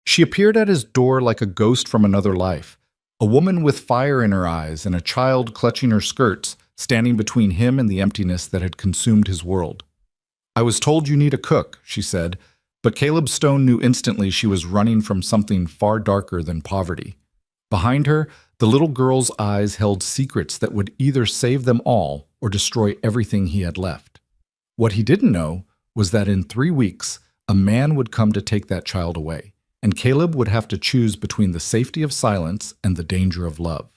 She appeared at his door like a ghost from another life, a woman with fire in her eyes and a child clutching her skirts, standing between him and the emptiness that had consumed his world. "I was told you need a cook," she said, but Caleb Stone knew instantly she was running from something far darker than poverty. Behind her, the little girl's eyes held secrets that would either save them all or destroy everything he had left. What he didn't know was that in 3 weeks, a man would come to take that child away, and Caleb would have to choose between the safety of silence and the danger of love.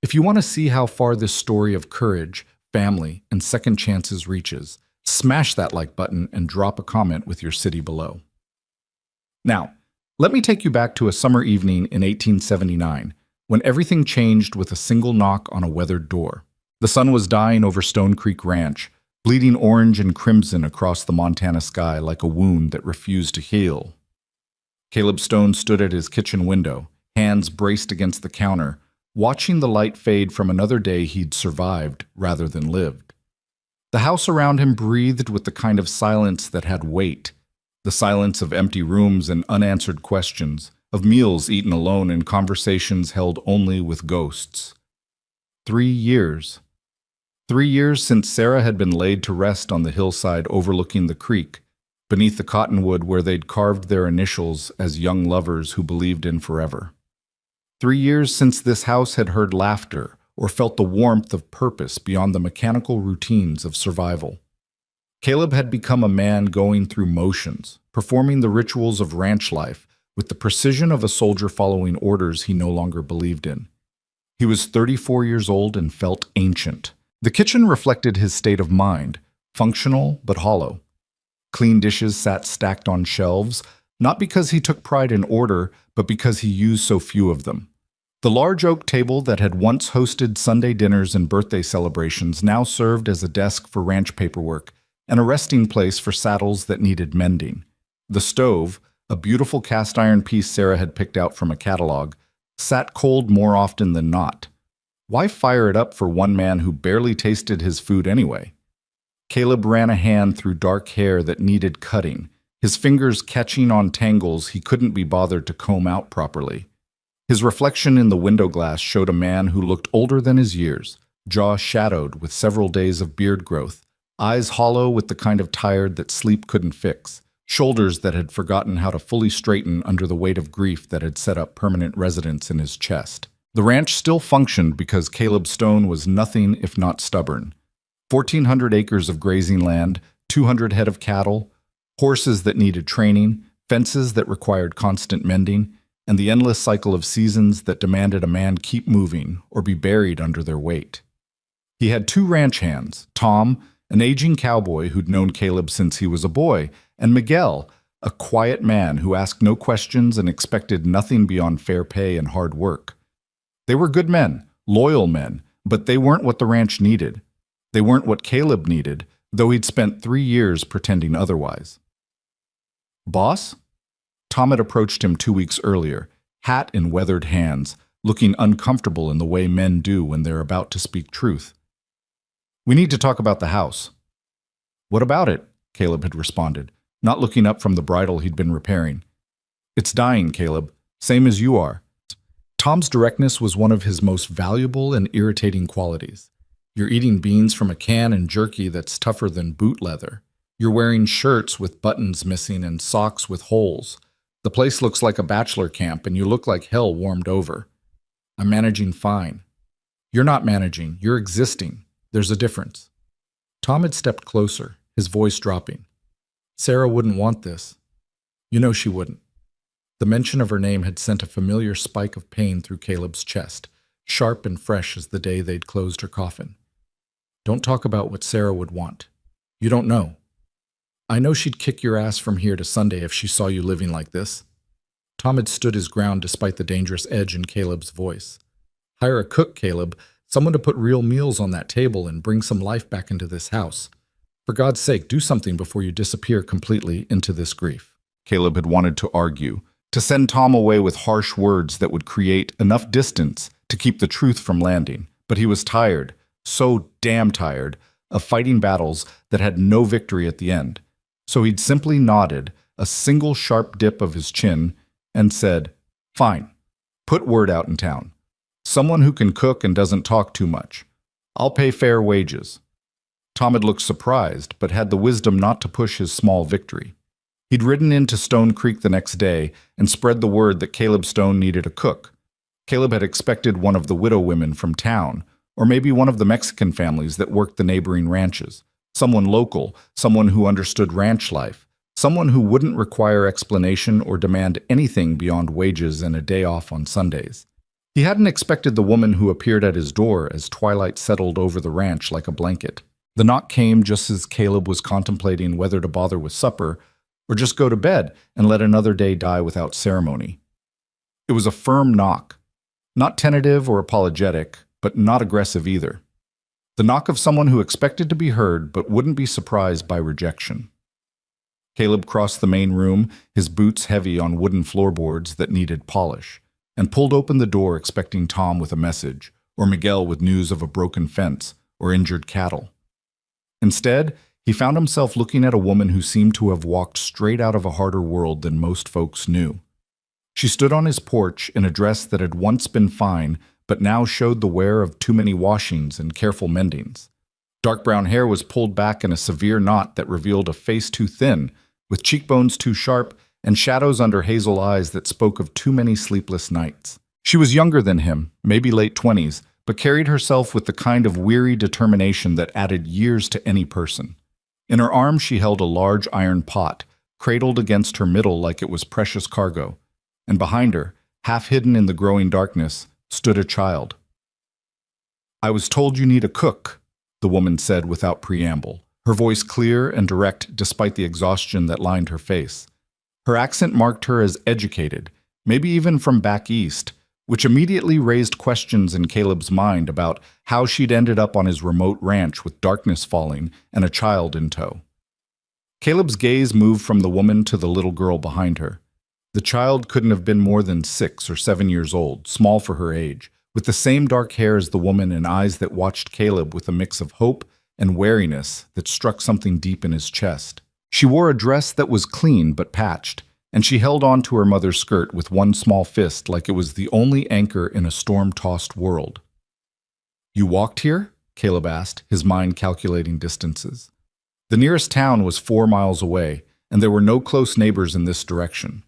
If you want to see how far this story of courage, family, and second chances reaches, smash that like button and drop a comment with your city below. Now, let me take you back to a summer evening in 1879, when everything changed with a single knock on a weathered door. The sun was dying over Stone Creek Ranch, bleeding orange and crimson across the Montana sky like a wound that refused to heal. Caleb Stone stood at his kitchen window, hands braced against the counter, watching the light fade from another day he'd survived rather than lived. The house around him breathed with the kind of silence that had weight, the silence of empty rooms and unanswered questions, of meals eaten alone and conversations held only with ghosts. 3 years. 3 years since Sarah had been laid to rest on the hillside overlooking the creek, beneath the cottonwood where they'd carved their initials as young lovers who believed in forever. 3 years since this house had heard laughter or felt the warmth of purpose beyond the mechanical routines of survival. Caleb had become a man going through motions, performing the rituals of ranch life with the precision of a soldier following orders he no longer believed in. He was 34 years old and felt ancient. The kitchen reflected his state of mind, functional but hollow. Clean dishes sat stacked on shelves, not because he took pride in order, but because he used so few of them. The large oak table that had once hosted Sunday dinners and birthday celebrations now served as a desk for ranch paperwork and a resting place for saddles that needed mending. The stove, a beautiful cast iron piece Sarah had picked out from a catalog, sat cold more often than not. Why fire it up for one man who barely tasted his food anyway? Caleb ran a hand through dark hair that needed cutting, his fingers catching on tangles he couldn't be bothered to comb out properly. His reflection in the window glass showed a man who looked older than his years, jaw shadowed with several days of beard growth, eyes hollow with the kind of tired that sleep couldn't fix, shoulders that had forgotten how to fully straighten under the weight of grief that had set up permanent residence in his chest. The ranch still functioned because Caleb Stone was nothing if not stubborn. 1,400 acres of grazing land, 200 head of cattle, horses that needed training, fences that required constant mending, and the endless cycle of seasons that demanded a man keep moving or be buried under their weight. He had 2 ranch hands, Tom, an aging cowboy who'd known Caleb since he was a boy, and Miguel, a quiet man who asked no questions and expected nothing beyond fair pay and hard work. They were good men, loyal men, but they weren't what the ranch needed. They weren't what Caleb needed, though he'd spent 3 years pretending otherwise. "Boss?" Tom had approached him 2 weeks earlier, hat in weathered hands, looking uncomfortable in the way men do when they're about to speak truth. "We need to talk about the house." "What about it?" Caleb had responded, not looking up from the bridle he'd been repairing. "It's dying, Caleb, same as you are." Tom's directness was one of his most valuable and irritating qualities. You're eating beans from a can and jerky that's tougher than boot leather. You're wearing shirts with buttons missing and socks with holes. The place looks like a bachelor camp and you look like hell warmed over. "I'm managing fine." "You're not managing, you're existing. There's a difference." Tom had stepped closer, his voice dropping. "Sarah wouldn't want this." "You know she wouldn't." The mention of her name had sent a familiar spike of pain through Caleb's chest, sharp and fresh as the day they'd closed her coffin. "Don't talk about what Sarah would want. You don't know. I know she'd kick your ass from here to Sunday if she saw you living like this." Tom had stood his ground despite the dangerous edge in Caleb's voice. "Hire a cook, Caleb, someone to put real meals on that table and bring some life back into this house. For God's sake, do something before you disappear completely into this grief." Caleb had wanted to argue, to send Tom away with harsh words that would create enough distance to keep the truth from landing, but he was tired, so damn tired, of fighting battles that had no victory at the end. So he'd simply nodded, a single sharp dip of his chin, and said, "Fine, put word out in town. Someone who can cook and doesn't talk too much. I'll pay fair wages." Tom had looked surprised, but had the wisdom not to push his small victory. He'd ridden into Stone Creek the next day and spread the word that Caleb Stone needed a cook. Caleb had expected one of the widow women from town, or maybe one of the Mexican families that worked the neighboring ranches. Someone local, someone who understood ranch life, someone who wouldn't require explanation or demand anything beyond wages and a day off on Sundays. He hadn't expected the woman who appeared at his door as twilight settled over the ranch like a blanket. The knock came just as Caleb was contemplating whether to bother with supper or just go to bed and let another day die without ceremony. It was a firm knock, not tentative or apologetic, but not aggressive either. The knock of someone who expected to be heard but wouldn't be surprised by rejection. Caleb crossed the main room, his boots heavy on wooden floorboards that needed polish, and pulled open the door expecting Tom with a message, or Miguel with news of a broken fence or injured cattle. Instead, he found himself looking at a woman who seemed to have walked straight out of a harder world than most folks knew. She stood on his porch in a dress that had once been fine, but now showed the wear of too many washings and careful mendings. Dark brown hair was pulled back in a severe knot that revealed a face too thin, with cheekbones too sharp, and shadows under hazel eyes that spoke of too many sleepless nights. She was younger than him, maybe late 20s, but carried herself with the kind of weary determination that added years to any person. In her arms she held a large iron pot, cradled against her middle like it was precious cargo, and behind her, half hidden in the growing darkness, stood a child. "I was told you need a cook," the woman said without preamble, her voice clear and direct despite the exhaustion that lined her face. Her accent marked her as educated, maybe even from back east, which immediately raised questions in Caleb's mind about how she'd ended up on his remote ranch with darkness falling and a child in tow. Caleb's gaze moved from the woman to the little girl behind her. The child couldn't have been more than 6 or 7 years old, small for her age, with the same dark hair as the woman and eyes that watched Caleb with a mix of hope and wariness that struck something deep in his chest. She wore a dress that was clean but patched, and she held on to her mother's skirt with one small fist like it was the only anchor in a storm-tossed world. "You walked here?" Caleb asked, his mind calculating distances. The nearest town was 4 miles away, and there were no close neighbors in this direction.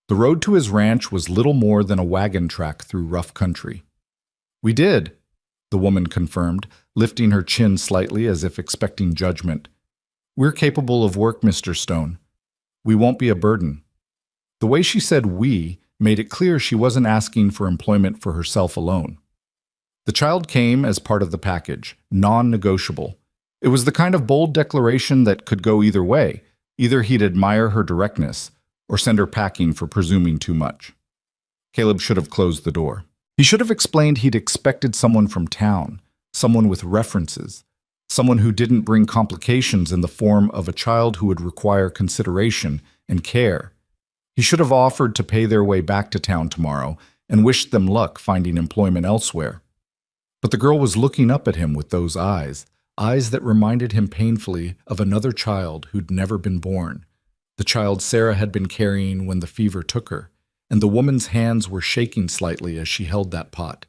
The road to his ranch was little more than a wagon track through rough country. "We did," the woman confirmed, lifting her chin slightly as if expecting judgment. "We're capable of work, Mr. Stone. We won't be a burden." The way she said "we" made it clear she wasn't asking for employment for herself alone. The child came as part of the package, non-negotiable. It was the kind of bold declaration that could go either way. Either he'd admire her directness, or send her packing for presuming too much. Caleb should have closed the door. He should have explained he'd expected someone from town, someone with references, someone who didn't bring complications in the form of a child who would require consideration and care. He should have offered to pay their way back to town tomorrow and wished them luck finding employment elsewhere. But the girl was looking up at him with those eyes that reminded him painfully of another child who'd never been born, the child Sarah had been carrying when the fever took her, and the woman's hands were shaking slightly as she held that pot,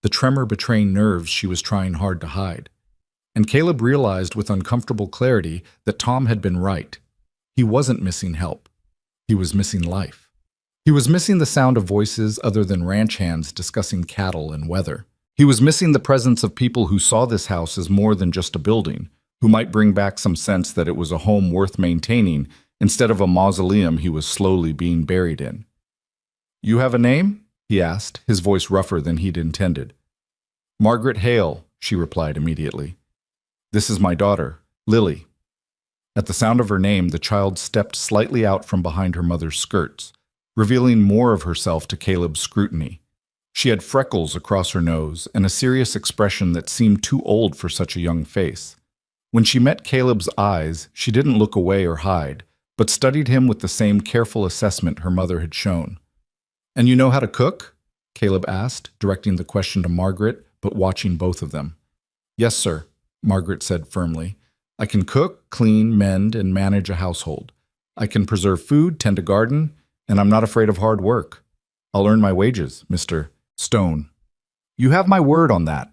the tremor betraying nerves she was trying hard to hide. And Caleb realized with uncomfortable clarity that Tom had been right. He wasn't missing help. He was missing life. He was missing the sound of voices other than ranch hands discussing cattle and weather. He was missing the presence of people who saw this house as more than just a building, who might bring back some sense that it was a home worth maintaining instead of a mausoleum he was slowly being buried in. "You have a name?" he asked, his voice rougher than he'd intended. "Margaret Hale," she replied immediately. "This is my daughter, Lily." At the sound of her name, the child stepped slightly out from behind her mother's skirts, revealing more of herself to Caleb's scrutiny. She had freckles across her nose and a serious expression that seemed too old for such a young face. When she met Caleb's eyes, she didn't look away or hide, but studied him with the same careful assessment her mother had shown. "And you know how to cook?" Caleb asked, directing the question to Margaret, but watching both of them. "Yes, sir," Margaret said firmly. "I can cook, clean, mend, and manage a household. I can preserve food, tend a garden, And I'm not afraid of hard work. I'll earn my wages, Mr. Stone. You have my word on that.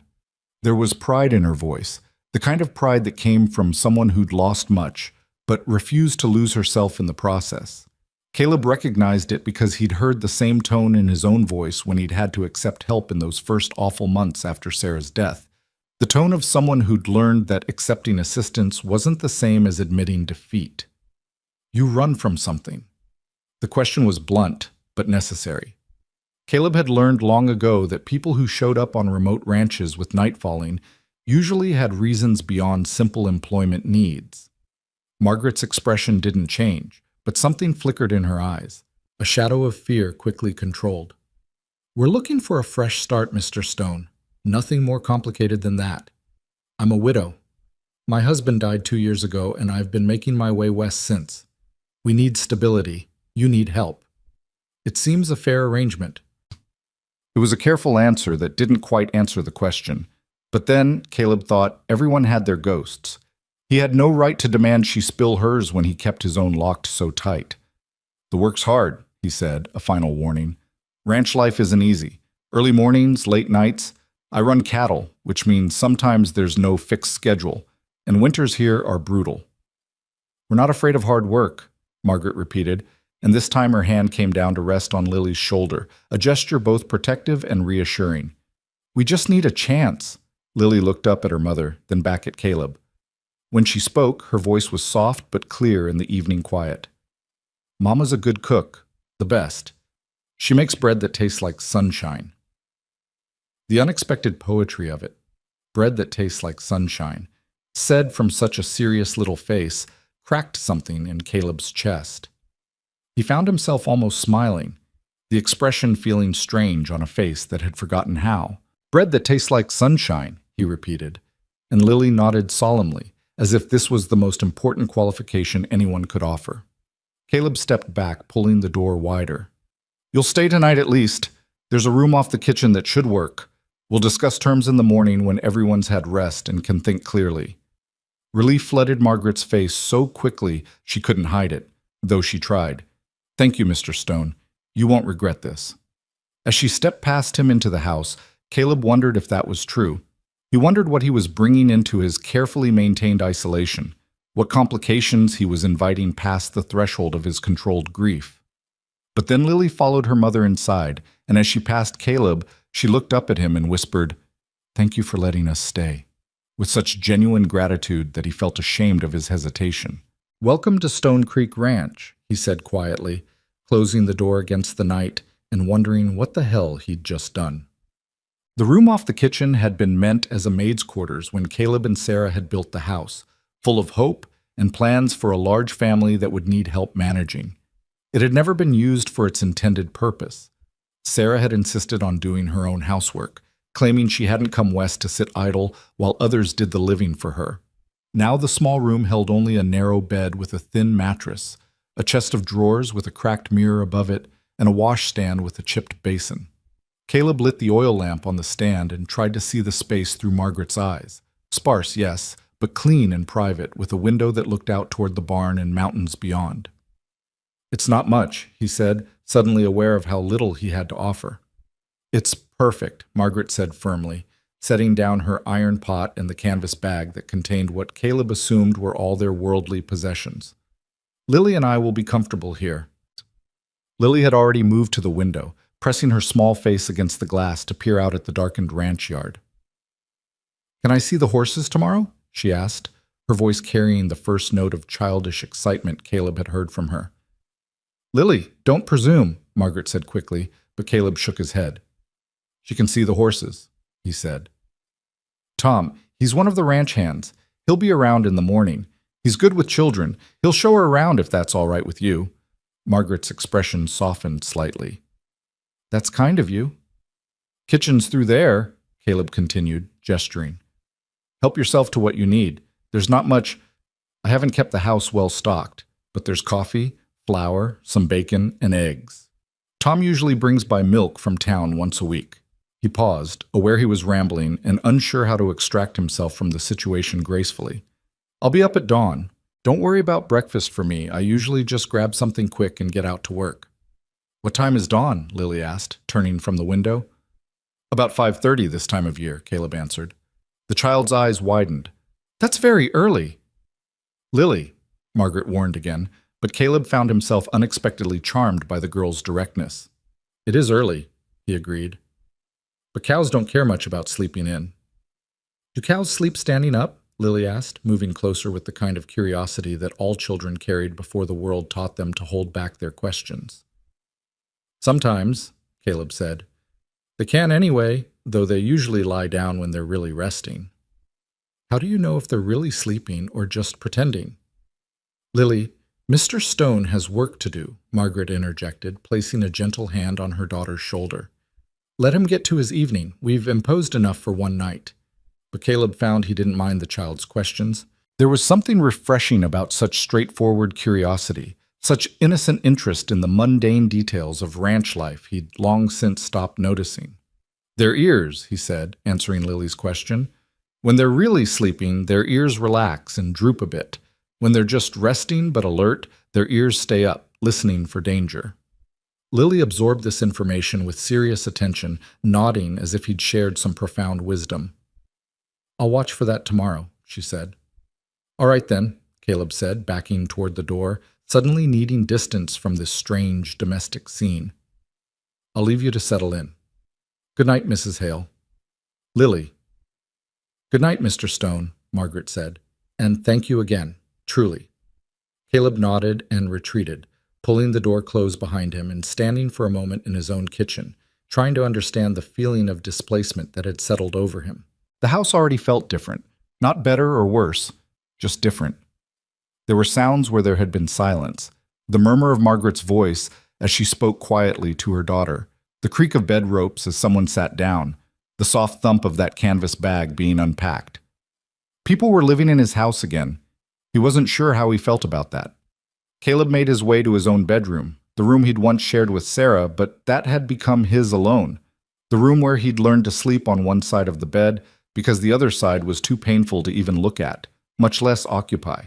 There was pride in her voice, the kind of pride that came from someone who'd lost much, but refused to lose herself in the process. Caleb recognized it because he'd heard the same tone in his own voice when he'd had to accept help in those first awful months after Sarah's death. The tone of someone who'd learned that accepting assistance wasn't the same as admitting defeat. You run from something. The question was blunt, but necessary. Caleb had learned long ago that people who showed up on remote ranches with night falling usually had reasons beyond simple employment needs. Margaret's expression didn't change, but something flickered in her eyes. A shadow of fear quickly controlled. We're looking for a fresh start, Mr. Stone. Nothing more complicated than that. I'm a widow. My husband died 2 years ago, and I've been making my way west since. We need stability. You need help. It seems a fair arrangement. It was a careful answer that didn't quite answer the question. But then, Caleb thought, everyone had their ghosts. He had no right to demand she spill hers when he kept his own locked so tight. The work's hard, he said, a final warning. Ranch life isn't easy. Early mornings, late nights. I run cattle, which means sometimes there's no fixed schedule, and winters here are brutal. We're not afraid of hard work, Margaret repeated, and this time her hand came down to rest on Lily's shoulder, a gesture both protective and reassuring. We just need a chance. Lily looked up at her mother, then back at Caleb. When she spoke, her voice was soft but clear in the evening quiet. Mama's a good cook, the best. She makes bread that tastes like sunshine. The unexpected poetry of it, bread that tastes like sunshine, said from such a serious little face, cracked something in Caleb's chest. He found himself almost smiling, the expression feeling strange on a face that had forgotten how. Bread that tastes like sunshine, he repeated, and Lily nodded solemnly, as if this was the most important qualification anyone could offer. Caleb stepped back, pulling the door wider. You'll stay tonight at least. There's a room off the kitchen that should work. We'll discuss terms in the morning when everyone's had rest and can think clearly. Relief flooded Margaret's face so quickly she couldn't hide it, though she tried. Thank you, Mr. Stone. You won't regret this. As she stepped past him into the house, Caleb wondered if that was true. He wondered what he was bringing into his carefully maintained isolation, what complications he was inviting past the threshold of his controlled grief. But then Lily followed her mother inside, and as she passed Caleb, she looked up at him and whispered, "Thank you for letting us stay," with such genuine gratitude that he felt ashamed of his hesitation. "Welcome to Stone Creek Ranch," he said quietly, closing the door against the night and wondering what the hell he'd just done. The room off the kitchen had been meant as a maid's quarters when Caleb and Sarah had built the house, full of hope and plans for a large family that would need help managing. It had never been used for its intended purpose. Sarah had insisted on doing her own housework, claiming she hadn't come west to sit idle while others did the living for her. Now the small room held only a narrow bed with a thin mattress, a chest of drawers with a cracked mirror above it, and a washstand with a chipped basin. Caleb lit the oil lamp on the stand and tried to see the space through Margaret's eyes. Sparse, yes, but clean and private, with a window that looked out toward the barn and mountains beyond. "It's not much," he said, suddenly aware of how little he had to offer. "It's perfect," Margaret said firmly, setting down her iron pot and the canvas bag that contained what Caleb assumed were all their worldly possessions. "Lily and I will be comfortable here." Lily had already moved to the window, pressing her small face against the glass to peer out at the darkened ranch yard. "Can I see the horses tomorrow?" she asked, her voice carrying the first note of childish excitement Caleb had heard from her. "Lily, don't presume," Margaret said quickly, but Caleb shook his head. "She can see the horses," he said. "Tom, he's one of the ranch hands. He'll be around in the morning. He's good with children. He'll show her around if that's all right with you." Margaret's expression softened slightly. "That's kind of you." "Kitchen's through there," Caleb continued, gesturing. "Help yourself to what you need. There's not much. I haven't kept the house well stocked, but there's coffee, flour, some bacon, and eggs. Tom usually brings by milk from town once a week." He paused, aware he was rambling and unsure how to extract himself from the situation gracefully. "I'll be up at dawn. Don't worry about breakfast for me. I usually just grab something quick and get out to work." What time is dawn? Lily asked, turning from the window. About 5:30 this time of year, Caleb answered. The child's eyes widened. That's very early. Lily, Margaret warned again, but Caleb found himself unexpectedly charmed by the girl's directness. It is early, he agreed. But cows don't care much about sleeping in. Do cows sleep standing up? Lily asked, moving closer with the kind of curiosity that all children carried before the world taught them to hold back their questions. Sometimes, Caleb said. They can anyway, though they usually lie down when they're really resting. How do you know if they're really sleeping or just pretending? Lily, Mr. Stone has work to do, Margaret interjected, placing a gentle hand on her daughter's shoulder. Let him get to his evening. We've imposed enough for one night. But Caleb found he didn't mind the child's questions. There was something refreshing about such straightforward curiosity, such innocent interest in the mundane details of ranch life he'd long since stopped noticing. Their ears, he said, answering Lily's question. When they're really sleeping, their ears relax and droop a bit. When they're just resting but alert, their ears stay up, listening for danger. Lily absorbed this information with serious attention, nodding as if he'd shared some profound wisdom. I'll watch for that tomorrow, she said. All right then, Caleb said, backing toward the door, suddenly needing distance from this strange domestic scene. I'll leave you to settle in. Good night, Mrs. Hale. Lily. Good night, Mr. Stone, Margaret said, and thank you again, truly. Caleb nodded and retreated, pulling the door closed behind him and standing for a moment in his own kitchen, trying to understand the feeling of displacement that had settled over him. The house already felt different, not better or worse, just different. There were sounds where there had been silence, the murmur of Margaret's voice as she spoke quietly to her daughter, the creak of bed ropes as someone sat down, the soft thump of that canvas bag being unpacked. People were living in his house again. He wasn't sure how he felt about that. Caleb made his way to his own bedroom, the room he'd once shared with Sarah, but that had become his alone, the room where he'd learned to sleep on one side of the bed because the other side was too painful to even look at, much less occupy.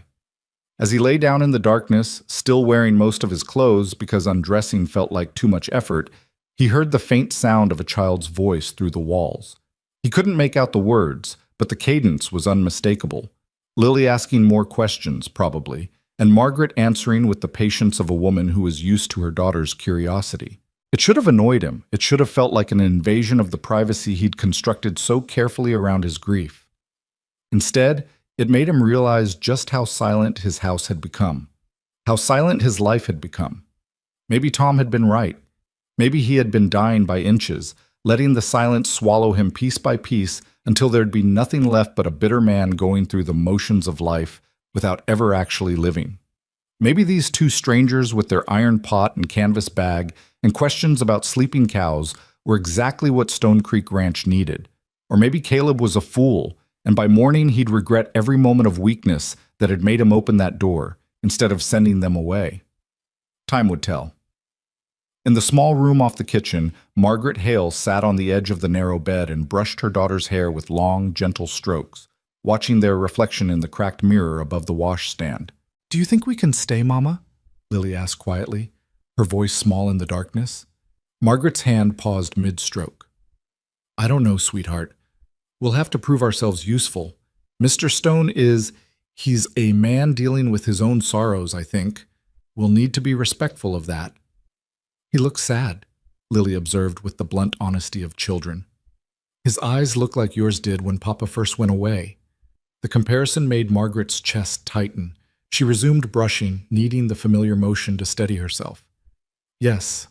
As he lay down in the darkness, still wearing most of his clothes because undressing felt like too much effort, he heard the faint sound of a child's voice through the walls. He couldn't make out the words, but the cadence was unmistakable. Lily asking more questions, probably, and Margaret answering with the patience of a woman who was used to her daughter's curiosity. It should have annoyed him. It should have felt like an invasion of the privacy he'd constructed so carefully around his grief. Instead, it made him realize just how silent his house had become, how silent his life had become. Maybe Tom had been right. Maybe he had been dying by inches, letting the silence swallow him piece by piece until there'd be nothing left but a bitter man going through the motions of life without ever actually living. Maybe these two strangers with their iron pot and canvas bag and questions about sleeping cows were exactly what Stone Creek Ranch needed. Or maybe Caleb was a fool, and by morning he'd regret every moment of weakness that had made him open that door, instead of sending them away. Time would tell. In the small room off the kitchen, Margaret Hale sat on the edge of the narrow bed and brushed her daughter's hair with long, gentle strokes, watching their reflection in the cracked mirror above the washstand. Do you think we can stay, Mama? Lily asked quietly, her voice small in the darkness. Margaret's hand paused mid-stroke. I don't know, sweetheart. We'll have to prove ourselves useful. Mr. Stone he's a man dealing with his own sorrows, I think. We'll need to be respectful of that. He looks sad, Lily observed with the blunt honesty of children. His eyes look like yours did when Papa first went away. The comparison made Margaret's chest tighten. She resumed brushing, needing the familiar motion to steady herself. Yes.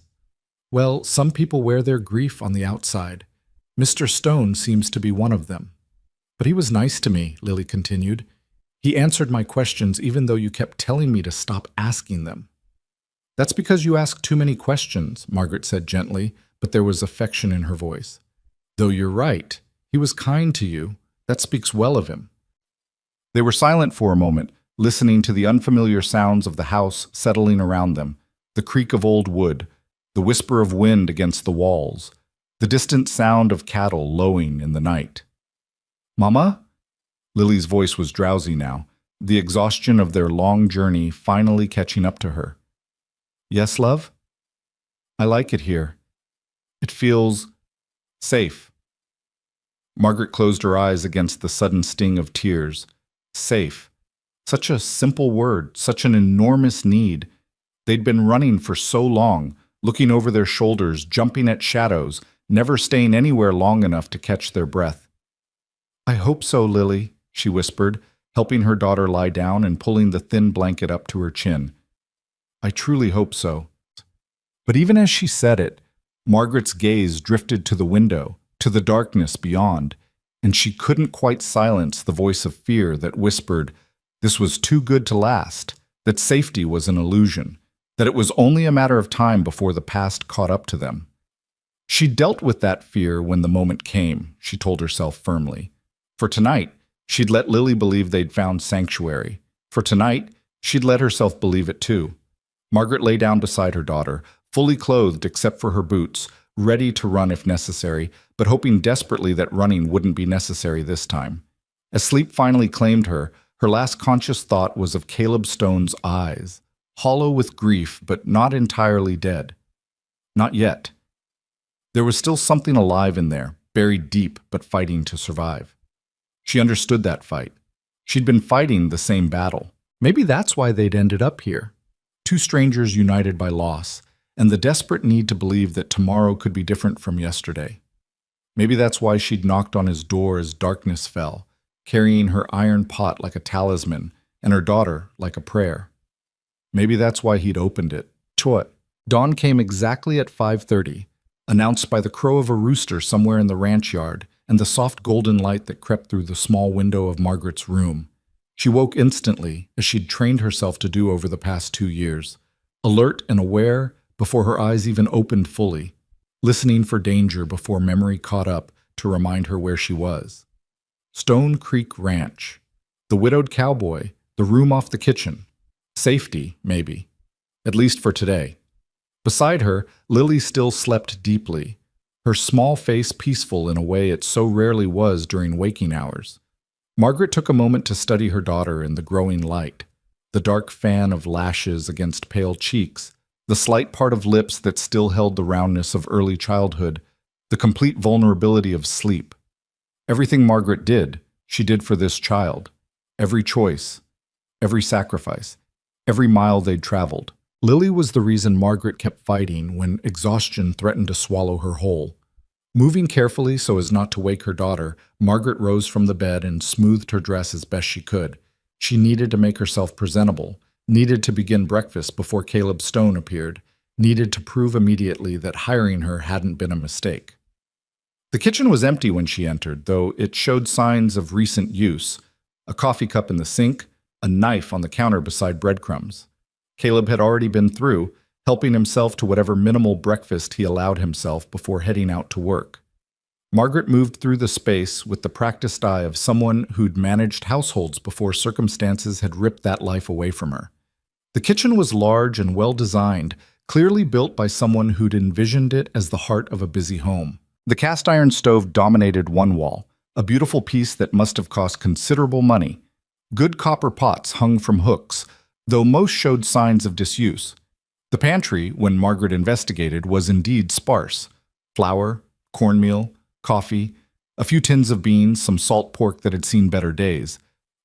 Well, some people wear their grief on the outside. Mr. Stone seems to be one of them. But he was nice to me, Lily continued. He answered my questions even though you kept telling me to stop asking them. That's because you ask too many questions, Margaret said gently, but there was affection in her voice. Though you're right, he was kind to you. That speaks well of him. They were silent for a moment, listening to the unfamiliar sounds of the house settling around them, the creak of old wood, the whisper of wind against the walls, the distant sound of cattle lowing in the night. Mama? Lily's voice was drowsy now, the exhaustion of their long journey finally catching up to her. Yes, love? I like it here. It feels safe. Margaret closed her eyes against the sudden sting of tears. Safe. Such a simple word, such an enormous need. They'd been running for so long, looking over their shoulders, jumping at shadows, never staying anywhere long enough to catch their breath. I hope so, Lily, she whispered, helping her daughter lie down and pulling the thin blanket up to her chin. I truly hope so. But even as she said it, Margaret's gaze drifted to the window, to the darkness beyond, and she couldn't quite silence the voice of fear that whispered this was too good to last, that safety was an illusion, that it was only a matter of time before the past caught up to them. She dealt with that fear when the moment came, she told herself firmly. For tonight, she'd let Lily believe they'd found sanctuary. For tonight, she'd let herself believe it too. Margaret lay down beside her daughter, fully clothed except for her boots, ready to run if necessary, but hoping desperately that running wouldn't be necessary this time. As sleep finally claimed her, her last conscious thought was of Caleb Stone's eyes, hollow with grief but not entirely dead. Not yet. There was still something alive in there, buried deep but fighting to survive. She understood that fight. She'd been fighting the same battle. Maybe that's why they'd ended up here. Two strangers united by loss, and the desperate need to believe that tomorrow could be different from yesterday. Maybe that's why she'd knocked on his door as darkness fell, carrying her iron pot like a talisman and her daughter like a prayer. Maybe that's why he'd opened it. Chut. Dawn came exactly at 5:30, announced by the crow of a rooster somewhere in the ranch yard and the soft golden light that crept through the small window of Margaret's room. She woke instantly, as she'd trained herself to do over the past 2 years, alert and aware before her eyes even opened fully, listening for danger before memory caught up to remind her where she was. Stone Creek Ranch. The widowed cowboy, the room off the kitchen. Safety, maybe. At least for today. Beside her, Lily still slept deeply, her small face peaceful in a way it so rarely was during waking hours. Margaret took a moment to study her daughter in the growing light, the dark fan of lashes against pale cheeks, the slight part of lips that still held the roundness of early childhood, the complete vulnerability of sleep. Everything Margaret did, she did for this child. Every choice, every sacrifice, every mile they'd traveled. Lily was the reason Margaret kept fighting when exhaustion threatened to swallow her whole. Moving carefully so as not to wake her daughter, Margaret rose from the bed and smoothed her dress as best she could. She needed to make herself presentable, needed to begin breakfast before Caleb Stone appeared, needed to prove immediately that hiring her hadn't been a mistake. The kitchen was empty when she entered, though it showed signs of recent use. A coffee cup in the sink, a knife on the counter beside breadcrumbs. Caleb had already been through, helping himself to whatever minimal breakfast he allowed himself before heading out to work. Margaret moved through the space with the practiced eye of someone who'd managed households before circumstances had ripped that life away from her. The kitchen was large and well-designed, clearly built by someone who'd envisioned it as the heart of a busy home. The cast-iron stove dominated one wall, a beautiful piece that must have cost considerable money. Good copper pots hung from hooks, though most showed signs of disuse. The pantry, when Margaret investigated, was indeed sparse. Flour, cornmeal, coffee, a few tins of beans, some salt pork that had seen better days.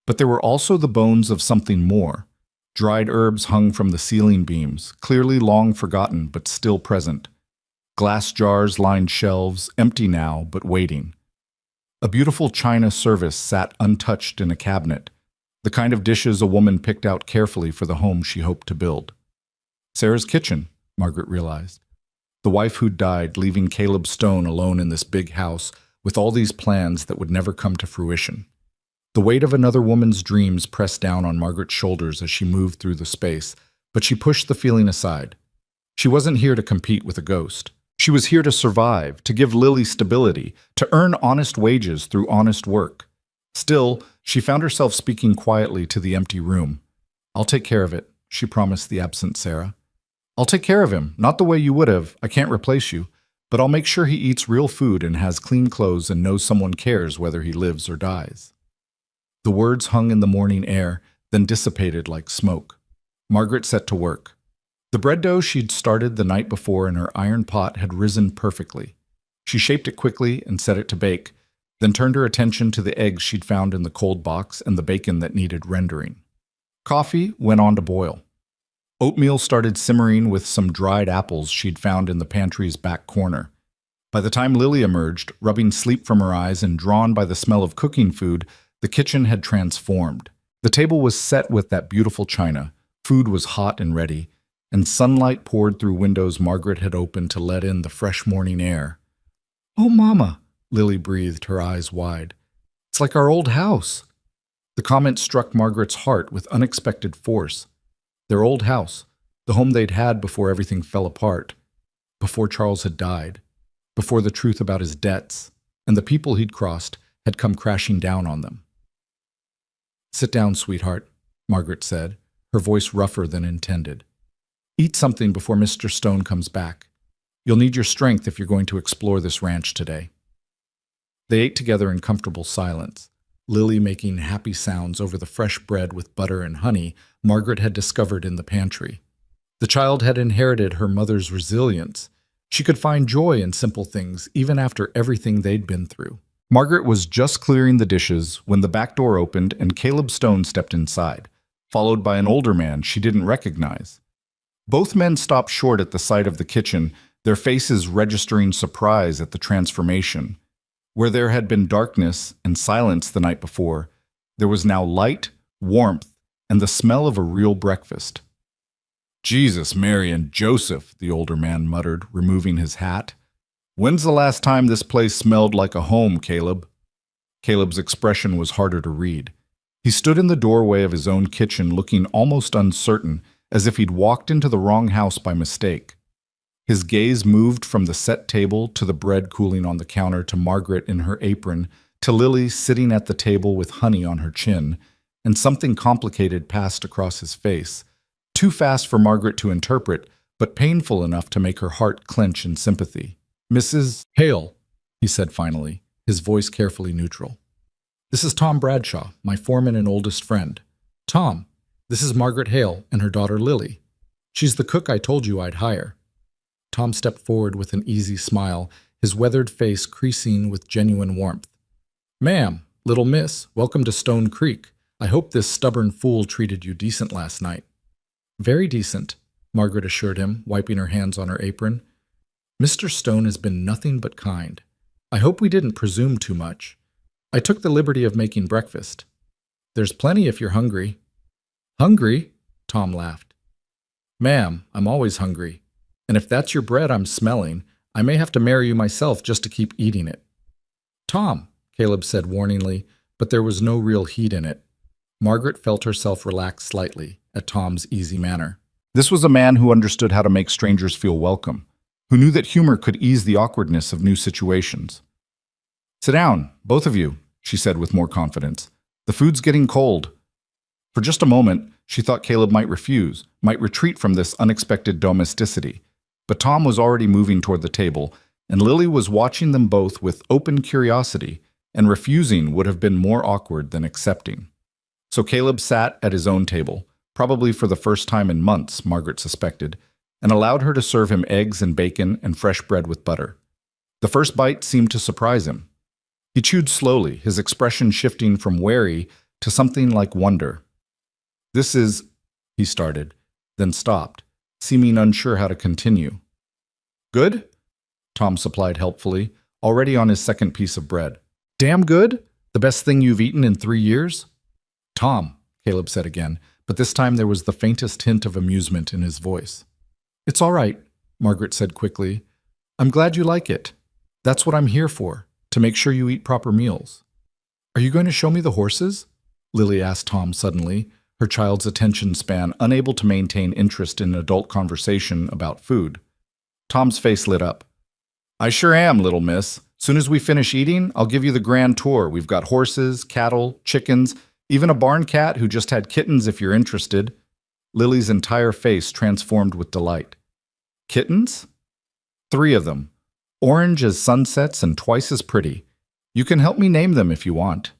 But there were also the bones of something more. Dried herbs hung from the ceiling beams, clearly long forgotten but still present. Glass jars lined shelves, empty now but waiting. A beautiful china service sat untouched in a cabinet, the kind of dishes a woman picked out carefully for the home she hoped to build. Sarah's kitchen, Margaret realized. The wife who'd died, leaving Caleb Stone alone in this big house with all these plans that would never come to fruition. The weight of another woman's dreams pressed down on Margaret's shoulders as she moved through the space, but she pushed the feeling aside. She wasn't here to compete with a ghost. She was here to survive, to give Lily stability, to earn honest wages through honest work. Still, she found herself speaking quietly to the empty room. "I'll take care of it," she promised the absent Sarah. "I'll take care of him, not the way you would have, I can't replace you, but I'll make sure he eats real food and has clean clothes and knows someone cares whether he lives or dies." The words hung in the morning air, then dissipated like smoke. Margaret set to work. The bread dough she'd started the night before in her iron pot had risen perfectly. She shaped it quickly and set it to bake, then turned her attention to the eggs she'd found in the cold box and the bacon that needed rendering. Coffee went on to boil. Oatmeal started simmering with some dried apples she'd found in the pantry's back corner. By the time Lily emerged, rubbing sleep from her eyes and drawn by the smell of cooking food, the kitchen had transformed. The table was set with that beautiful china, food was hot and ready, and sunlight poured through windows Margaret had opened to let in the fresh morning air. "Oh, Mama," Lily breathed, her eyes wide. "It's like our old house." The comment struck Margaret's heart with unexpected force. Their old house, the home they'd had before everything fell apart, before Charles had died, before the truth about his debts and the people he'd crossed had come crashing down on them. "Sit down, sweetheart," Margaret said, her voice rougher than intended. "Eat something before Mr. Stone comes back. You'll need your strength if you're going to explore this ranch today." They ate together in comfortable silence, Lily making happy sounds over the fresh bread with butter and honey Margaret had discovered in the pantry. The child had inherited her mother's resilience. She could find joy in simple things, even after everything they'd been through. Margaret was just clearing the dishes when the back door opened and Caleb Stone stepped inside, followed by an older man she didn't recognize. Both men stopped short at the sight of the kitchen, their faces registering surprise at the transformation. Where there had been darkness and silence the night before, there was now light, warmth, and the smell of a real breakfast. "Jesus, Mary, and Joseph," the older man muttered, removing his hat. "When's the last time this place smelled like a home, Caleb?" Caleb's expression was harder to read. He stood in the doorway of his own kitchen looking almost uncertain, as if he'd walked into the wrong house by mistake. His gaze moved from the set table to the bread cooling on the counter to Margaret in her apron, to Lily sitting at the table with honey on her chin, and something complicated passed across his face, too fast for Margaret to interpret, but painful enough to make her heart clench in sympathy. "Mrs. Hale," he said finally, his voice carefully neutral. "This is Tom Bradshaw, my foreman and oldest friend. Tom, this is Margaret Hale and her daughter Lily. She's the cook I told you I'd hire." Tom stepped forward with an easy smile, his weathered face creasing with genuine warmth. "Ma'am, little miss, welcome to Stone Creek. I hope this stubborn fool treated you decent last night." "Very decent," Margaret assured him, wiping her hands on her apron. "Mr. Stone has been nothing but kind. I hope we didn't presume too much. I took the liberty of making breakfast. There's plenty if you're hungry." "Hungry?" Tom laughed. "Ma'am, I'm always hungry. And if that's your bread I'm smelling, I may have to marry you myself just to keep eating it." "Tom," Caleb said warningly, but there was no real heat in it. Margaret felt herself relax slightly at Tom's easy manner. This was a man who understood how to make strangers feel welcome, who knew that humor could ease the awkwardness of new situations. "Sit down, both of you," she said with more confidence. "The food's getting cold." For just a moment, she thought Caleb might refuse, might retreat from this unexpected domesticity. But Tom was already moving toward the table, and Lily was watching them both with open curiosity, and refusing would have been more awkward than accepting. So Caleb sat at his own table, probably for the first time in months, Margaret suspected, and allowed her to serve him eggs and bacon and fresh bread with butter. The first bite seemed to surprise him. He chewed slowly, his expression shifting from wary to something like wonder. "This is," he started, then stopped, seeming unsure how to continue. "Good?" Tom supplied helpfully, already on his second piece of bread. "Damn good? The best thing you've eaten in 3 years?" "Tom," Caleb said again, but this time there was the faintest hint of amusement in his voice. "It's all right," Margaret said quickly. "I'm glad you like it. That's what I'm here for, to make sure you eat proper meals." "Are you going to show me the horses?" Lily asked Tom suddenly, her child's attention span unable to maintain interest in adult conversation about food. Tom's face lit up. "I sure am, little miss. Soon as we finish eating, I'll give you the grand tour. We've got horses, cattle, chickens, even a barn cat who just had kittens if you're interested." Lily's entire face transformed with delight. "Kittens?" "3 of them. Orange as sunsets and twice as pretty. You can help me name them if you want."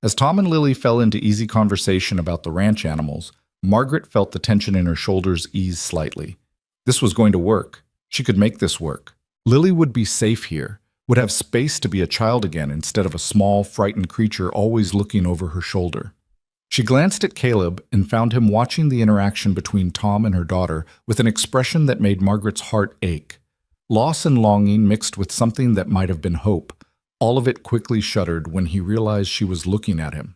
As Tom and Lily fell into easy conversation about the ranch animals, Margaret felt the tension in her shoulders ease slightly. This was going to work. She could make this work. Lily would be safe here, would have space to be a child again instead of a small, frightened creature always looking over her shoulder. She glanced at Caleb and found him watching the interaction between Tom and her daughter with an expression that made Margaret's heart ache. Loss and longing mixed with something that might have been hope. All of it quickly shuddered when he realized she was looking at him.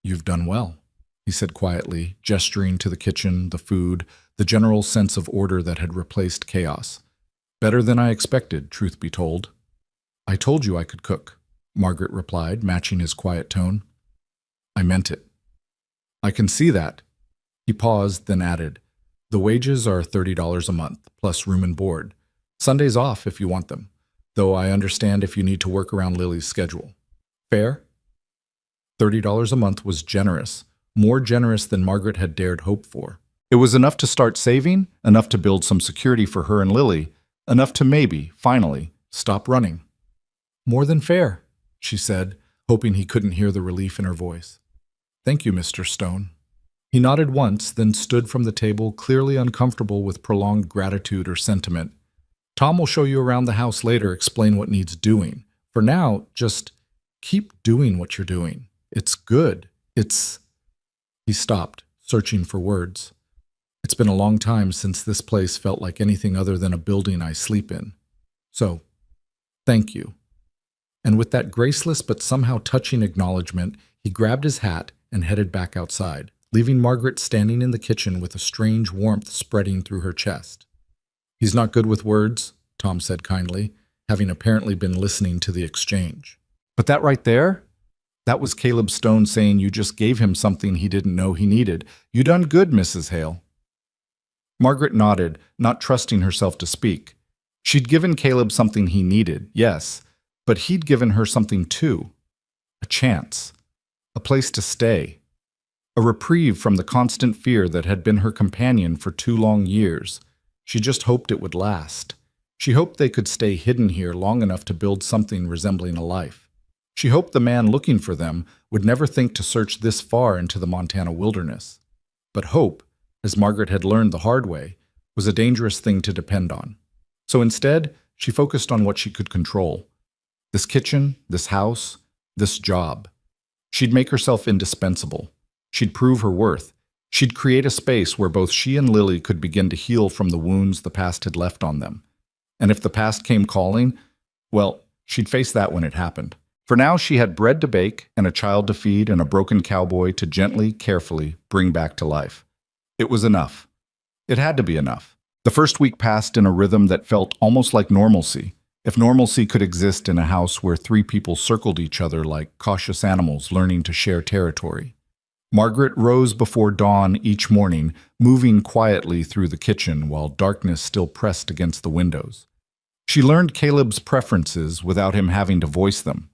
"You've done well," he said quietly, gesturing to the kitchen, the food, the general sense of order that had replaced chaos. "Better than I expected, truth be told." "I told you I could cook," Margaret replied, matching his quiet tone. "I meant it." "I can see that." He paused, then added, "The wages are $30 a month, plus room and board. Sundays off if you want them, though I understand if you need to work around Lily's schedule. Fair?" $30 a month was generous, more generous than Margaret had dared hope for. It was enough to start saving, enough to build some security for her and Lily, enough to maybe, finally, stop running. "More than fair," she said, hoping he couldn't hear the relief in her voice. "Thank you, Mr. Stone." He nodded once, then stood from the table, clearly uncomfortable with prolonged gratitude or sentiment. "Tom will show you around the house later, explain what needs doing. For now, just keep doing what you're doing. It's good. It's—" He stopped, searching for words. "It's been a long time since this place felt like anything other than a building I sleep in. So, thank you." And with that graceless but somehow touching acknowledgement, he grabbed his hat and headed back outside, leaving Margaret standing in the kitchen with a strange warmth spreading through her chest. "He's not good with words," Tom said kindly, having apparently been listening to the exchange. "But that right there? That was Caleb Stone saying you just gave him something he didn't know he needed. You done good, Mrs. Hale." Margaret nodded, not trusting herself to speak. She'd given Caleb something he needed, yes, but he'd given her something too. A chance. A place to stay. A reprieve from the constant fear that had been her companion for 2 long years. She just hoped it would last. She hoped they could stay hidden here long enough to build something resembling a life. She hoped the man looking for them would never think to search this far into the Montana wilderness. But hope, as Margaret had learned the hard way, was a dangerous thing to depend on. So instead, she focused on what she could control. This kitchen, this house, this job. She'd make herself indispensable. She'd prove her worth. She'd create a space where both she and Lily could begin to heal from the wounds the past had left on them. And if the past came calling, well, she'd face that when it happened. For now, she had bread to bake and a child to feed and a broken cowboy to gently, carefully bring back to life. It was enough. It had to be enough. The first week passed in a rhythm that felt almost like normalcy, if normalcy could exist in a house where 3 people circled each other like cautious animals learning to share territory. Margaret rose before dawn each morning, moving quietly through the kitchen while darkness still pressed against the windows. She learned Caleb's preferences without him having to voice them.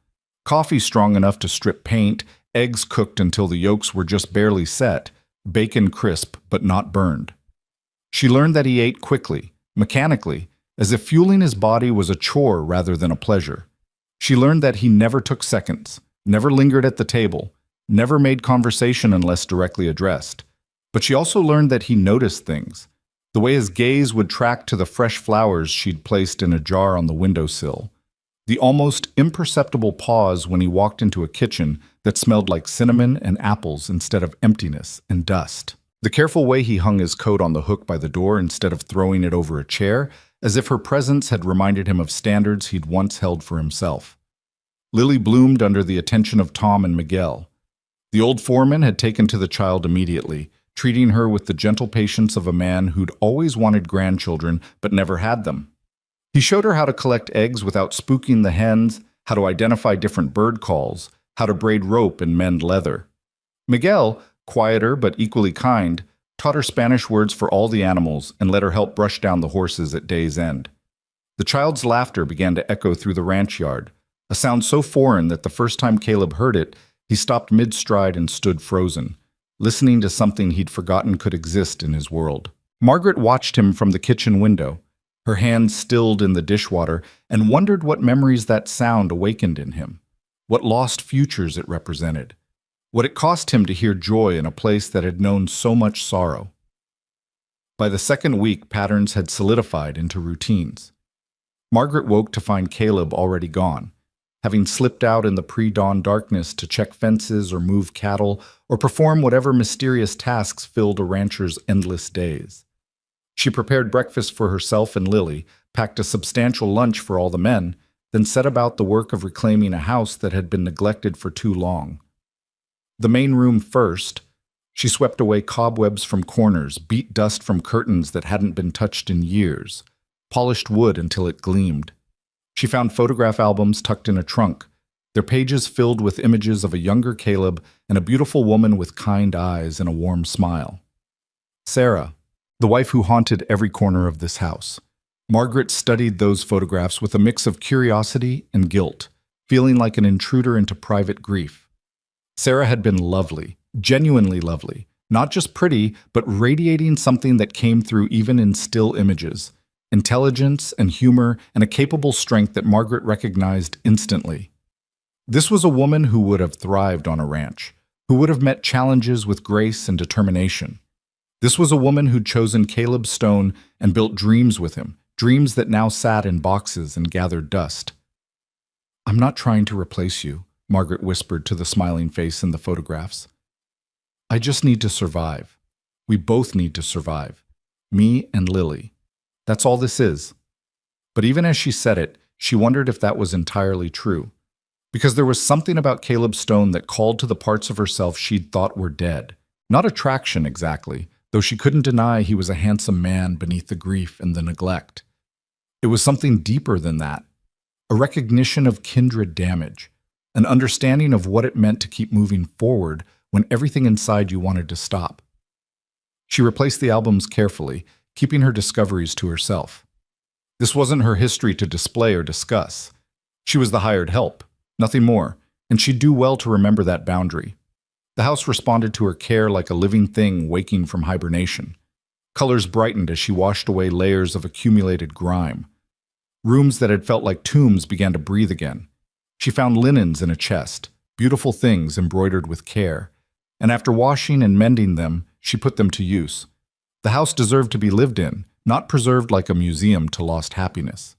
Coffee strong enough to strip paint, eggs cooked until the yolks were just barely set, bacon crisp but not burned. She learned that he ate quickly, mechanically, as if fueling his body was a chore rather than a pleasure. She learned that he never took seconds, never lingered at the table, never made conversation unless directly addressed. But she also learned that he noticed things, the way his gaze would track to the fresh flowers she'd placed in a jar on the windowsill, the almost imperceptible pause when he walked into a kitchen that smelled like cinnamon and apples instead of emptiness and dust. The careful way he hung his coat on the hook by the door instead of throwing it over a chair, as if her presence had reminded him of standards he'd once held for himself. Lily bloomed under the attention of Tom and Miguel. The old foreman had taken to the child immediately, treating her with the gentle patience of a man who'd always wanted grandchildren but never had them. He showed her how to collect eggs without spooking the hens, how to identify different bird calls, how to braid rope and mend leather. Miguel, quieter but equally kind, taught her Spanish words for all the animals and let her help brush down the horses at day's end. The child's laughter began to echo through the ranch yard, a sound so foreign that the first time Caleb heard it, he stopped mid-stride and stood frozen, listening to something he'd forgotten could exist in his world. Margaret watched him from the kitchen window, her hands stilled in the dishwater, and wondered what memories that sound awakened in him, what lost futures it represented. what it cost him to hear joy in a place that had known so much sorrow. By the second week, patterns had solidified into routines. Margaret woke to find Caleb already gone, having slipped out in the pre-dawn darkness to check fences or move cattle or perform whatever mysterious tasks filled a rancher's endless days. She prepared breakfast for herself and Lily, packed a substantial lunch for all the men, then set about the work of reclaiming a house that had been neglected for too long. The main room first, she swept away cobwebs from corners, beat dust from curtains that hadn't been touched in years, polished wood until it gleamed. She found photograph albums tucked in a trunk, their pages filled with images of a younger Caleb and a beautiful woman with kind eyes and a warm smile. Sarah, the wife who haunted every corner of this house. Margaret studied those photographs with a mix of curiosity and guilt, feeling like an intruder into private grief. Sarah had been lovely, genuinely lovely, not just pretty, but radiating something that came through even in still images, intelligence and humor and a capable strength that Margaret recognized instantly. This was a woman who would have thrived on a ranch, who would have met challenges with grace and determination. This was a woman who'd chosen Caleb Stone and built dreams with him, dreams that now sat in boxes and gathered dust. "I'm not trying to replace you," Margaret whispered to the smiling face in the photographs. "I just need to survive. We both need to survive. Me and Lily. That's all this is." But even as she said it, she wondered if that was entirely true. Because there was something about Caleb Stone that called to the parts of herself she'd thought were dead. Not attraction exactly, though she couldn't deny he was a handsome man beneath the grief and the neglect. It was something deeper than that. A recognition of kindred damage. An understanding of what it meant to keep moving forward when everything inside you wanted to stop. She replaced the albums carefully, keeping her discoveries to herself. This wasn't her history to display or discuss. She was the hired help, nothing more, and she'd do well to remember that boundary. The house responded to her care like a living thing waking from hibernation. Colors brightened as she washed away layers of accumulated grime. Rooms that had felt like tombs began to breathe again. She found linens in a chest, beautiful things embroidered with care, and after washing and mending them, she put them to use. The house deserved to be lived in, not preserved like a museum to lost happiness.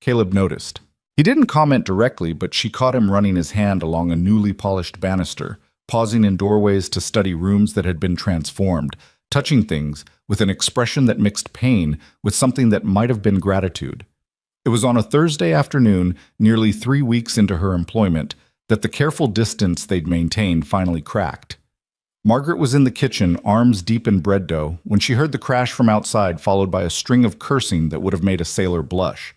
Caleb noticed. He didn't comment directly, but she caught him running his hand along a newly polished banister, pausing in doorways to study rooms that had been transformed, touching things with an expression that mixed pain with something that might have been gratitude. It was on a Thursday afternoon, nearly 3 weeks into her employment, that the careful distance they'd maintained finally cracked. Margaret was in the kitchen, arms deep in bread dough, when she heard the crash from outside, followed by a string of cursing that would have made a sailor blush.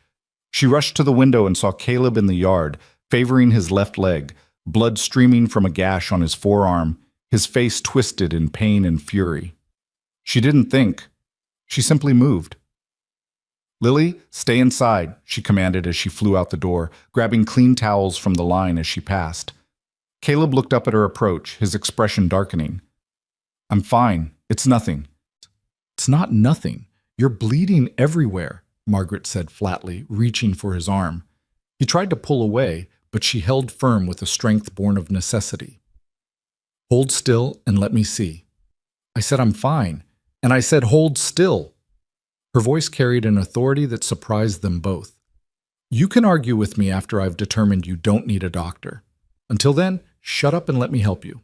She rushed to the window and saw Caleb in the yard, favoring his left leg, blood streaming from a gash on his forearm, his face twisted in pain and fury. She didn't think. She simply moved. "Lily, stay inside," she commanded as she flew out the door, grabbing clean towels from the line as she passed. Caleb looked up at her approach, his expression darkening. "I'm fine. It's nothing." "It's not nothing. You're bleeding everywhere," Margaret said flatly, reaching for his arm. He tried to pull away, but she held firm with a strength born of necessity. "Hold still and let me see." "I said I'm fine, and I said hold still." Her voice carried an authority that surprised them both. "You can argue with me after I've determined you don't need a doctor. Until then, shut up and let me help you."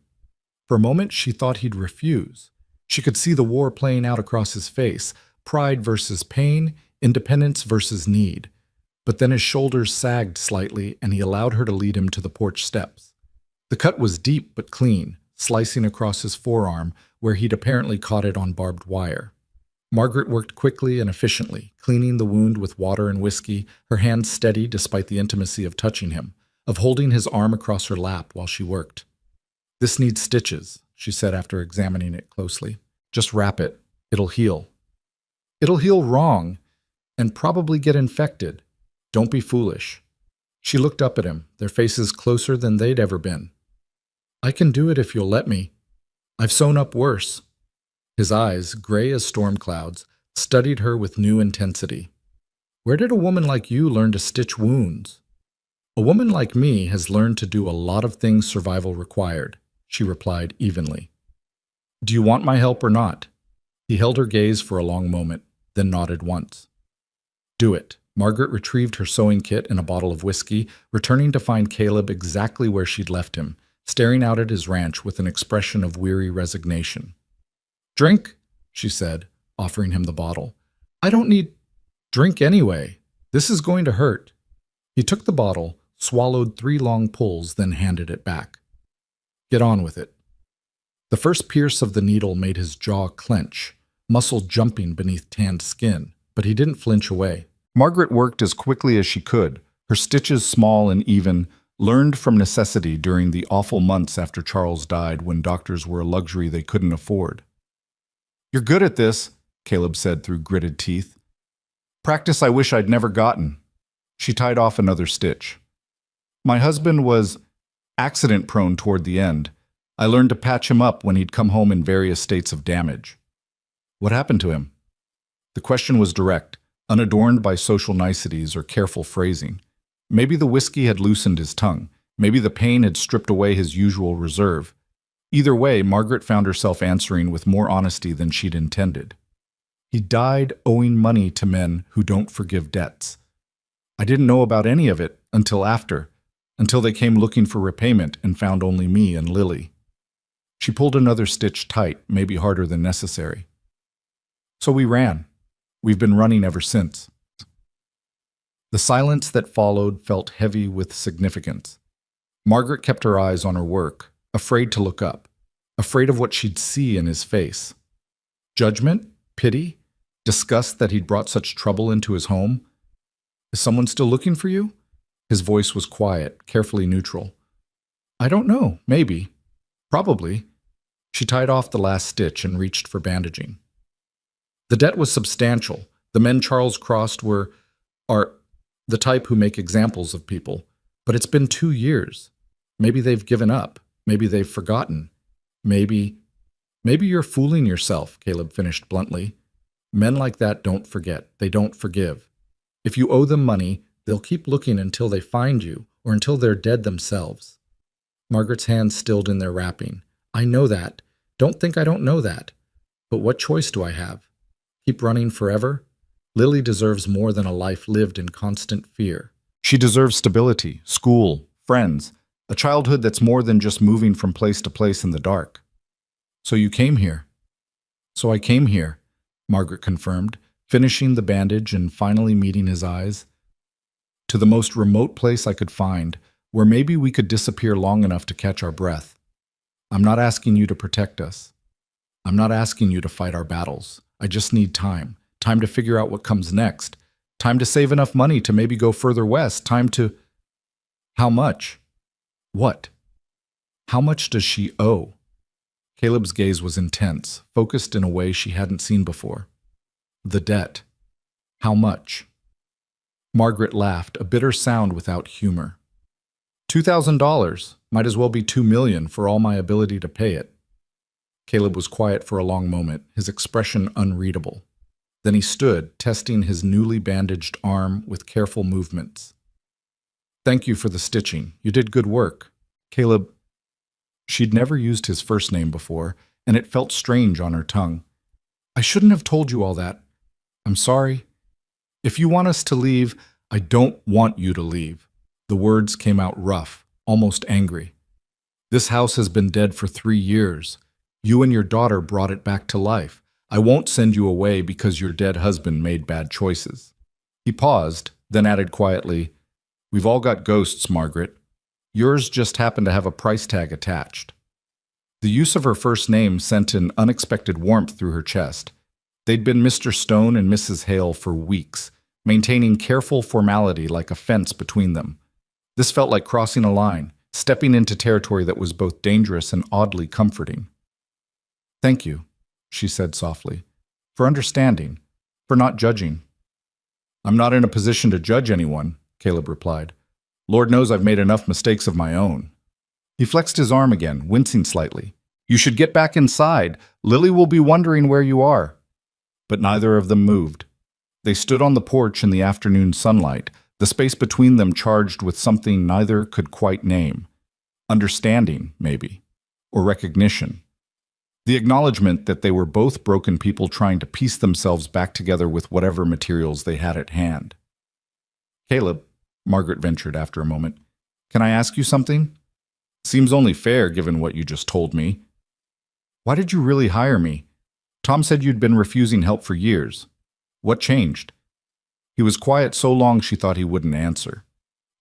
For a moment, she thought he'd refuse. She could see the war playing out across his face, pride versus pain, independence versus need. But then his shoulders sagged slightly, and he allowed her to lead him to the porch steps. The cut was deep but clean, slicing across his forearm, where he'd apparently caught it on barbed wire. Margaret worked quickly and efficiently, cleaning the wound with water and whiskey, her hands steady despite the intimacy of touching him, of holding his arm across her lap while she worked. "This needs stitches," she said after examining it closely. "Just wrap it. It'll heal." "It'll heal wrong, and probably get infected. Don't be foolish." She looked up at him, their faces closer than they'd ever been. "I can do it if you'll let me. I've sewn up worse." His eyes, gray as storm clouds, studied her with new intensity. "Where did a woman like you learn to stitch wounds?" "A woman like me has learned to do a lot of things survival required," she replied evenly. Do you want my help or not? He held her gaze for a long moment, then nodded once. Do it. Margaret retrieved her sewing kit and a bottle of whiskey, returning to find Caleb exactly where she'd left him, staring out at his ranch with an expression of weary resignation. Drink, she said, offering him the bottle. I don't need drink anyway. This is going to hurt. He took the bottle, swallowed 3 long pulls, then handed it back. Get on with it. The first pierce of the needle made his jaw clench, muscle jumping beneath tanned skin, but he didn't flinch away. Margaret worked as quickly as she could, her stitches small and even, learned from necessity during the awful months after Charles died when doctors were a luxury they couldn't afford. You're good at this, Caleb said through gritted teeth. Practice I wish I'd never gotten. She tied off another stitch. My husband was accident-prone toward the end. I learned to patch him up when he'd come home in various states of damage. What happened to him? The question was direct, unadorned by social niceties or careful phrasing. Maybe the whiskey had loosened his tongue. Maybe the pain had stripped away his usual reserve. Either way, Margaret found herself answering with more honesty than she'd intended. He died owing money to men who don't forgive debts. I didn't know about any of it until they came looking for repayment and found only me and Lily. She pulled another stitch tight, maybe harder than necessary. So we ran. We've been running ever since. The silence that followed felt heavy with significance. Margaret kept her eyes on her work, afraid to look up, afraid of what she'd see in his face. Judgment? Pity? Disgust that he'd brought such trouble into his home? Is someone still looking for you? His voice was quiet, carefully neutral. I don't know, maybe. Probably. She tied off the last stitch and reached for bandaging. The debt was substantial. The men Charles crossed are the type who make examples of people. But it's been 2 years. Maybe they've given up. Maybe they've forgotten. Maybe you're fooling yourself, Caleb finished bluntly. Men like that don't forget. They don't forgive. If you owe them money, they'll keep looking until they find you or until they're dead themselves. Margaret's hands stilled in their wrapping. I know that. Don't think I don't know that. But what choice do I have? Keep running forever? Lily deserves more than a life lived in constant fear. She deserves stability, school, friends, a childhood that's more than just moving from place to place in the dark. So you came here. So I came here, Margaret confirmed, finishing the bandage and finally meeting his eyes. To the most remote place I could find, where maybe we could disappear long enough to catch our breath. I'm not asking you to protect us. I'm not asking you to fight our battles. I just need time. Time to figure out what comes next. Time to save enough money to maybe go further west. Time to... How much? What? How much does she owe? Caleb's gaze was intense, focused in a way she hadn't seen before. The debt. How much? Margaret laughed, a bitter sound without humor. $2,000. Might as well be $2 million for all my ability to pay it. Caleb was quiet for a long moment, his expression unreadable. Then he stood, testing his newly bandaged arm with careful movements. Thank you for the stitching. You did good work. Caleb... She'd never used his first name before, and it felt strange on her tongue. I shouldn't have told you all that. I'm sorry. If you want us to leave, I don't want you to leave. The words came out rough, almost angry. This house has been dead for 3 years. You and your daughter brought it back to life. I won't send you away because your dead husband made bad choices. He paused, then added quietly, We've all got ghosts, Margaret. Yours just happened to have a price tag attached. The use of her first name sent an unexpected warmth through her chest. They'd been Mr. Stone and Mrs. Hale for weeks, maintaining careful formality like a fence between them. This felt like crossing a line, stepping into territory that was both dangerous and oddly comforting. Thank you, she said softly, for understanding, for not judging. I'm not in a position to judge anyone, Caleb replied. Lord knows I've made enough mistakes of my own. He flexed his arm again, wincing slightly. You should get back inside. Lily will be wondering where you are. But neither of them moved. They stood on the porch in the afternoon sunlight, the space between them charged with something neither could quite name. Understanding, maybe. or recognition. The acknowledgement that they were both broken people trying to piece themselves back together with whatever materials they had at hand. "Caleb," Margaret ventured after a moment, "can I ask you something? Seems only fair given what you just told me. Why did you really hire me? Tom said you'd been refusing help for years. What changed?" He was quiet so long she thought he wouldn't answer.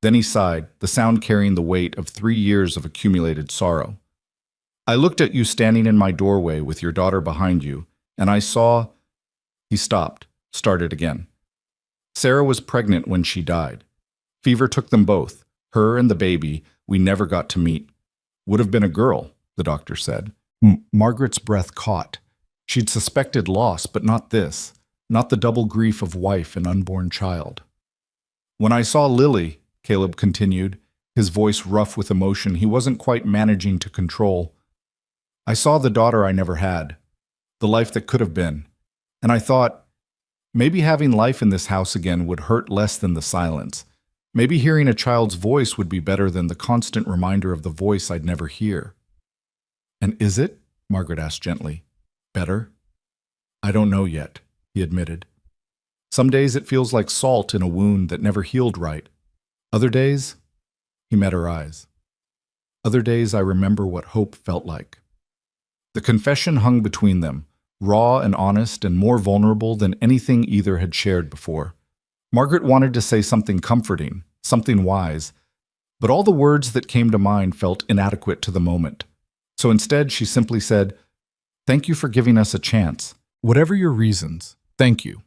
Then he sighed, the sound carrying the weight of 3 years of accumulated sorrow. "I looked at you standing in my doorway with your daughter behind you, and I saw—" He stopped, started again. "Sarah was pregnant when she died. Fever took them both, her and the baby we never got to meet. Would have been a girl," the doctor said. Margaret's breath caught. She'd suspected loss, but not this, not the double grief of wife and unborn child. "When I saw Lily," Caleb continued, his voice rough with emotion he wasn't quite managing to control, "I saw the daughter I never had, the life that could have been, and I thought, maybe having life in this house again would hurt less than the silence. Maybe hearing a child's voice would be better than the constant reminder of the voice I'd never hear." "And is it?" Margaret asked gently. "Better?" "I don't know yet," he admitted. "Some days it feels like salt in a wound that never healed right. Other days," he met her eyes, "other days I remember what hope felt like." The confession hung between them, raw and honest and more vulnerable than anything either had shared before. Margaret wanted to say something comforting, something wise, but all the words that came to mind felt inadequate to the moment. So instead she simply said, "Thank you for giving us a chance. Whatever your reasons, thank you."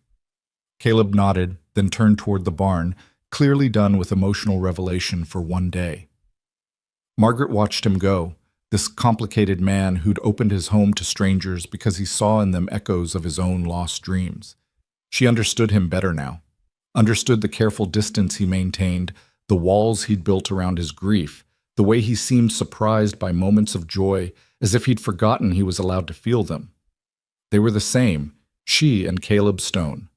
Caleb nodded, then turned toward the barn, clearly done with emotional revelation for one day. Margaret watched him go, this complicated man who'd opened his home to strangers because he saw in them echoes of his own lost dreams. She understood him better now, understood the careful distance he maintained, the walls he'd built around his grief, the way he seemed surprised by moments of joy, as if he'd forgotten he was allowed to feel them. They were the same, she and Caleb Stone,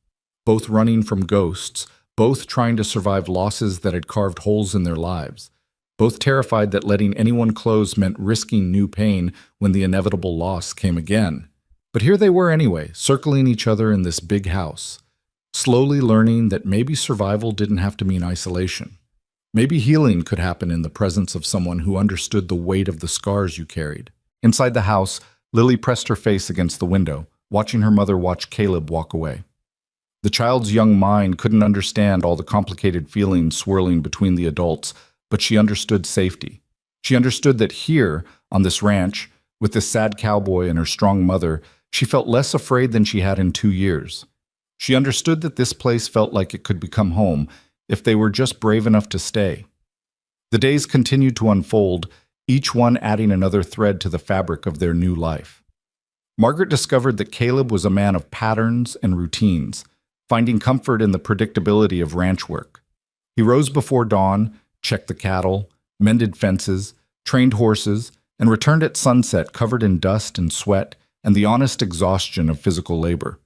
both running from ghosts, both trying to survive losses that had carved holes in their lives, both terrified that letting anyone close meant risking new pain when the inevitable loss came again. But here they were anyway, circling each other in this big house, slowly learning that maybe survival didn't have to mean isolation. Maybe healing could happen in the presence of someone who understood the weight of the scars you carried. Inside the house, Lily pressed her face against the window, watching her mother watch Caleb walk away. The child's young mind couldn't understand all the complicated feelings swirling between the adults, but she understood safety. She understood that here, on this ranch, with this sad cowboy and her strong mother, she felt less afraid than she had in 2 years. She understood that this place felt like it could become home if they were just brave enough to stay. The days continued to unfold, each one adding another thread to the fabric of their new life. Margaret discovered that Caleb was a man of patterns and routines, finding comfort in the predictability of ranch work. He rose before dawn, checked the cattle, mended fences, trained horses, and returned at sunset covered in dust and sweat and the honest exhaustion of physical labor.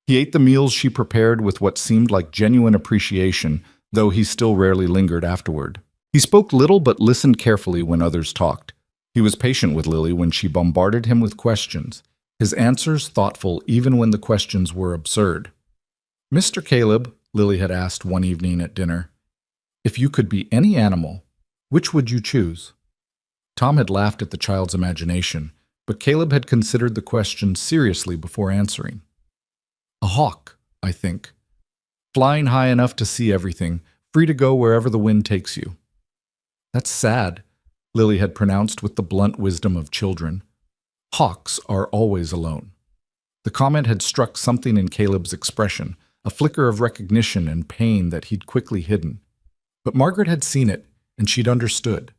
He ate the meals she prepared with what seemed like genuine appreciation, though he still rarely lingered afterward. He spoke little but listened carefully when others talked. He was patient with Lily when she bombarded him with questions, his answers thoughtful even when the questions were absurd. "Mr. Caleb," Lily had asked one evening at dinner, "if you could be any animal, which would you choose?" Tom had laughed at the child's imagination, but Caleb had considered the question seriously before answering. "A hawk, I think. Flying high enough to see everything, free to go wherever the wind takes you." "That's sad," Lily had pronounced with the blunt wisdom of children. "Hawks are always alone." The comment had struck something in Caleb's expression, a flicker of recognition and pain that he'd quickly hidden. But Margaret had seen it, and she'd understood.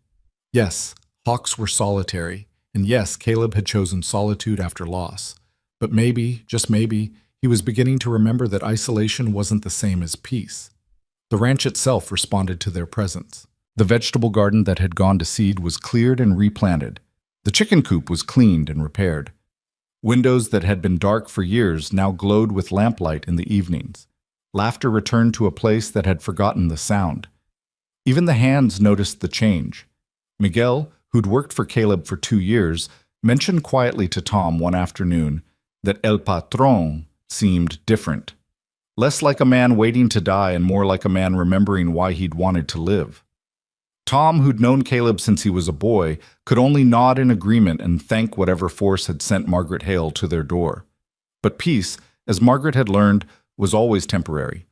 Yes, hawks were solitary, and yes, Caleb had chosen solitude after loss. But maybe, just maybe, he was beginning to remember that isolation wasn't the same as peace. The ranch itself responded to their presence. The vegetable garden that had gone to seed was cleared and replanted. The chicken coop was cleaned and repaired. Windows that had been dark for years now glowed with lamplight in the evenings. Laughter returned to a place that had forgotten the sound. Even the hands noticed the change. Miguel, who'd worked for Caleb for 2 years, mentioned quietly to Tom one afternoon that El Patron seemed different, less like a man waiting to die and more like a man remembering why he'd wanted to live. Tom, who'd known Caleb since he was a boy, could only nod in agreement and thank whatever force had sent Margaret Hale to their door. But peace, as Margaret had learned, was always temporary.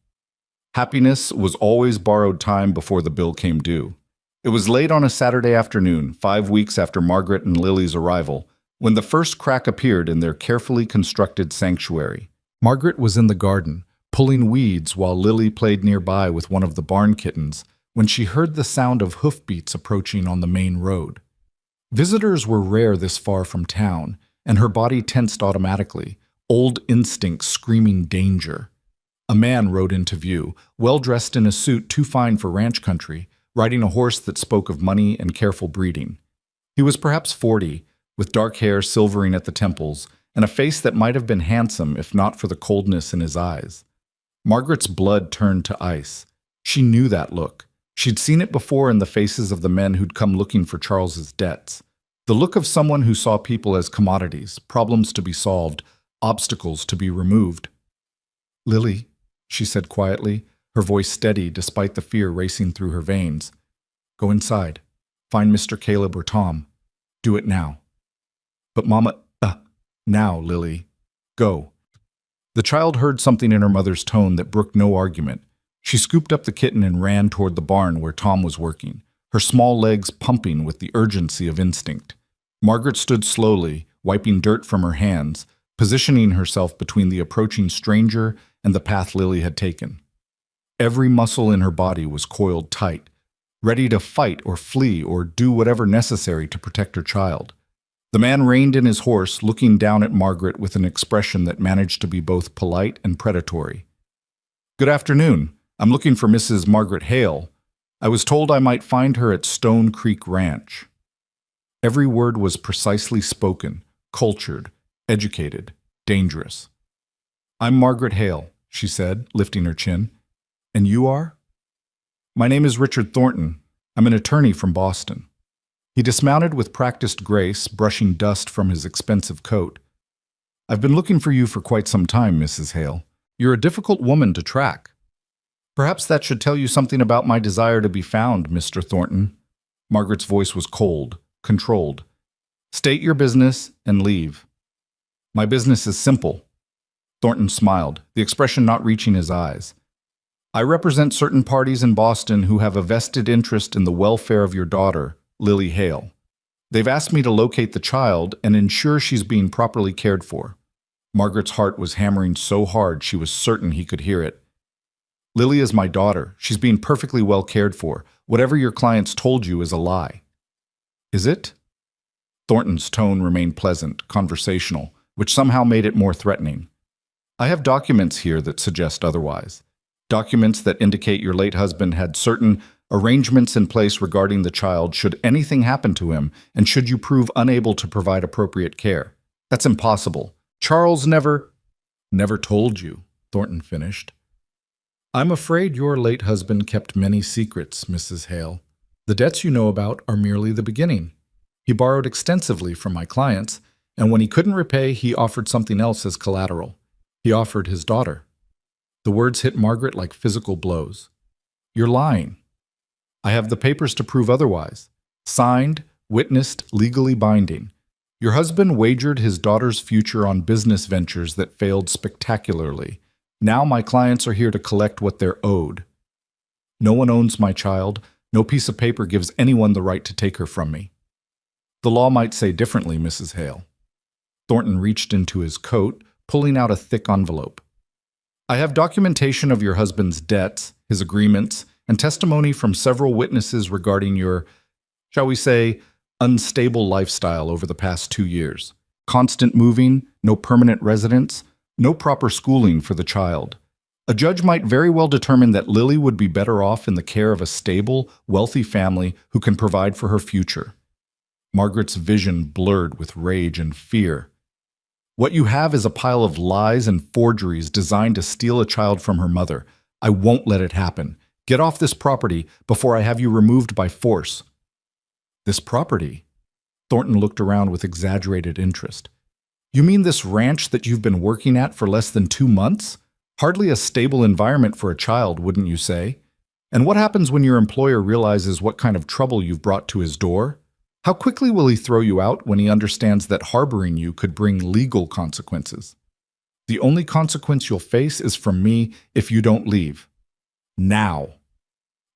Happiness was always borrowed time before the bill came due. It was late on a Saturday afternoon, 5 weeks after Margaret and Lily's arrival, when the first crack appeared in their carefully constructed sanctuary. Margaret was in the garden, pulling weeds while Lily played nearby with one of the barn kittens, when she heard the sound of hoofbeats approaching on the main road. Visitors were rare this far from town, and her body tensed automatically, old instincts screaming danger. A man rode into view, well-dressed in a suit too fine for ranch country, riding a horse that spoke of money and careful breeding. He was perhaps 40, with dark hair silvering at the temples, and a face that might have been handsome if not for the coldness in his eyes. Margaret's blood turned to ice. She knew that look. She'd seen it before in the faces of the men who'd come looking for Charles's debts. The look of someone who saw people as commodities, problems to be solved, obstacles to be removed. "Lily," she said quietly, her voice steady despite the fear racing through her veins. "Go inside. Find Mr. Caleb or Tom. Do it now." "But Mama, now, Lily. Go." The child heard something in her mother's tone that brooked no argument. She scooped up the kitten and ran toward the barn where Tom was working, her small legs pumping with the urgency of instinct. Margaret stood slowly, wiping dirt from her hands, positioning herself between the approaching stranger and the path Lily had taken. Every muscle in her body was coiled tight, ready to fight or flee or do whatever necessary to protect her child. The man reined in his horse, looking down at Margaret with an expression that managed to be both polite and predatory. "Good afternoon. I'm looking for Mrs. Margaret Hale. I was told I might find her at Stone Creek Ranch." Every word was precisely spoken, cultured, educated, dangerous. "I'm Margaret Hale," she said, lifting her chin. "And you are?" "My name is Richard Thornton. I'm an attorney from Boston." He dismounted with practiced grace, brushing dust from his expensive coat. "I've been looking for you for quite some time, Mrs. Hale. You're a difficult woman to track." "Perhaps that should tell you something about my desire to be found, Mr. Thornton." Margaret's voice was cold, controlled. "State your business and leave." "My business is simple." Thornton smiled, the expression not reaching his eyes. "I represent certain parties in Boston who have a vested interest in the welfare of your daughter, Lily Hale. They've asked me to locate the child and ensure she's being properly cared for." Margaret's heart was hammering so hard she was certain he could hear it. "Lily is my daughter. She's being perfectly well cared for. Whatever your clients told you is a lie." "Is it?" Thornton's tone remained pleasant, conversational, which somehow made it more threatening. "I have documents here that suggest otherwise. Documents that indicate your late husband had certain arrangements in place regarding the child should anything happen to him and should you prove unable to provide appropriate care. That's impossible. Charles never told you," Thornton finished. "I'm afraid your late husband kept many secrets, Mrs. Hale. The debts you know about are merely the beginning. He borrowed extensively from my clients, and when he couldn't repay, he offered something else as collateral. He offered his daughter." The words hit Margaret like physical blows. "You're lying." "I have the papers to prove otherwise. Signed, witnessed, legally binding. Your husband wagered his daughter's future on business ventures that failed spectacularly. Now my clients are here to collect what they're owed. No one owns my child. No piece of paper gives anyone the right to take her from me." "The law might say differently, Mrs. Hale." Thornton reached into his coat, pulling out a thick envelope. "I have documentation of your husband's debts, his agreements, and testimony from several witnesses regarding your, shall we say, unstable lifestyle over the past 2 years. Constant moving, no permanent residence, no proper schooling for the child. A judge might very well determine that Lily would be better off in the care of a stable, wealthy family who can provide for her future." Margaret's vision blurred with rage and fear. "What you have is a pile of lies and forgeries designed to steal a child from her mother. I won't let it happen. Get off this property before I have you removed by force." "This property?" Thornton looked around with exaggerated interest. You mean this ranch that you've been working at for less than 2 months? Hardly a stable environment for a child, wouldn't you say? And what happens when your employer realizes what kind of trouble you've brought to his door? How quickly will he throw you out when he understands that harboring you could bring legal consequences? The only consequence you'll face is from me if you don't leave. Now.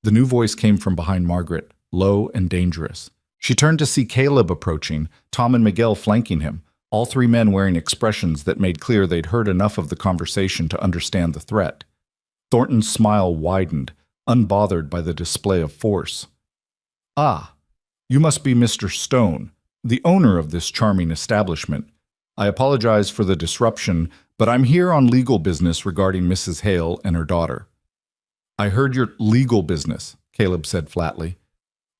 The new voice came from behind Margaret, low and dangerous. She turned to see Caleb approaching, Tom and Miguel flanking him, all three men wearing expressions that made clear they'd heard enough of the conversation to understand the threat. Thornton's smile widened, unbothered by the display of force. Ah, you must be Mr. Stone, the owner of this charming establishment. I apologize for the disruption, but I'm here on legal business regarding Mrs. Hale and her daughter. I heard your legal business, Caleb said flatly.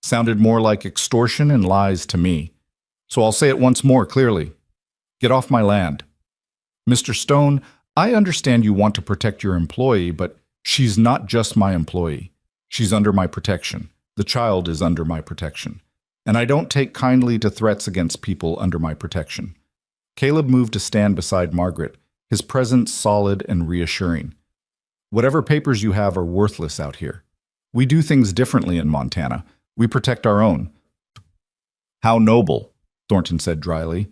Sounded more like extortion and lies to me. So I'll say it once more clearly. Get off my land. Mr. Stone, I understand you want to protect your employee, but she's not just my employee. She's under my protection. The child is under my protection. And I don't take kindly to threats against people under my protection. Caleb moved to stand beside Margaret, his presence solid and reassuring. Whatever papers you have are worthless out here. We do things differently in Montana. We protect our own. How noble, Thornton said dryly.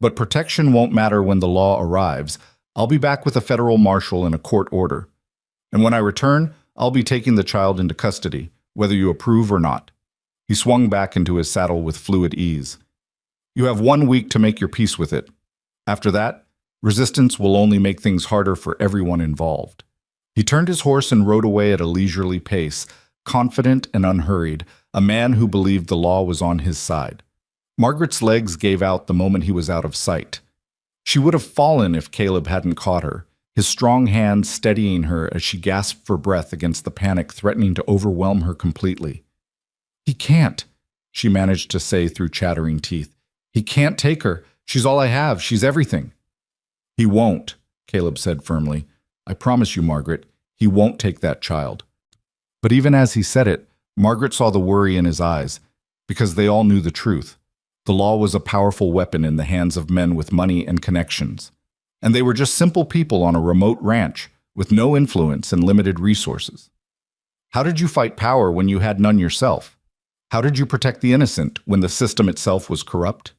But protection won't matter when the law arrives. I'll be back with a federal marshal and a court order. And when I return, I'll be taking the child into custody, whether you approve or not. He swung back into his saddle with fluid ease. You have 1 week to make your peace with it. After that, resistance will only make things harder for everyone involved. He turned his horse and rode away at a leisurely pace, confident and unhurried, a man who believed the law was on his side. Margaret's legs gave out the moment he was out of sight. She would have fallen if Caleb hadn't caught her, his strong hand steadying her as she gasped for breath against the panic threatening to overwhelm her completely. He can't, she managed to say through chattering teeth. He can't take her. She's all I have. She's everything. He won't, Caleb said firmly. I promise you, Margaret, he won't take that child. But even as he said it, Margaret saw the worry in his eyes, because they all knew the truth. The law was a powerful weapon in the hands of men with money and connections. And they were just simple people on a remote ranch, with no influence and limited resources. How did you fight power when you had none yourself? How did you protect the innocent when the system itself was corrupt?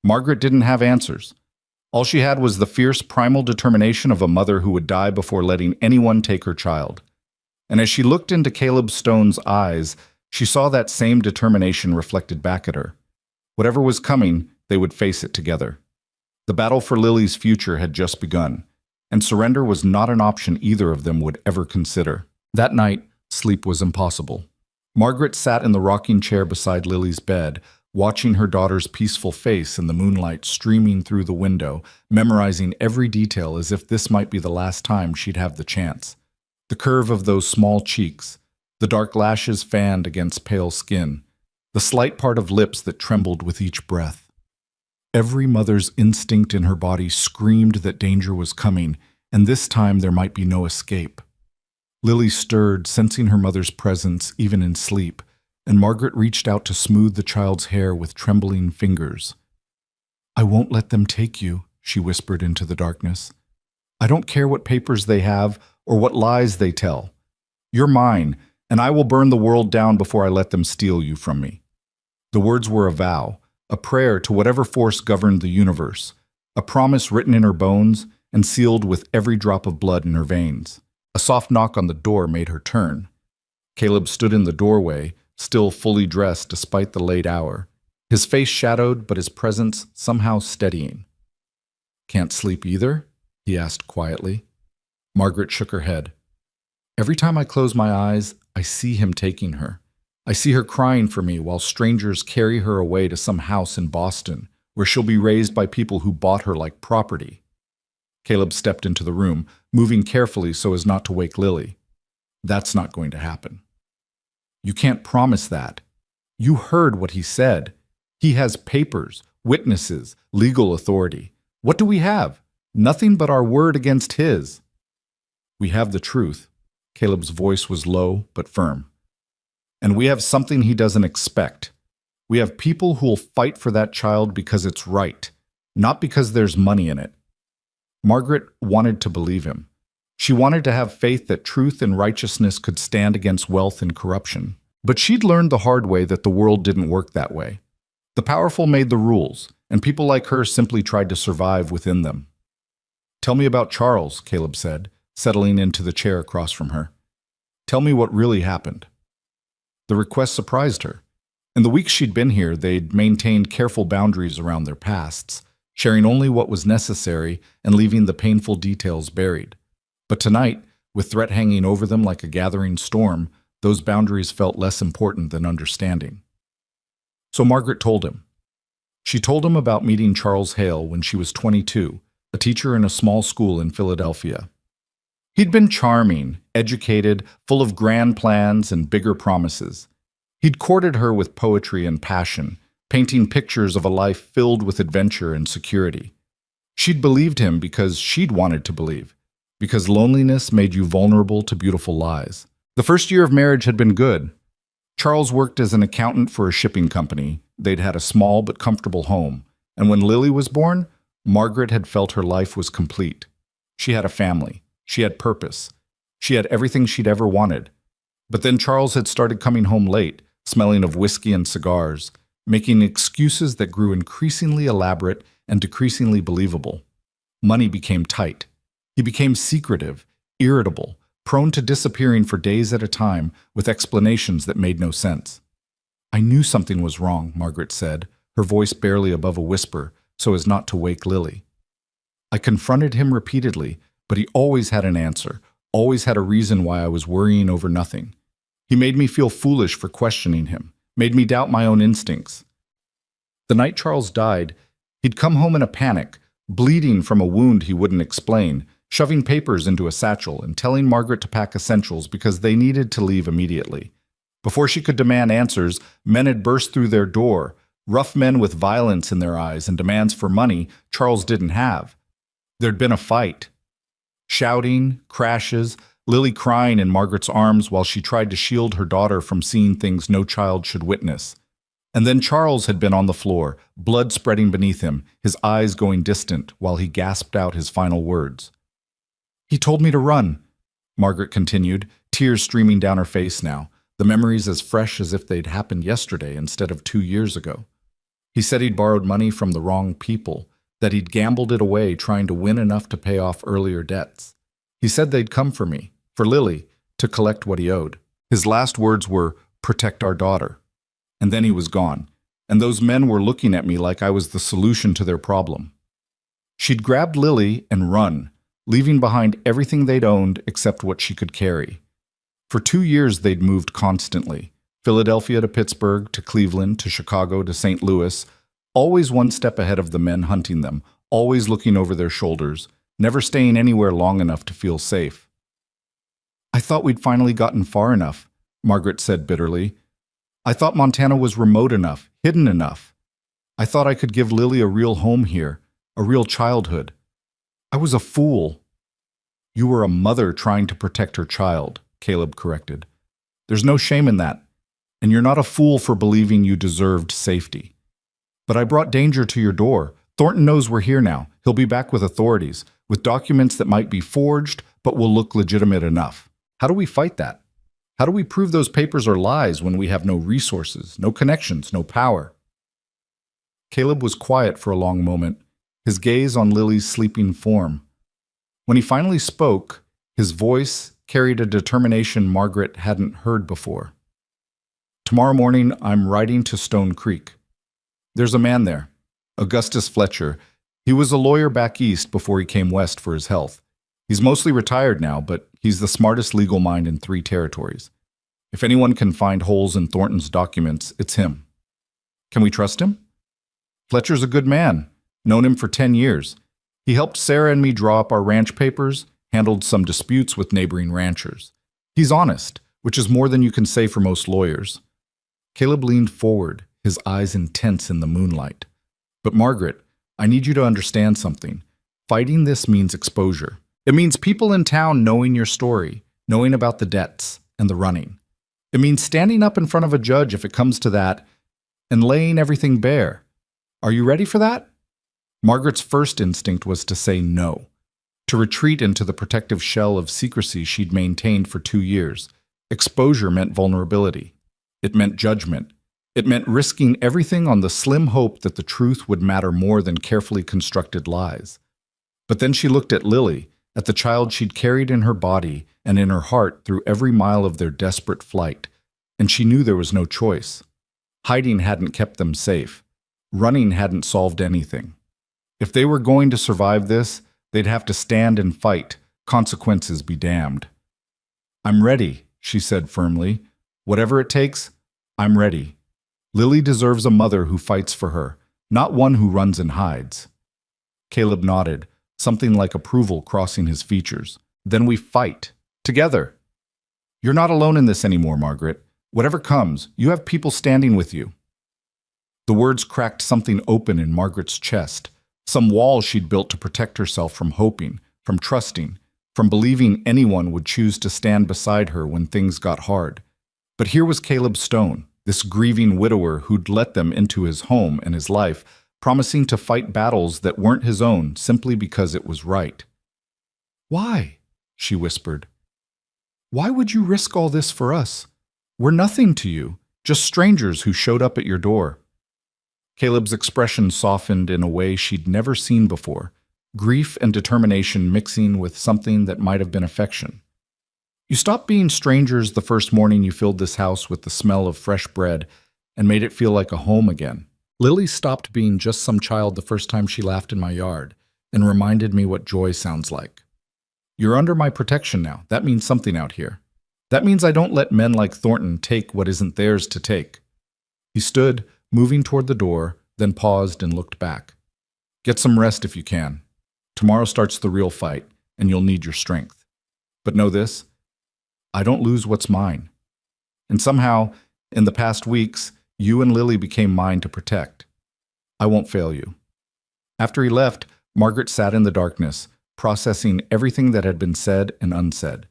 Margaret didn't have answers. All she had was the fierce primal determination of a mother who would die before letting anyone take her child. And as she looked into Caleb Stone's eyes, she saw that same determination reflected back at her. Whatever was coming, they would face it together. The battle for Lily's future had just begun, and surrender was not an option either of them would ever consider. That night, sleep was impossible. Margaret sat in the rocking chair beside Lily's bed, watching her daughter's peaceful face in the moonlight streaming through the window, memorizing every detail as if this might be the last time she'd have the chance. The curve of those small cheeks, the dark lashes fanned against pale skin, the slight part of lips that trembled with each breath. Every mother's instinct in her body screamed that danger was coming, and this time there might be no escape. Lily stirred, sensing her mother's presence even in sleep, and Margaret reached out to smooth the child's hair with trembling fingers. I won't let them take you, she whispered into the darkness. I don't care what papers they have or what lies they tell. You're mine, and I will burn the world down before I let them steal you from me. The words were a vow, a prayer to whatever force governed the universe, a promise written in her bones and sealed with every drop of blood in her veins. A soft knock on the door made her turn. Caleb stood in the doorway, still fully dressed despite the late hour, his face shadowed but his presence somehow steadying. Can't sleep either? He asked quietly. Margaret shook her head. Every time I close my eyes, I see him taking her. I see her crying for me while strangers carry her away to some house in Boston, where she'll be raised by people who bought her like property. Caleb stepped into the room, moving carefully so as not to wake Lily. That's not going to happen. You can't promise that. You heard what he said. He has papers, witnesses, legal authority. What do we have? Nothing but our word against his. We have the truth. Caleb's voice was low but firm. And we have something he doesn't expect. We have people who will fight for that child because it's right, not because there's money in it. Margaret wanted to believe him. She wanted to have faith that truth and righteousness could stand against wealth and corruption. But she'd learned the hard way that the world didn't work that way. The powerful made the rules, and people like her simply tried to survive within them. "Tell me about Charles," Caleb said, settling into the chair across from her. "Tell me what really happened." The request surprised her. In the weeks she'd been here, they'd maintained careful boundaries around their pasts, sharing only what was necessary and leaving the painful details buried. But tonight, with threat hanging over them like a gathering storm, those boundaries felt less important than understanding. So Margaret told him. She told him about meeting Charles Hale when she was 22, a teacher in a small school in Philadelphia. He'd been charming, educated, full of grand plans and bigger promises. He'd courted her with poetry and passion, painting pictures of a life filled with adventure and security. She'd believed him because she'd wanted to believe, because loneliness made you vulnerable to beautiful lies. The first year of marriage had been good. Charles worked as an accountant for a shipping company. They'd had a small but comfortable home. And when Lily was born, Margaret had felt her life was complete. She had a family. She had purpose. She had everything she'd ever wanted. But then Charles had started coming home late, smelling of whiskey and cigars, making excuses that grew increasingly elaborate and decreasingly believable. Money became tight. He became secretive, irritable, prone to disappearing for days at a time with explanations that made no sense. "I knew something was wrong," Margaret said, her voice barely above a whisper, so as not to wake Lily. "I confronted him repeatedly, but he always had an answer, always had a reason why I was worrying over nothing. He made me feel foolish for questioning him, made me doubt my own instincts. The night Charles died, he'd come home in a panic, bleeding from a wound he wouldn't explain, shoving papers into a satchel and telling Margaret to pack essentials because they needed to leave immediately. Before she could demand answers, men had burst through their door, rough men with violence in their eyes and demands for money Charles didn't have. There'd been a fight. Shouting, crashes, Lily crying in Margaret's arms while she tried to shield her daughter from seeing things no child should witness. And then Charles had been on the floor, blood spreading beneath him, his eyes going distant while he gasped out his final words. "He told me to run," Margaret continued, tears streaming down her face now, the memories as fresh as if they'd happened yesterday instead of 2 years ago. "He said he'd borrowed money from the wrong people, that he'd gambled it away trying to win enough to pay off earlier debts. He said they'd come for me, for Lily, to collect what he owed. His last words were, 'Protect our daughter.' And then he was gone, and those men were looking at me like I was the solution to their problem." She'd grabbed Lily and run, leaving behind everything they'd owned except what she could carry. For 2 years they'd moved constantly, Philadelphia to Pittsburgh, to Cleveland, to Chicago, to St. Louis, always one step ahead of the men hunting them, always looking over their shoulders, never staying anywhere long enough to feel safe. "I thought we'd finally gotten far enough," Margaret said bitterly. "I thought Montana was remote enough, hidden enough. I thought I could give Lily a real home here, a real childhood. I was a fool." "You were a mother trying to protect her child," Caleb corrected. "There's no shame in that, and you're not a fool for believing you deserved safety. But I brought danger to your door. Thornton knows we're here now. He'll be back with authorities, with documents that might be forged but will look legitimate enough. How do we fight that? How do we prove those papers are lies when we have no resources, no connections, no power?" Caleb was quiet for a long moment, his gaze on Lily's sleeping form. When he finally spoke, his voice carried a determination Margaret hadn't heard before. "Tomorrow morning, I'm riding to Stone Creek. There's a man there, Augustus Fletcher. He was a lawyer back east before he came west for his health. He's mostly retired now, but he's the smartest legal mind in 3 territories. If anyone can find holes in Thornton's documents, it's him. Can we trust him? Fletcher's a good man. Known him for 10 years. He helped Sarah and me draw up our ranch papers, handled some disputes with neighboring ranchers. He's honest, which is more than you can say for most lawyers." Caleb leaned forward, his eyes intense in the moonlight. "But Margaret, I need you to understand something. Fighting this means exposure. It means people in town knowing your story, knowing about the debts and the running. It means standing up in front of a judge if it comes to that, and laying everything bare. Are you ready for that? Margaret's first instinct was to say no, to retreat into the protective shell of secrecy she'd maintained for 2 years. Exposure meant vulnerability. It meant judgment. It meant risking everything on the slim hope that the truth would matter more than carefully constructed lies. But then she looked at Lily, at the child she'd carried in her body and in her heart through every mile of their desperate flight, and she knew there was no choice. Hiding hadn't kept them safe. Running hadn't solved anything. If they were going to survive this, they'd have to stand and fight, consequences be damned. "I'm ready," she said firmly. "Whatever it takes, I'm ready. Lily deserves a mother who fights for her, not one who runs and hides." Caleb nodded, something like approval crossing his features. "Then we fight. Together." "You're not alone in this anymore, Margaret. Whatever comes, you have people standing with you." The words cracked something open in Margaret's chest, some wall she'd built to protect herself from hoping, from trusting, from believing anyone would choose to stand beside her when things got hard. But here was Caleb Stone, this grieving widower who'd let them into his home and his life, promising to fight battles that weren't his own simply because it was right. "Why?" she whispered. "Why would you risk all this for us? We're nothing to you, just strangers who showed up at your door." Caleb's expression softened in a way she'd never seen before, grief and determination mixing with something that might have been affection. "You stopped being strangers the first morning you filled this house with the smell of fresh bread and made it feel like a home again. Lily stopped being just some child the first time she laughed in my yard and reminded me what joy sounds like. You're under my protection now. That means something out here. That means I don't let men like Thornton take what isn't theirs to take." He stood, moving toward the door, then paused and looked back. "Get some rest if you can. Tomorrow starts the real fight, and you'll need your strength. But know this, I don't lose what's mine. And somehow, in the past weeks, you and Lily became mine to protect. I won't fail you." After he left, Margaret sat in the darkness, processing everything that had been said and unsaid.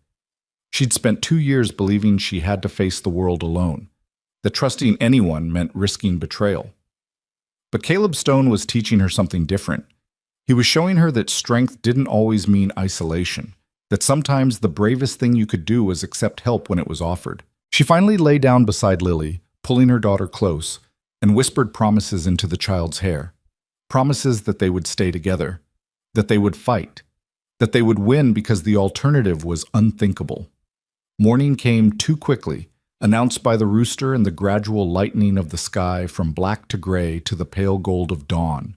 She'd spent 2 years believing she had to face the world alone, that trusting anyone meant risking betrayal. But Caleb Stone was teaching her something different. He was showing her that strength didn't always mean isolation, that sometimes the bravest thing you could do was accept help when it was offered. She finally lay down beside Lily, pulling her daughter close, and whispered promises into the child's hair. Promises that they would stay together, that they would fight, that they would win because the alternative was unthinkable. Morning came too quickly, announced by the rooster and the gradual lightening of the sky from black to gray to the pale gold of dawn.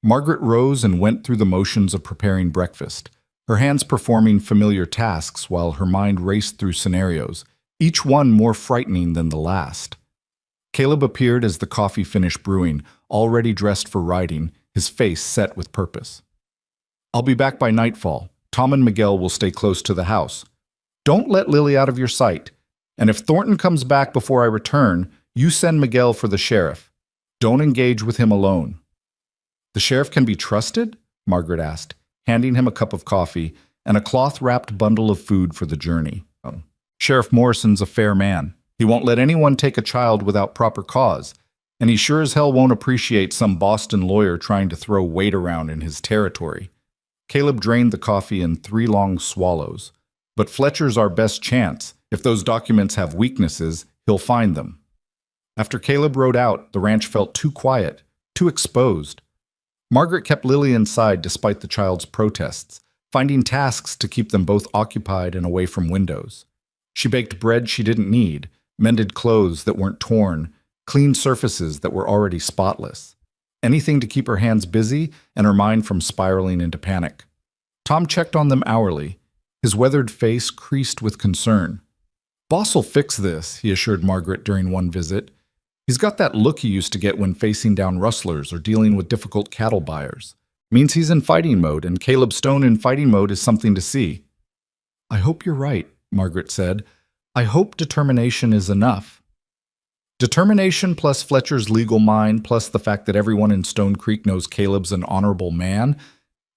Margaret rose and went through the motions of preparing breakfast, her hands performing familiar tasks while her mind raced through scenarios, each one more frightening than the last. Caleb appeared as the coffee finished brewing, already dressed for riding, his face set with purpose. "I'll be back by nightfall. Tom and Miguel will stay close to the house. Don't let Lily out of your sight. And if Thornton comes back before I return, you send Miguel for the sheriff. Don't engage with him alone." "The sheriff can be trusted?" Margaret asked, handing him a cup of coffee and a cloth-wrapped bundle of food for the journey. "Sheriff Morrison's a fair man. He won't let anyone take a child without proper cause, and he sure as hell won't appreciate some Boston lawyer trying to throw weight around in his territory." Caleb drained the coffee in 3 long swallows. "But Fletcher's our best chance. If those documents have weaknesses, he'll find them." After Caleb rode out, the ranch felt too quiet, too exposed. Margaret kept Lily inside despite the child's protests, finding tasks to keep them both occupied and away from windows. She baked bread she didn't need, mended clothes that weren't torn, cleaned surfaces that were already spotless. Anything to keep her hands busy and her mind from spiraling into panic. Tom checked on them hourly, his weathered face creased with concern. "Boss'll fix this," he assured Margaret during one visit. "He's got that look he used to get when facing down rustlers or dealing with difficult cattle buyers. Means he's in fighting mode, and Caleb Stone in fighting mode is something to see." "I hope you're right," Margaret said. "I hope determination is enough." Determination plus Fletcher's legal mind plus the fact that everyone in Stone Creek knows Caleb's an honorable man,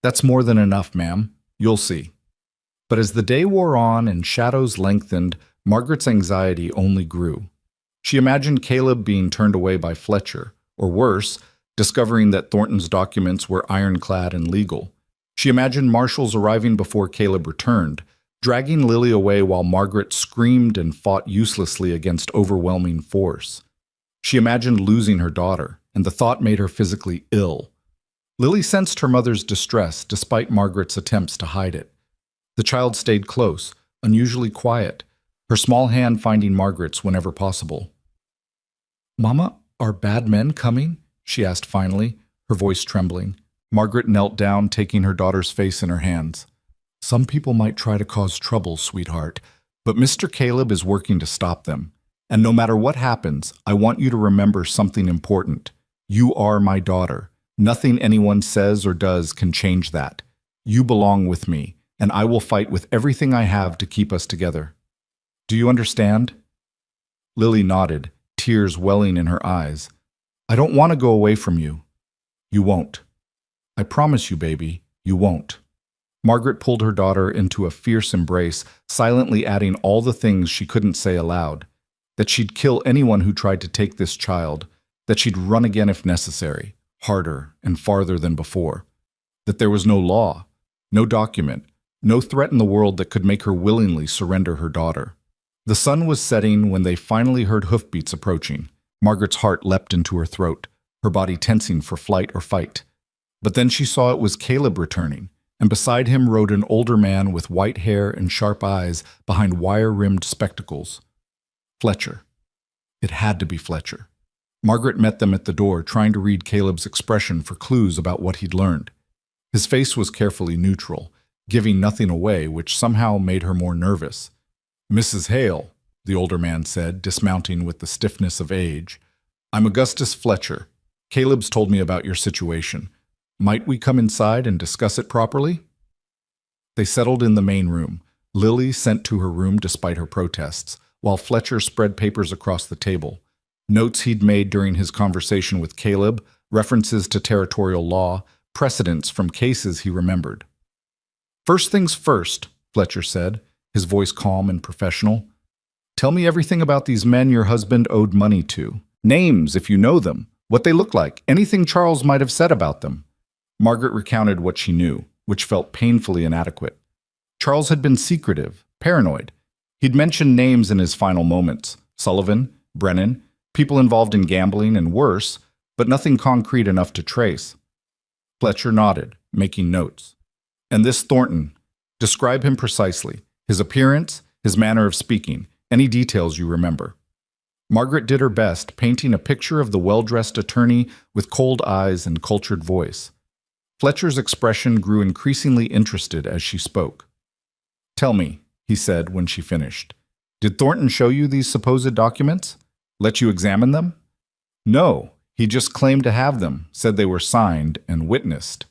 that's more than enough, ma'am. You'll see. But as the day wore on and shadows lengthened, Margaret's anxiety only grew. She imagined Caleb being turned away by Fletcher, or worse, discovering that Thornton's documents were ironclad and legal. She imagined marshals arriving before Caleb returned, dragging Lily away while Margaret screamed and fought uselessly against overwhelming force. She imagined losing her daughter, and the thought made her physically ill. Lily sensed her mother's distress despite Margaret's attempts to hide it. The child stayed close, unusually quiet, her small hand finding Margaret's whenever possible. "Mama, are bad men coming?" she asked finally, her voice trembling. Margaret knelt down, taking her daughter's face in her hands. "Some people might try to cause trouble, sweetheart, but Mr. Caleb is working to stop them. And no matter what happens, I want you to remember something important. You are my daughter. Nothing anyone says or does can change that. You belong with me, and I will fight with everything I have to keep us together. Do you understand?" Lily nodded, tears welling in her eyes. "I don't want to go away from you." "You won't. I promise you, baby, you won't." Margaret pulled her daughter into a fierce embrace, silently adding all the things she couldn't say aloud. That she'd kill anyone who tried to take this child, that she'd run again if necessary, harder and farther than before. That there was no law, no document, no threat in the world that could make her willingly surrender her daughter. The sun was setting when they finally heard hoofbeats approaching. Margaret's heart leapt into her throat, her body tensing for flight or fight. But then she saw it was Caleb returning, and beside him rode an older man with white hair and sharp eyes behind wire-rimmed spectacles. Fletcher. It had to be Fletcher. Margaret met them at the door, trying to read Caleb's expression for clues about what he'd learned. His face was carefully neutral, giving nothing away, which somehow made her more nervous. "Mrs. Hale," the older man said, dismounting with the stiffness of age. "I'm Augustus Fletcher. Caleb's told me about your situation. Might we come inside and discuss it properly?" They settled in the main room, Lily sent to her room despite her protests, while Fletcher spread papers across the table. Notes he'd made during his conversation with Caleb, references to territorial law, precedents from cases he remembered. "First things first," Fletcher said, his voice calm and professional. "Tell me everything about these men your husband owed money to. Names, if you know them, what they look like, anything Charles might have said about them." Margaret recounted what she knew, which felt painfully inadequate. Charles had been secretive, paranoid. He'd mentioned names in his final moments: Sullivan, Brennan, people involved in gambling and worse, but nothing concrete enough to trace. Fletcher nodded, making notes. "And this Thornton, describe him precisely. His appearance, his manner of speaking, any details you remember." Margaret did her best, painting a picture of the well-dressed attorney with cold eyes and cultured voice. Fletcher's expression grew increasingly interested as she spoke. "Tell me," he said when she finished, "did Thornton show you these supposed documents? Let you examine them?" "No, he just claimed to have them, said they were signed and witnessed."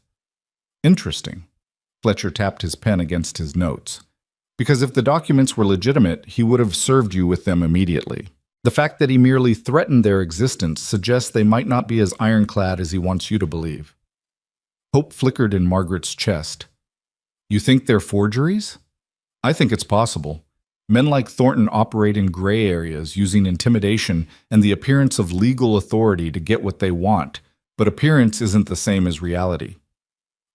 "Interesting." Fletcher tapped his pen against his notes. "Because if the documents were legitimate, he would have served you with them immediately. The fact that he merely threatened their existence suggests they might not be as ironclad as he wants you to believe." Hope flickered in Margaret's chest. "You think they're forgeries?" "I think it's possible. Men like Thornton operate in gray areas, using intimidation and the appearance of legal authority to get what they want, but appearance isn't the same as reality."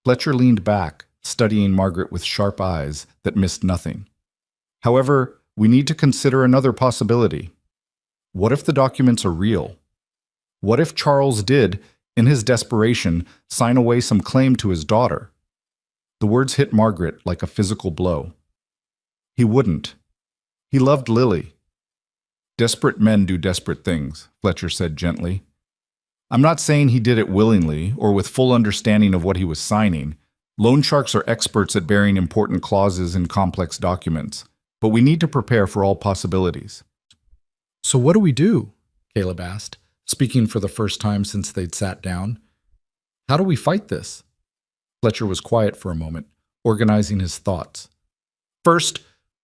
Fletcher leaned back, studying Margaret with sharp eyes that missed nothing. "However, we need to consider another possibility. What if the documents are real? What if Charles did, in his desperation, sign away some claim to his daughter?" The words hit Margaret like a physical blow. "He wouldn't. He loved Lily." "Desperate men do desperate things," Fletcher said gently. "I'm not saying he did it willingly or with full understanding of what he was signing. Loan sharks are experts at burying important clauses in complex documents, but we need to prepare for all possibilities." "So what do we do?" Caleb asked, speaking for the first time since they'd sat down. "How do we fight this?" Fletcher was quiet for a moment, organizing his thoughts. "First,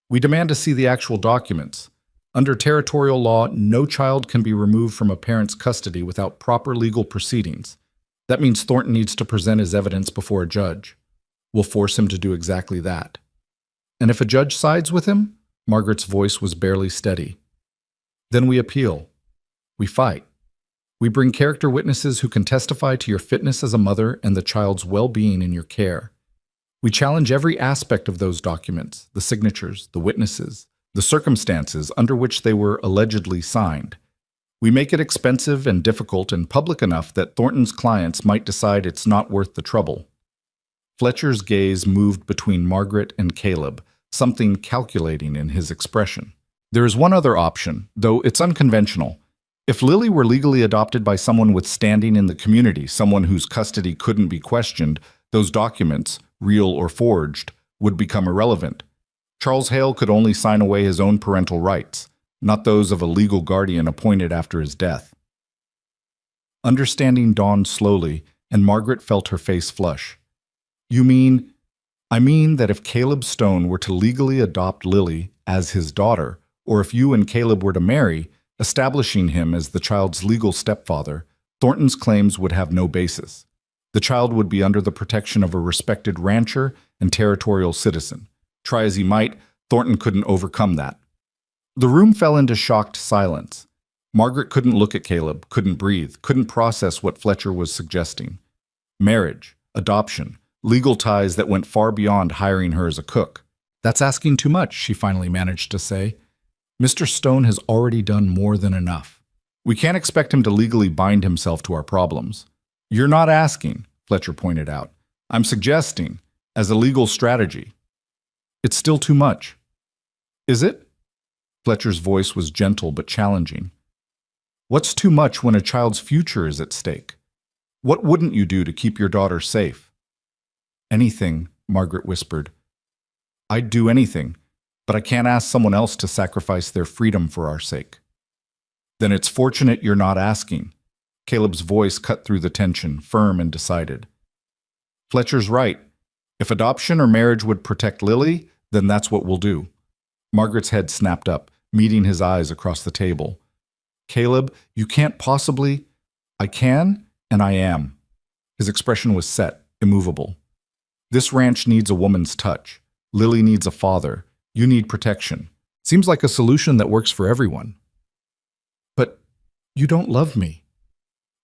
we demand to see the actual documents. Under territorial law, no child can be removed from a parent's custody without proper legal proceedings. That means Thornton needs to present his evidence before a judge. We'll force him to do exactly that." "And if a judge sides with him?" Margaret's voice was barely steady. "Then we appeal. We fight. We bring character witnesses who can testify to your fitness as a mother and the child's well-being in your care. We challenge every aspect of those documents, the signatures, the witnesses, the circumstances under which they were allegedly signed. We make it expensive and difficult and public enough that Thornton's clients might decide it's not worth the trouble. Fletcher's gaze moved between Margaret and Caleb, something calculating in his expression. There is one other option, though it's unconventional. If Lily were legally adopted by someone with standing in the community, someone whose custody couldn't be questioned, those documents, real or forged, would become irrelevant. Charles Hale could only sign away his own parental rights, not those of a legal guardian appointed after his death. Understanding dawned slowly, and Margaret felt her face flush. You mean? I mean that if Caleb Stone were to legally adopt Lily as his daughter, or if you and Caleb were to marry, establishing him as the child's legal stepfather, Thornton's claims would have no basis. The child would be under the protection of a respected rancher and territorial citizen. Try as he might, Thornton couldn't overcome that. The room fell into shocked silence. Margaret couldn't look at Caleb, couldn't breathe, couldn't process what Fletcher was suggesting. Marriage, adoption, legal ties that went far beyond hiring her as a cook. That's asking too much, she finally managed to say. Mr. Stone has already done more than enough. We can't expect him to legally bind himself to our problems. You're not asking, Fletcher pointed out. I'm suggesting, as a legal strategy. It's still too much. Is it? Fletcher's voice was gentle but challenging. What's too much when a child's future is at stake? What wouldn't you do to keep your daughter safe? Anything, Margaret whispered. I'd do anything, but I can't ask someone else to sacrifice their freedom for our sake. Then it's fortunate you're not asking. Caleb's voice cut through the tension, firm and decided. Fletcher's right. If adoption or marriage would protect Lily, then that's what we'll do. Margaret's head snapped up, meeting his eyes across the table. Caleb, you can't possibly... I can, and I am. His expression was set, immovable. This ranch needs a woman's touch. Lily needs a father. You need protection. Seems like a solution that works for everyone. But you don't love me.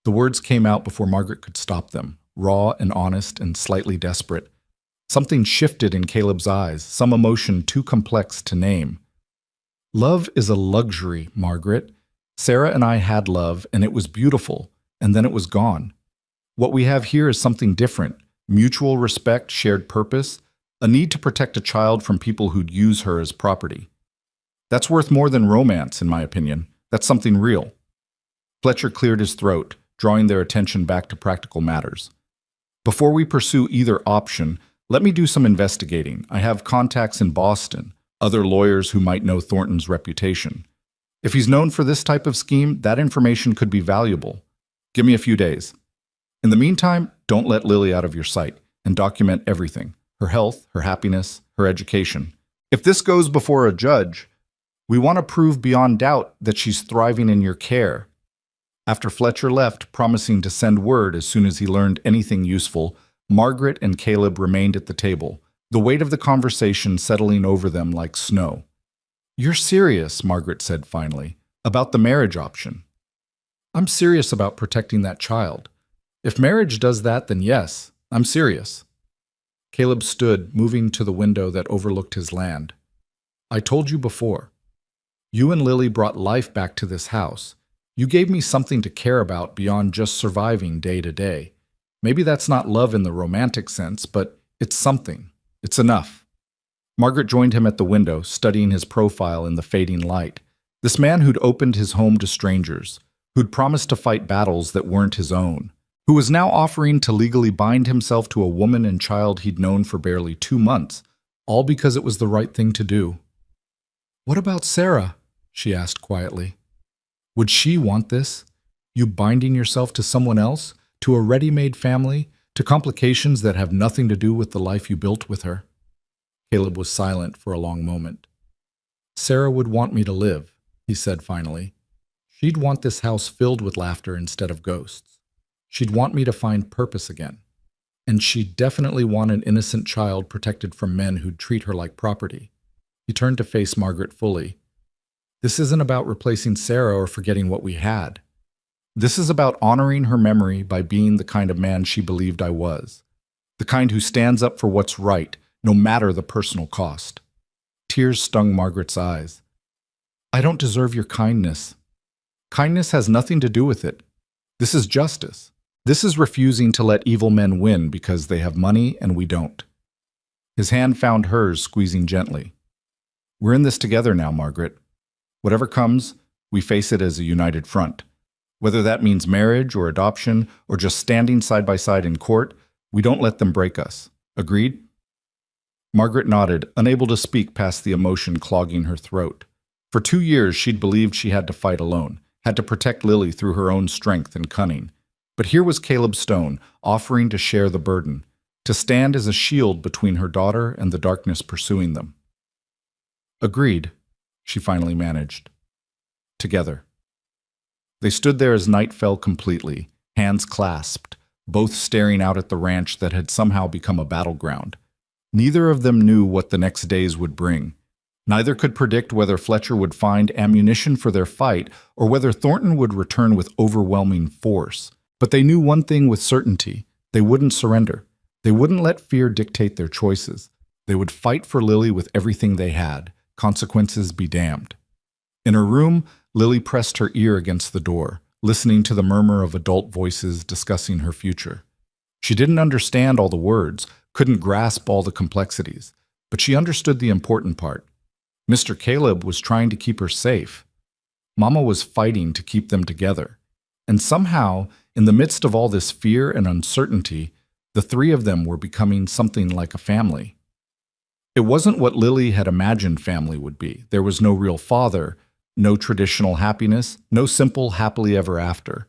The words came out before Margaret could stop them, raw and honest and slightly desperate. Something shifted in Caleb's eyes, some emotion too complex to name. Love is a luxury, Margaret. Sarah and I had love, and it was beautiful, and then it was gone. What we have here is something different. Mutual respect, shared purpose, a need to protect a child from people who'd use her as property. That's worth more than romance, in my opinion. That's something real. Fletcher cleared his throat, drawing their attention back to practical matters. Before we pursue either option, let me do some investigating. I have contacts in Boston, other lawyers who might know Thornton's reputation. If he's known for this type of scheme, that information could be valuable. Give me a few days. In the meantime, don't let Lily out of your sight and document everything. Her health, her happiness, her education. If this goes before a judge, we want to prove beyond doubt that she's thriving in your care. After Fletcher left, promising to send word as soon as he learned anything useful, Margaret and Caleb remained at the table, the weight of the conversation settling over them like snow. You're serious, Margaret said finally, about the marriage option. I'm serious about protecting that child. If marriage does that, then yes, I'm serious. Caleb stood, moving to the window that overlooked his land. I told you before. You and Lily brought life back to this house. You gave me something to care about beyond just surviving day to day. Maybe that's not love in the romantic sense, but it's something. It's enough. Margaret joined him at the window, studying his profile in the fading light. This man who'd opened his home to strangers, who'd promised to fight battles that weren't his own, who was now offering to legally bind himself to a woman and child he'd known for barely 2 months, all because it was the right thing to do. What about Sarah? She asked quietly. Would she want this? You binding yourself to someone else? To a ready-made family? To complications that have nothing to do with the life you built with her? Caleb was silent for a long moment. Sarah would want me to live, he said finally. She'd want this house filled with laughter instead of ghosts. She'd want me to find purpose again. And she'd definitely want an innocent child protected from men who'd treat her like property. He turned to face Margaret fully. This isn't about replacing Sarah or forgetting what we had. This is about honoring her memory by being the kind of man she believed I was, the kind who stands up for what's right, no matter the personal cost. Tears stung Margaret's eyes. I don't deserve your kindness. Kindness has nothing to do with it. This is justice. This is refusing to let evil men win because they have money and we don't. His hand found hers, squeezing gently. We're in this together now, Margaret. Whatever comes, we face it as a united front. Whether that means marriage or adoption or just standing side by side in court, we don't let them break us. Agreed? Margaret nodded, unable to speak past the emotion clogging her throat. For 2 years, she'd believed she had to fight alone, had to protect Lily through her own strength and cunning. But here was Caleb Stone, offering to share the burden, to stand as a shield between her daughter and the darkness pursuing them. Agreed, she finally managed. Together. They stood there as night fell completely, hands clasped, both staring out at the ranch that had somehow become a battleground. Neither of them knew what the next days would bring. Neither could predict whether Fletcher would find ammunition for their fight or whether Thornton would return with overwhelming force. But they knew one thing with certainty. They wouldn't surrender. They wouldn't let fear dictate their choices. They would fight for Lily with everything they had, consequences be damned. In her room, Lily pressed her ear against the door, listening to the murmur of adult voices discussing her future. She didn't understand all the words, couldn't grasp all the complexities, but she understood the important part. Mr. Caleb was trying to keep her safe. Mama was fighting to keep them together. And somehow, in the midst of all this fear and uncertainty, the three of them were becoming something like a family. It wasn't what Lily had imagined family would be. There was no real father, no traditional happiness, no simple happily ever after.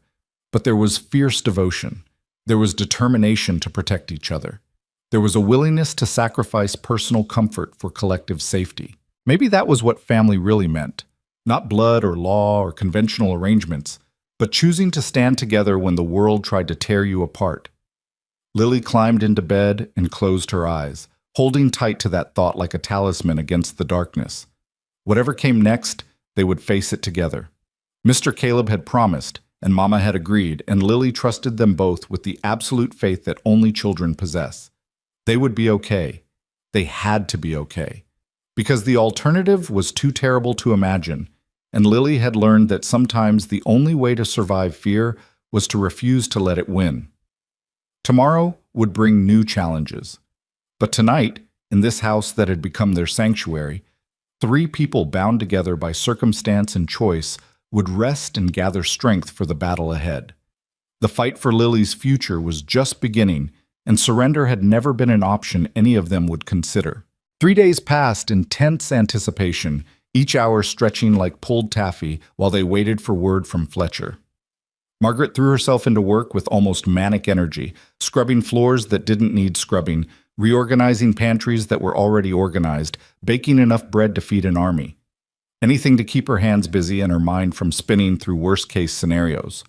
But there was fierce devotion. There was determination to protect each other. There was a willingness to sacrifice personal comfort for collective safety. Maybe that was what family really meant. Not blood or law or conventional arrangements, but choosing to stand together when the world tried to tear you apart. Lily climbed into bed and closed her eyes, holding tight to that thought like a talisman against the darkness. Whatever came next, they would face it together. Mr. Caleb had promised, and Mama had agreed, and Lily trusted them both with the absolute faith that only children possess. They would be okay. They had to be okay. Because the alternative was too terrible to imagine, and Lily had learned that sometimes the only way to survive fear was to refuse to let it win. Tomorrow would bring new challenges. But tonight, in this house that had become their sanctuary, 3 people bound together by circumstance and choice would rest and gather strength for the battle ahead. The fight for Lily's future was just beginning, and surrender had never been an option any of them would consider. 3 days passed in tense anticipation, each hour stretching like pulled taffy while they waited for word from Fletcher. Margaret threw herself into work with almost manic energy, scrubbing floors that didn't need scrubbing, reorganizing pantries that were already organized, baking enough bread to feed an army. Anything to keep her hands busy and her mind from spinning through worst-case scenarios.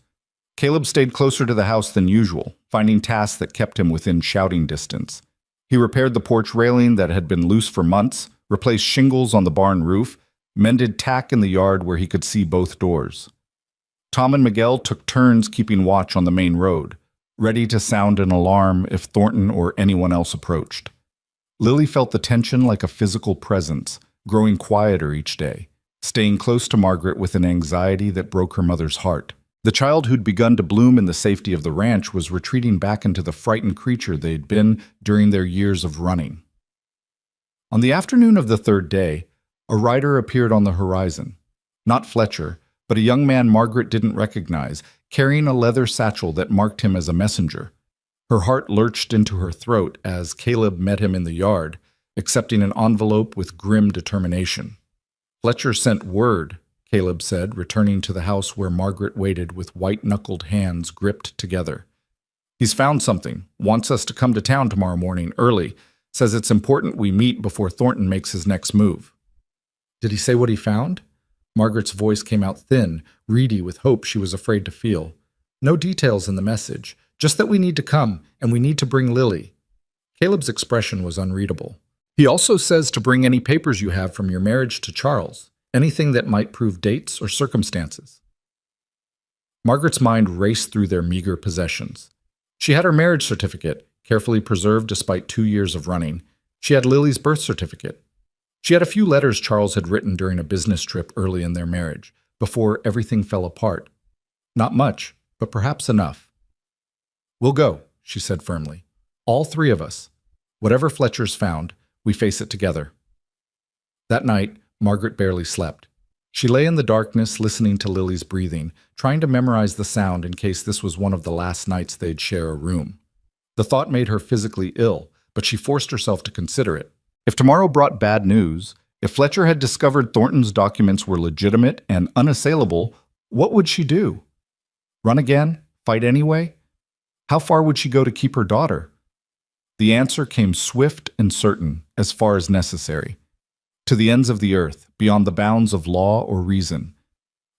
Caleb stayed closer to the house than usual, finding tasks that kept him within shouting distance. He repaired the porch railing that had been loose for months, replaced shingles on the barn roof, mended tack in the yard where he could see both doors. Tom and Miguel took turns keeping watch on the main road, ready to sound an alarm if Thornton or anyone else approached. Lily felt the tension like a physical presence, growing quieter each day, staying close to Margaret with an anxiety that broke her mother's heart. The child who'd begun to bloom in the safety of the ranch was retreating back into the frightened creature they'd been during their years of running. On the afternoon of the 3rd day, a rider appeared on the horizon. Not Fletcher, but a young man Margaret didn't recognize, carrying a leather satchel that marked him as a messenger. Her heart lurched into her throat as Caleb met him in the yard, accepting an envelope with grim determination. Fletcher sent word, Caleb said, returning to the house where Margaret waited with white-knuckled hands gripped together. He's found something, wants us to come to town tomorrow morning early, says it's important we meet before Thornton makes his next move. Did he say what he found? Margaret's voice came out thin, reedy with hope she was afraid to feel. No details in the message, just that we need to come, and we need to bring Lily. Caleb's expression was unreadable. He also says to bring any papers you have from your marriage to Charles, anything that might prove dates or circumstances. Margaret's mind raced through their meager possessions. She had her marriage certificate, carefully preserved despite 2 years of running. She had Lily's birth certificate. She had a few letters Charles had written during a business trip early in their marriage, before everything fell apart. Not much, but perhaps enough. "We'll go," she said firmly. "All three of us. Whatever Fletcher's found, we face it together." That night, Margaret barely slept. She lay in the darkness, listening to Lily's breathing, trying to memorize the sound in case this was one of the last nights they'd share a room. The thought made her physically ill, but she forced herself to consider it. If tomorrow brought bad news, if Fletcher had discovered Thornton's documents were legitimate and unassailable, what would she do? Run again? Fight anyway? How far would she go to keep her daughter? The answer came swift and certain, as far as necessary. To the ends of the earth, beyond the bounds of law or reason.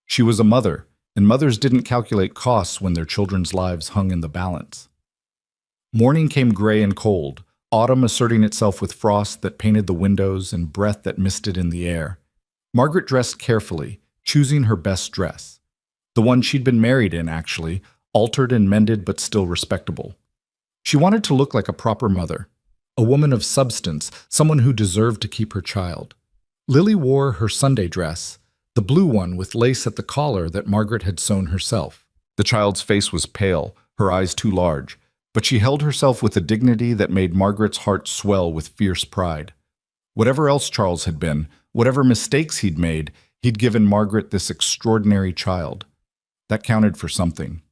She was a mother, and mothers didn't calculate costs when their children's lives hung in the balance. Morning came gray and cold, autumn asserting itself with frost that painted the windows and breath that misted in the air. Margaret dressed carefully, choosing her best dress. The one she'd been married in, actually, altered and mended but still respectable. She wanted to look like a proper mother, a woman of substance, someone who deserved to keep her child. Lily wore her Sunday dress, the blue one with lace at the collar that Margaret had sewn herself. The child's face was pale, her eyes too large, but she held herself with a dignity that made Margaret's heart swell with fierce pride. Whatever else Charles had been, whatever mistakes he'd made, he'd given Margaret this extraordinary child. That counted for something.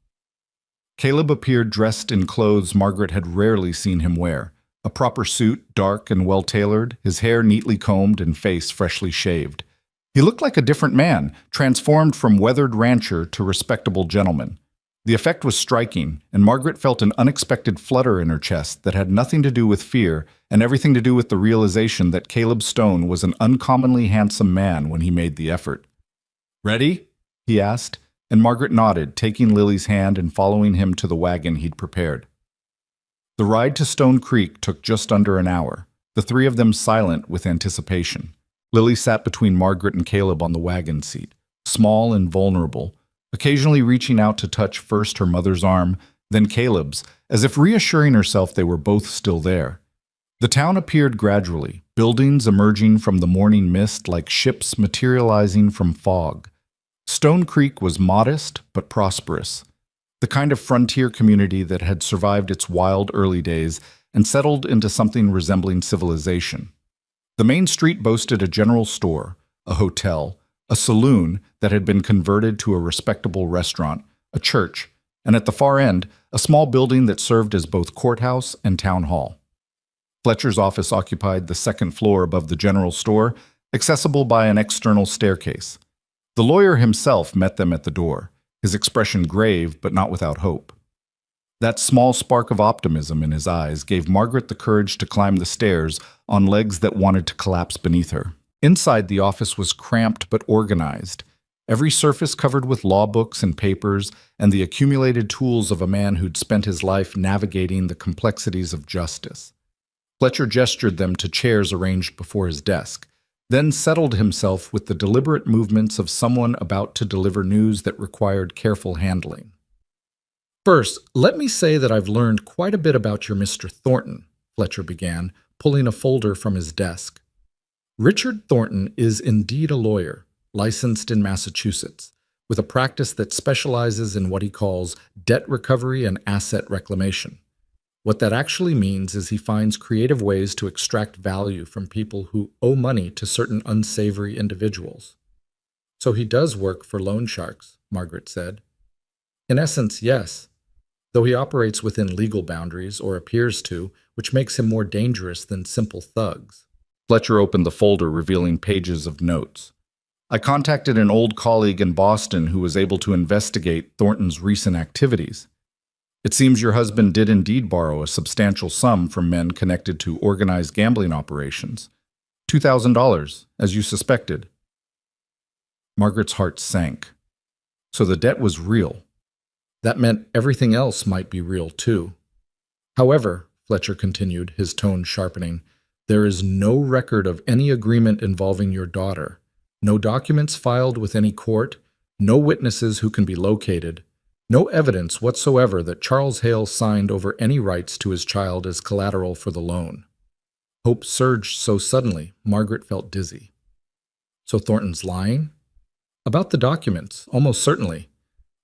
Caleb appeared dressed in clothes Margaret had rarely seen him wear. A proper suit, dark and well-tailored, his hair neatly combed and face freshly shaved. He looked like a different man, transformed from weathered rancher to respectable gentleman. The effect was striking, and Margaret felt an unexpected flutter in her chest that had nothing to do with fear and everything to do with the realization that Caleb Stone was an uncommonly handsome man when he made the effort. "Ready?" he asked, and Margaret nodded, taking Lily's hand and following him to the wagon he'd prepared. The ride to Stone Creek took just under an hour, the three of them silent with anticipation. Lily sat between Margaret and Caleb on the wagon seat, small and vulnerable, occasionally reaching out to touch first her mother's arm, then Caleb's, as if reassuring herself they were both still there. The town appeared gradually, buildings emerging from the morning mist like ships materializing from fog. Stone Creek was modest but prosperous, the kind of frontier community that had survived its wild early days and settled into something resembling civilization. The main street boasted a general store, a hotel, a saloon that had been converted to a respectable restaurant, a church, and at the far end, a small building that served as both courthouse and town hall. Fletcher's office occupied the second floor above the general store, accessible by an external staircase. The lawyer himself met them at the door, his expression grave but not without hope. That small spark of optimism in his eyes gave Margaret the courage to climb the stairs on legs that wanted to collapse beneath her. Inside, the office was cramped but organized, every surface covered with law books and papers and the accumulated tools of a man who'd spent his life navigating the complexities of justice. Fletcher gestured them to chairs arranged before his desk, then settled himself with the deliberate movements of someone about to deliver news that required careful handling. "First, let me say that I've learned quite a bit about your Mr. Thornton," Fletcher began, pulling a folder from his desk. "Richard Thornton is indeed a lawyer, licensed in Massachusetts, with a practice that specializes in what he calls debt recovery and asset reclamation. What that actually means is he finds creative ways to extract value from people who owe money to certain unsavory individuals." "So he does work for loan sharks," Margaret said. "In essence, yes, though he operates within legal boundaries, or appears to, which makes him more dangerous than simple thugs." Fletcher opened the folder, revealing pages of notes. "I contacted an old colleague in Boston who was able to investigate Thornton's recent activities. It seems your husband did indeed borrow a substantial sum from men connected to organized gambling operations. $2,000, as you suspected." Margaret's heart sank. So the debt was real. That meant everything else might be real too. "However," Fletcher continued, his tone sharpening, "there is no record of any agreement involving your daughter, no documents filed with any court, no witnesses who can be located, No evidence whatsoever that Charles Hale signed over any rights to his child as collateral for the loan. Hope surged so suddenly, Margaret felt dizzy. So Thornton's lying? About the documents, almost certainly.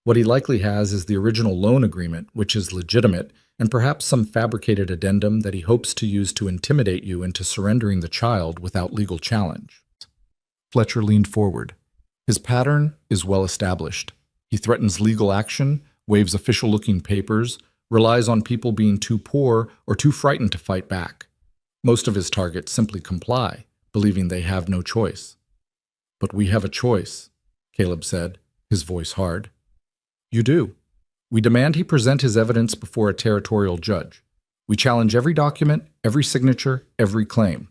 What he likely has is the original loan agreement, which is legitimate, and perhaps some fabricated addendum that he hopes to use to intimidate you into surrendering the child without legal challenge. Fletcher leaned forward. His pattern is well established. He threatens legal action, waves official-looking papers, relies on people being too poor or too frightened to fight back. Most of his targets simply comply, believing they have no choice. But we have a choice, Caleb said, his voice hard. You do. We demand he present his evidence before a territorial judge. We challenge every document, every signature, every claim.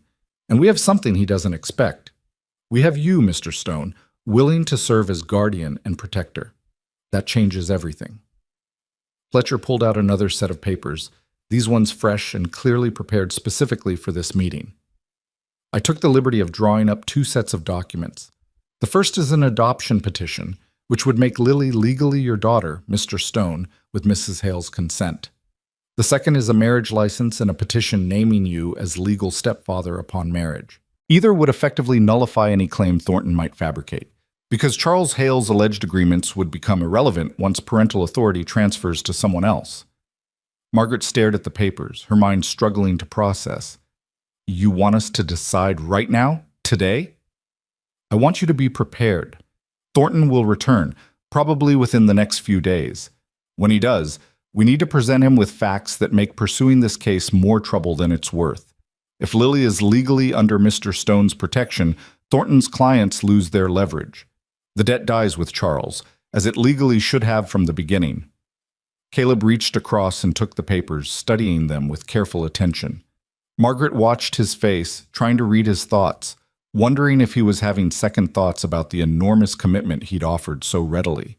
And we have something he doesn't expect. We have you, Mr. Stone, willing to serve as guardian and protector. That changes everything. Fletcher pulled out another set of papers, these ones fresh and clearly prepared specifically for this meeting. I took the liberty of drawing up 2 sets of documents. The first is an adoption petition, which would make Lily legally your daughter, Mr. Stone, with Mrs. Hale's consent. The second is a marriage license and a petition naming you as legal stepfather upon marriage. Either would effectively nullify any claim Thornton might fabricate, because Charles Hale's alleged agreements would become irrelevant once parental authority transfers to someone else. Margaret stared at the papers, her mind struggling to process. You want us to decide right now? Today? I want you to be prepared. Thornton will return, probably within the next few days. When he does, we need to present him with facts that make pursuing this case more trouble than it's worth. If Lily is legally under Mr. Stone's protection, Thornton's clients lose their leverage. The debt dies with Charles, as it legally should have from the beginning. Caleb reached across and took the papers, studying them with careful attention. Margaret watched his face, trying to read his thoughts, wondering if he was having second thoughts about the enormous commitment he'd offered so readily.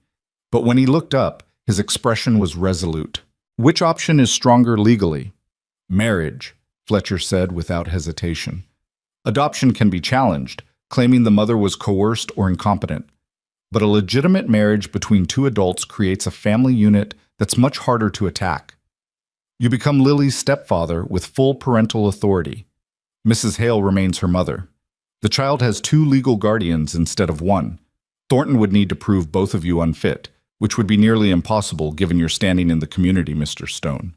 But when he looked up, his expression was resolute. Which option is stronger legally? Marriage, Fletcher said without hesitation. Adoption can be challenged, claiming the mother was coerced or incompetent. But a legitimate marriage between 2 adults creates a family unit that's much harder to attack. You become Lily's stepfather with full parental authority. Mrs. Hale remains her mother. The child has 2 legal guardians instead of 1. Thornton would need to prove both of you unfit, which would be nearly impossible given your standing in the community, Mr. Stone.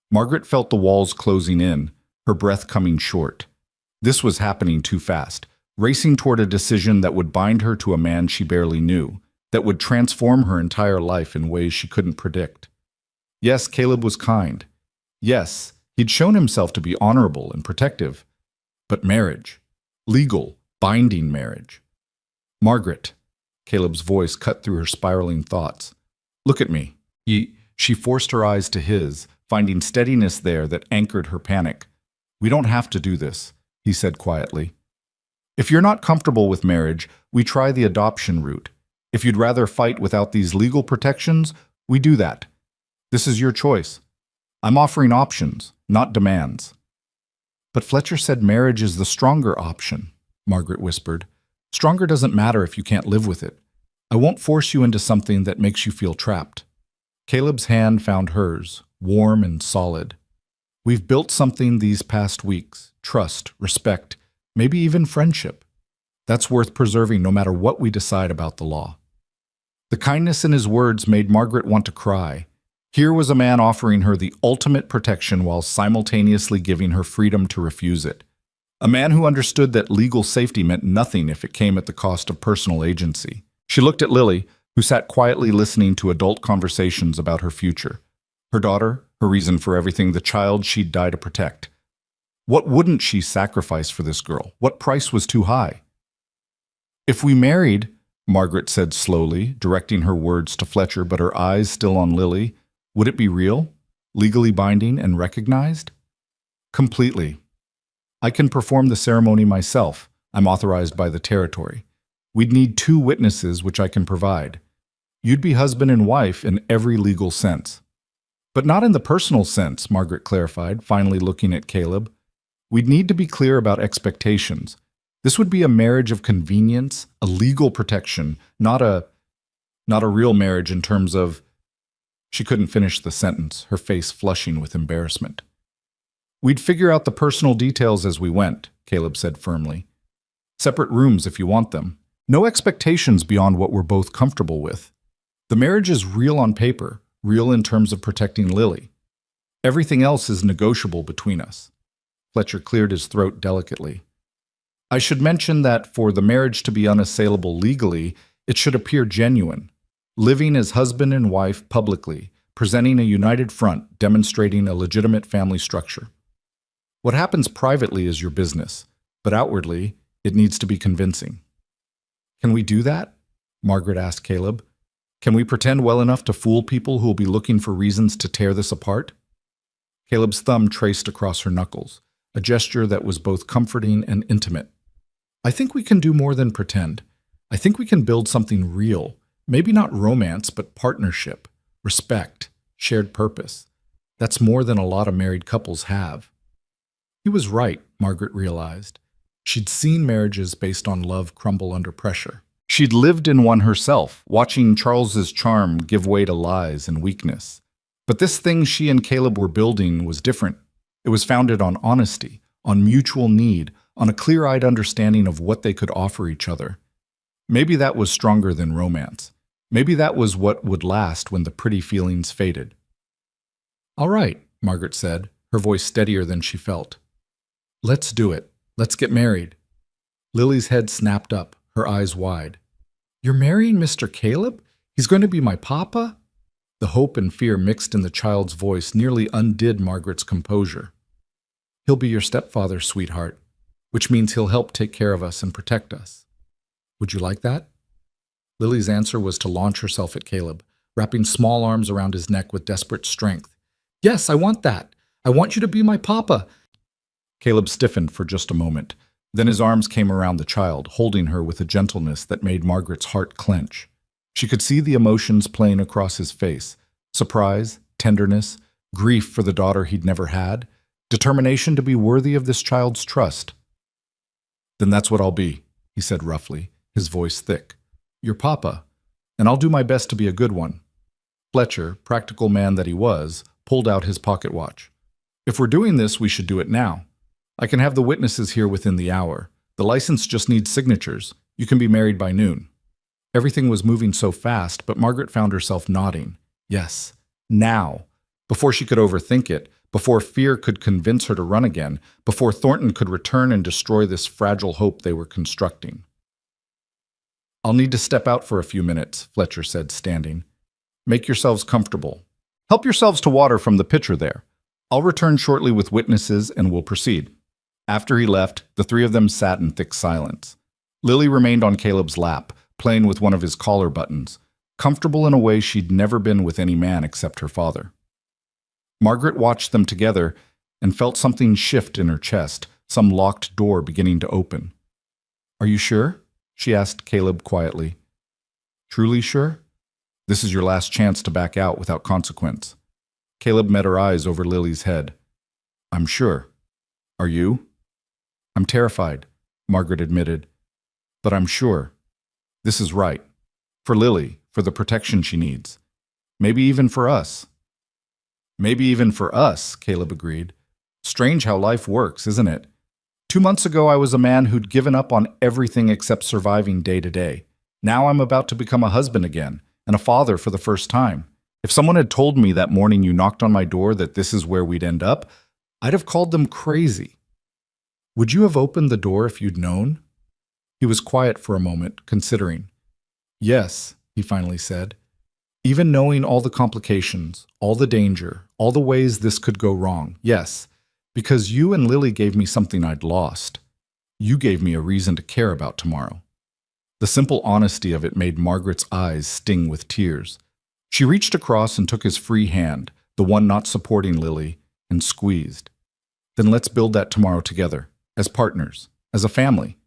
Margaret felt the walls closing in, her breath coming short. This was happening too fast, racing toward a decision that would bind her to a man she barely knew, that would transform her entire life in ways she couldn't predict. Yes, Caleb was kind. Yes, he'd shown himself to be honorable and protective. But marriage. Legal, binding marriage. Margaret. Caleb's voice cut through her spiraling thoughts. Look at me. She forced her eyes to his, finding steadiness there that anchored her panic. We don't have to do this, he said quietly. If you're not comfortable with marriage, we try the adoption route. If you'd rather fight without these legal protections, we do that. This is your choice. I'm offering options, not demands. But Fletcher said marriage is the stronger option, Margaret whispered. Stronger doesn't matter if you can't live with it. I won't force you into something that makes you feel trapped. Caleb's hand found hers, warm and solid. We've built something these past weeks, trust, respect, maybe even friendship. That's worth preserving no matter what we decide about the law. The kindness in his words made Margaret want to cry. Here was a man offering her the ultimate protection while simultaneously giving her freedom to refuse it. A man who understood that legal safety meant nothing if it came at the cost of personal agency. She looked at Lily, who sat quietly listening to adult conversations about her future. Her daughter, her reason for everything, the child she'd die to protect. What wouldn't she sacrifice for this girl? What price was too high? If we married, Margaret said slowly, directing her words to Fletcher but her eyes still on Lily, would it be real, legally binding and recognized? Completely. I can perform the ceremony myself. I'm authorized by the territory. We'd need 2 witnesses, which I can provide. You'd be husband and wife in every legal sense. But not in the personal sense, Margaret clarified, finally looking at Caleb. We'd need to be clear about expectations. This would be a marriage of convenience, a legal protection, not a real marriage in terms of She couldn't finish the sentence, her face flushing with embarrassment. We'd figure out the personal details as we went, Caleb said firmly. Separate rooms if you want them. No expectations beyond what we're both comfortable with. The marriage is real on paper, real in terms of protecting Lily. Everything else is negotiable between us. Fletcher cleared his throat delicately. I should mention that for the marriage to be unassailable legally, it should appear genuine. Living as husband and wife publicly, presenting a united front, demonstrating a legitimate family structure. What happens privately is your business, but outwardly, it needs to be convincing. Can we do that? Margaret asked Caleb. Can we pretend well enough to fool people who will be looking for reasons to tear this apart? Caleb's thumb traced across her knuckles, a gesture that was both comforting and intimate. I think we can do more than pretend. I think we can build something real, maybe not romance, but partnership, respect, shared purpose. That's more than a lot of married couples have. He was right, Margaret realized. She'd seen marriages based on love crumble under pressure. She'd lived in one herself, watching Charles's charm give way to lies and weakness. But this thing she and Caleb were building was different. It was founded on honesty, on mutual need, on a clear-eyed understanding of what they could offer each other. Maybe that was stronger than romance. Maybe that was what would last when the pretty feelings faded. All right, Margaret said, her voice steadier than she felt. Let's do it. Let's get married. Lily's head snapped up, her eyes wide. You're marrying Mr. Caleb? He's going to be my papa? The hope and fear mixed in the child's voice nearly undid Margaret's composure. He'll be your stepfather, sweetheart, which means he'll help take care of us and protect us. Would you like that? Lily's answer was to launch herself at Caleb, wrapping small arms around his neck with desperate strength. Yes, I want that. I want you to be my papa. Caleb stiffened for just a moment. Then his arms came around the child, holding her with a gentleness that made Margaret's heart clench. She could see the emotions playing across his face. Surprise, tenderness, grief for the daughter he'd never had, determination to be worthy of this child's trust. Then that's what I'll be, he said roughly, his voice thick. Your papa, and I'll do my best to be a good one. Fletcher, practical man that he was, pulled out his pocket watch. If we're doing this, we should do it now. I can have the witnesses here within the hour. The license just needs signatures. You can be married by noon. Everything was moving so fast, but Margaret found herself nodding. Yes, now. Before she could overthink it, before fear could convince her to run again, before Thornton could return and destroy this fragile hope they were constructing. I'll need to step out for a few minutes, Fletcher said, standing. Make yourselves comfortable. Help yourselves to water from the pitcher there. I'll return shortly with witnesses and we'll proceed. After he left, the three of them sat in thick silence. Lily remained on Caleb's lap, playing with one of his collar buttons, comfortable in a way she'd never been with any man except her father. Margaret watched them together and felt something shift in her chest, some locked door beginning to open. Are you sure? She asked Caleb quietly. Truly sure? This is your last chance to back out without consequence. Caleb met her eyes over Lily's head. I'm sure. Are you? I'm terrified, Margaret admitted. But I'm sure. This is right. For Lily, for the protection she needs. Maybe even for us. Maybe even for us, Caleb agreed. Strange how life works, isn't it? 2 months ago, I was a man who'd given up on everything except surviving day to day. Now I'm about to become a husband again, and a father for the first time. If someone had told me that morning you knocked on my door that this is where we'd end up, I'd have called them crazy. Would you have opened the door if you'd known? He was quiet for a moment, considering. Yes, he finally said. Even knowing all the complications, all the danger, all the ways this could go wrong, yes, because you and Lily gave me something I'd lost. You gave me a reason to care about tomorrow. The simple honesty of it made Margaret's eyes sting with tears. She reached across and took his free hand, the one not supporting Lily, and squeezed. Then let's build that tomorrow together, as partners, as a family.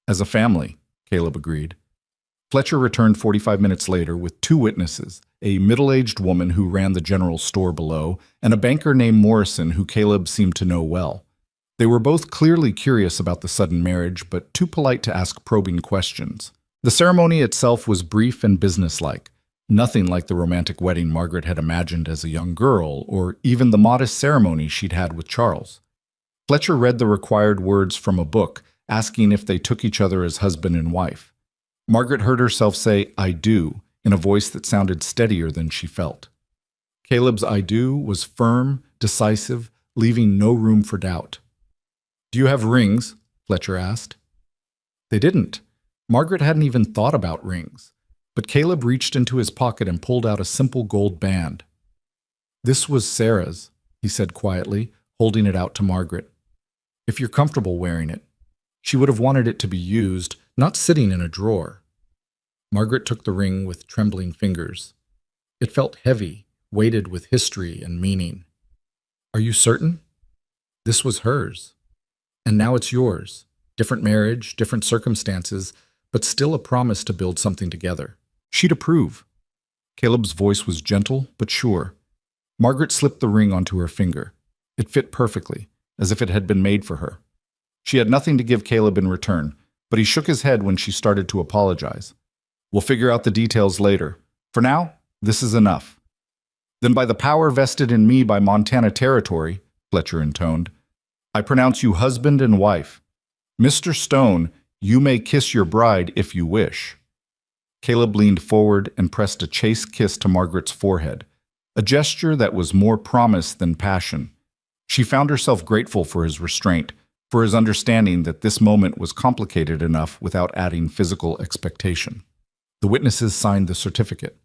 As a family, Caleb agreed. Fletcher returned 45 minutes later with 2 witnesses, a middle-aged woman who ran the general store below, and a banker named Morrison who Caleb seemed to know well. They were both clearly curious about the sudden marriage, but too polite to ask probing questions. The ceremony itself was brief and businesslike. Nothing like the romantic wedding Margaret had imagined as a young girl, or even the modest ceremony she'd had with Charles. Fletcher read the required words from a book, asking if they took each other as husband and wife. Margaret heard herself say, "I do," in a voice that sounded steadier than she felt. Caleb's "I do" was firm, decisive, leaving no room for doubt. "Do you have rings?" Fletcher asked. They didn't. Margaret hadn't even thought about rings. But Caleb reached into his pocket and pulled out a simple gold band. "This was Sarah's," he said quietly, holding it out to Margaret. "If you're comfortable wearing it." She would have wanted it to be used, not sitting in a drawer. Margaret took the ring with trembling fingers. It felt heavy, weighted with history and meaning. "Are you certain?" This was hers. And now it's yours. Different marriage, different circumstances, but still a promise to build something together. She'd approve. Caleb's voice was gentle but sure. Margaret slipped the ring onto her finger. It fit perfectly, as if it had been made for her. She had nothing to give Caleb in return, but he shook his head when she started to apologize. "We'll figure out the details later. For now, this is enough." "Then by the power vested in me by Montana Territory," Fletcher intoned, "I pronounce you husband and wife. Mr. Stone, you may kiss your bride if you wish." Caleb leaned forward and pressed a chaste kiss to Margaret's forehead, a gesture that was more promise than passion. She found herself grateful for his restraint, for his understanding that this moment was complicated enough without adding physical expectation. The witnesses signed the certificate.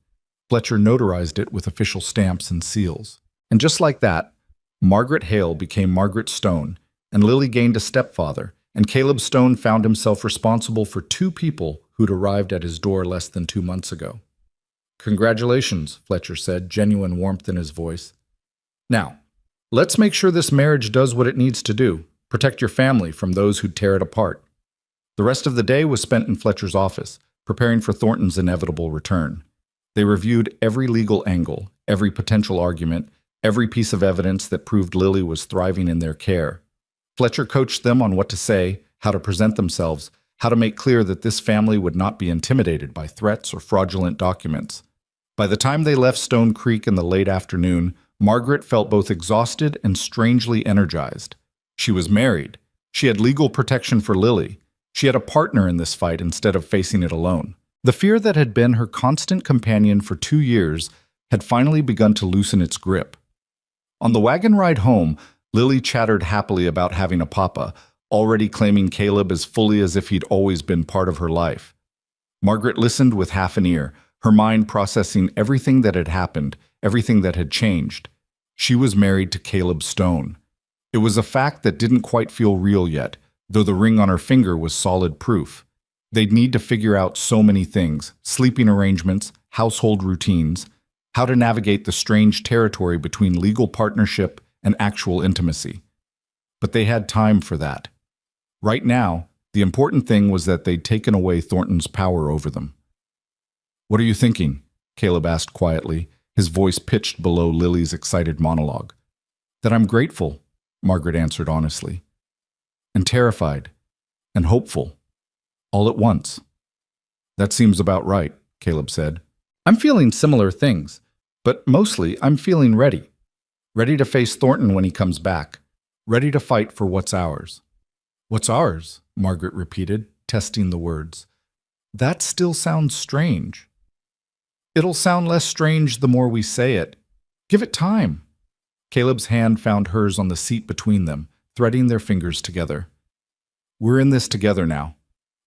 Fletcher notarized it with official stamps and seals. And just like that, Margaret Hale became Margaret Stone, and Lily gained a stepfather, and Caleb Stone found himself responsible for two people who'd arrived at his door less than 2 months ago. "Congratulations," Fletcher said, genuine warmth in his voice. "Now, let's make sure this marriage does what it needs to do, protect your family from those who'd tear it apart." The rest of the day was spent in Fletcher's office, preparing for Thornton's inevitable return. They reviewed every legal angle, every potential argument, every piece of evidence that proved Lily was thriving in their care. Fletcher coached them on what to say, how to present themselves, how to make clear that this family would not be intimidated by threats or fraudulent documents. By the time they left Stone Creek in the late afternoon, Margaret felt both exhausted and strangely energized. She was married. She had legal protection for Lily. She had a partner in this fight instead of facing it alone. The fear that had been her constant companion for 2 years had finally begun to loosen its grip. On the wagon ride home, Lily chattered happily about having a papa, already claiming Caleb as fully as if he'd always been part of her life. Margaret listened with half an ear, her mind processing everything that had happened, everything that had changed. She was married to Caleb Stone. It was a fact that didn't quite feel real yet, though the ring on her finger was solid proof. They'd need to figure out so many things: sleeping arrangements, household routines, how to navigate the strange territory between legal partnership and actual intimacy. But they had time for that. Right now, the important thing was that they'd taken away Thornton's power over them. "What are you thinking?" Caleb asked quietly, his voice pitched below Lily's excited monologue. "That I'm grateful," Margaret answered honestly, "and terrified, and hopeful, all at once." "That seems about right," Caleb said. "I'm feeling similar things, but mostly I'm feeling ready. Ready to face Thornton when he comes back. Ready to fight for what's ours." "What's ours?" Margaret repeated, testing the words. "That still sounds strange." "It'll sound less strange the more we say it. Give it time." Caleb's hand found hers on the seat between them, threading their fingers together. "We're in this together now.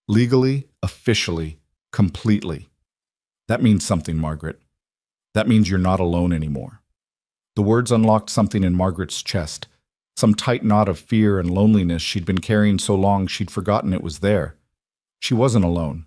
Legally, officially, completely. That means something, Margaret. That means you're not alone anymore." The words unlocked something in Margaret's chest, some tight knot of fear and loneliness she'd been carrying so long she'd forgotten it was there. She wasn't alone.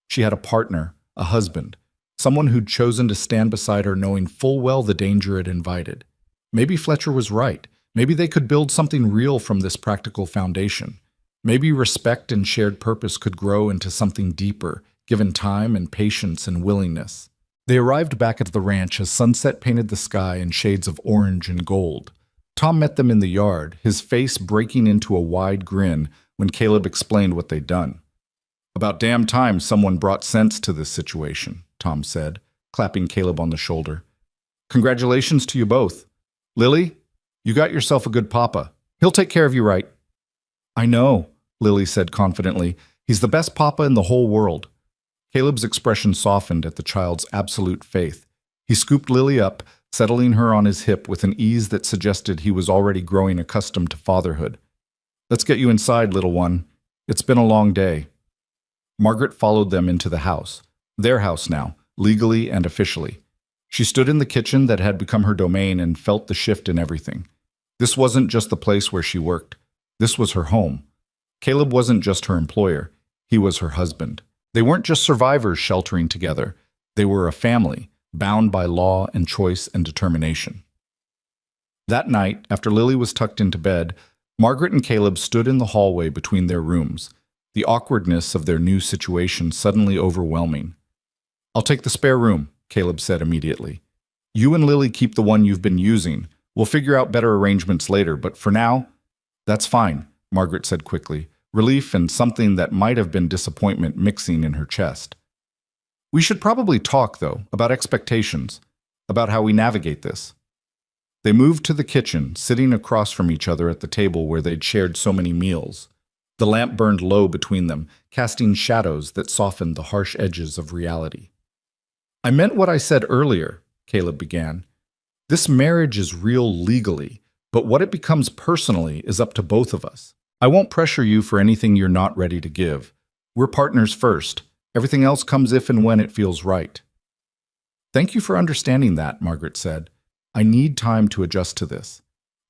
She had a partner, a husband, someone who'd chosen to stand beside her knowing full well the danger it invited. Maybe Fletcher was right. Maybe they could build something real from this practical foundation. Maybe respect and shared purpose could grow into something deeper, given time and patience and willingness. They arrived back at the ranch as sunset painted the sky in shades of orange and gold. Tom met them in the yard, his face breaking into a wide grin when Caleb explained what they'd done. "About damn time someone brought sense to this situation," Tom said, clapping Caleb on the shoulder. Congratulations to you both. Lily, you got yourself a good papa. He'll take care of you right. I know, Lily said confidently. He's the best papa in the whole world. Caleb's expression softened at the child's absolute faith. He scooped Lily up, settling her on his hip with an ease that suggested he was already growing accustomed to fatherhood. Let's get you inside, little one. It's been a long day. Margaret followed them into the house. Their house now, legally and officially. She stood in the kitchen that had become her domain and felt the shift in everything. This wasn't just the place where she worked. This was her home. Caleb wasn't just her employer. He was her husband. They weren't just survivors sheltering together. They were a family, bound by law and choice and determination. That night, after Lily was tucked into bed, Margaret and Caleb stood in the hallway between their rooms, the awkwardness of their new situation suddenly overwhelming. I'll take the spare room, Caleb said immediately. You and Lily keep the one you've been using. We'll figure out better arrangements later, but for now, that's fine, Margaret said quickly, relief and something that might have been disappointment mixing in her chest. We should probably talk, though, about expectations, about how we navigate this. They moved to the kitchen, sitting across from each other at the table where they'd shared so many meals. The lamp burned low between them, casting shadows that softened the harsh edges of reality. I meant what I said earlier, Caleb began. This marriage is real legally, but what it becomes personally is up to both of us. I won't pressure you for anything you're not ready to give. We're partners first. Everything else comes if and when it feels right. Thank you for understanding that, Margaret said. I need time to adjust to this.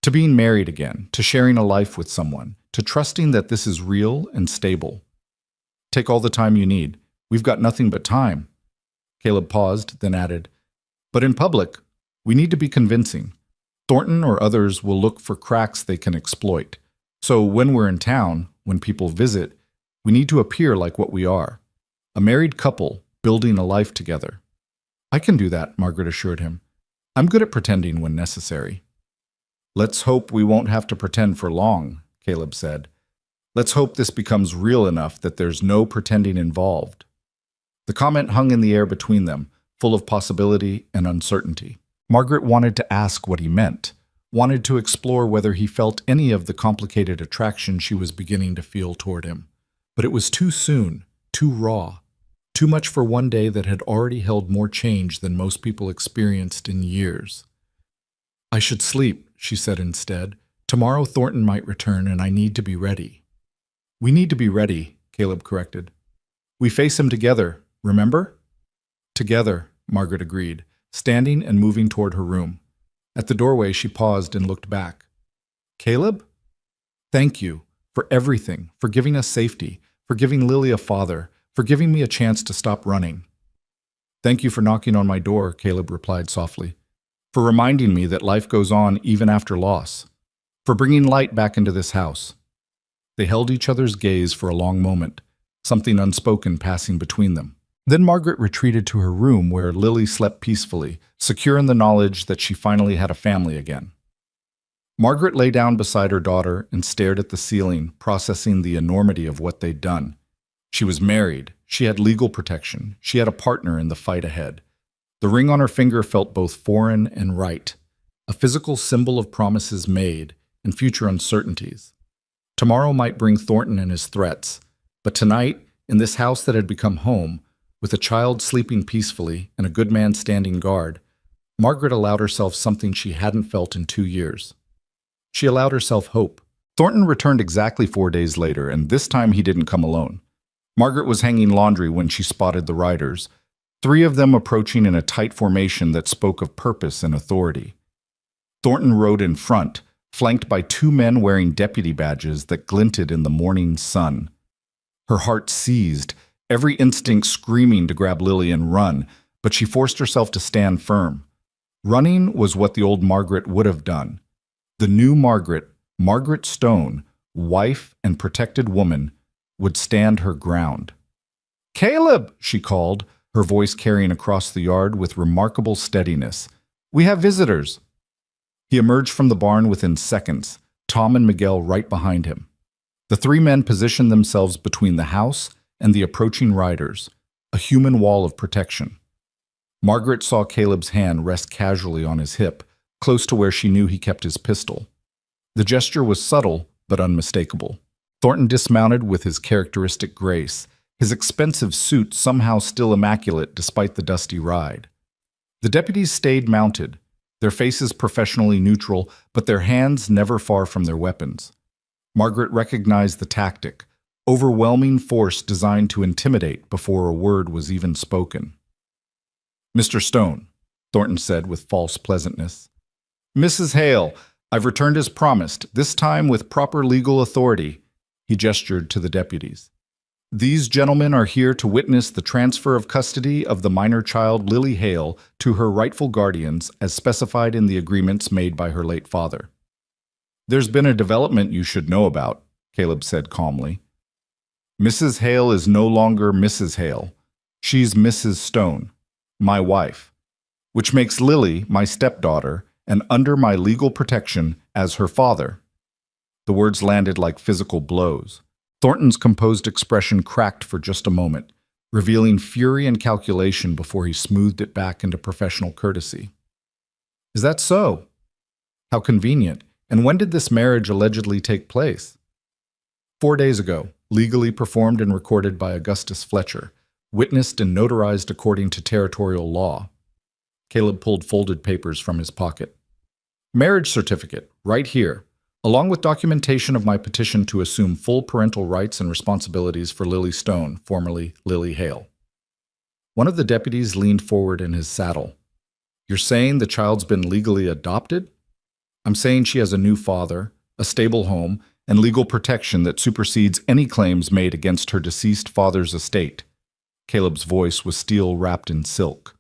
To being married again, to sharing a life with someone, to trusting that this is real and stable. Take all the time you need. We've got nothing but time. Caleb paused, then added, but in public, we need to be convincing. Thornton or others will look for cracks they can exploit. So when we're in town, when people visit, we need to appear like what we are. A married couple building a life together. I can do that, Margaret assured him. I'm good at pretending when necessary. Let's hope we won't have to pretend for long, Caleb said. Let's hope this becomes real enough that there's no pretending involved. The comment hung in the air between them, full of possibility and uncertainty. Margaret wanted to ask what he meant, wanted to explore whether he felt any of the complicated attraction she was beginning to feel toward him. But it was too soon, too raw, too much for one day that had already held more change than most people experienced in years. I should sleep, she said instead. Tomorrow Thornton might return and I need to be ready. We need to be ready, Caleb corrected. We face him together, remember? Together, Margaret agreed, standing and moving toward her room. At the doorway, she paused and looked back. Caleb? Thank you for everything, for giving us safety, for giving Lily a father, for giving me a chance to stop running. Thank you for knocking on my door, Caleb replied softly, for reminding me that life goes on even after loss, for bringing light back into this house. They held each other's gaze for a long moment, something unspoken passing between them. Then Margaret retreated to her room where Lily slept peacefully, secure in the knowledge that she finally had a family again. Margaret lay down beside her daughter and stared at the ceiling, processing the enormity of what they'd done. She was married, she had legal protection, she had a partner in the fight ahead. The ring on her finger felt both foreign and right, a physical symbol of promises made and future uncertainties. Tomorrow might bring Thornton and his threats, but tonight, in this house that had become home, with a child sleeping peacefully and a good man standing guard, Margaret allowed herself something she hadn't felt in 2 years. She allowed herself hope. Thornton returned exactly 4 days later, and this time he didn't come alone. Margaret was hanging laundry when she spotted the riders, 3 of them approaching in a tight formation that spoke of purpose and authority. Thornton rode in front, flanked by 2 men wearing deputy badges that glinted in the morning sun. Her heart seized, every instinct screaming to grab Lily and run, but she forced herself to stand firm. Running was what the old Margaret would have done. The new Margaret, Margaret Stone, wife and protected woman, would stand her ground. "Caleb!" she called, her voice carrying across the yard with remarkable steadiness. "We have visitors." He emerged from the barn within seconds, Tom and Miguel right behind him. The 3 men positioned themselves between the house and the approaching riders, a human wall of protection. Margaret saw Caleb's hand rest casually on his hip, close to where she knew he kept his pistol. The gesture was subtle, but unmistakable. Thornton dismounted with his characteristic grace, his expensive suit somehow still immaculate despite the dusty ride. The deputies stayed mounted, their faces professionally neutral, but their hands never far from their weapons. Margaret recognized the tactic, overwhelming force designed to intimidate before a word was even spoken. "Mr. Stone," Thornton said with false pleasantness. "Mrs. Hale, I've returned as promised, this time with proper legal authority." He gestured to the deputies. "These gentlemen are here to witness the transfer of custody of the minor child Lily Hale to her rightful guardians as specified in the agreements made by her late father." "There's been a development you should know about," Caleb said calmly. "Mrs. Hale is no longer Mrs. Hale. She's Mrs. Stone, my wife, which makes Lily my stepdaughter and under my legal protection as her father." The words landed like physical blows. Thornton's composed expression cracked for just a moment, revealing fury and calculation before he smoothed it back into professional courtesy. "Is that so? How convenient. And when did this marriage allegedly take place?" 4 days ago, legally performed and recorded by Augustus Fletcher, witnessed and notarized according to territorial law. Caleb pulled folded papers from his pocket. "Marriage certificate, right here, along with documentation of my petition to assume full parental rights and responsibilities for Lily Stone, formerly Lily Hale." One of the deputies leaned forward in his saddle. "You're saying the child's been legally adopted?" "I'm saying she has a new father, a stable home, and legal protection that supersedes any claims made against her deceased father's estate." Caleb's voice was steel wrapped in silk.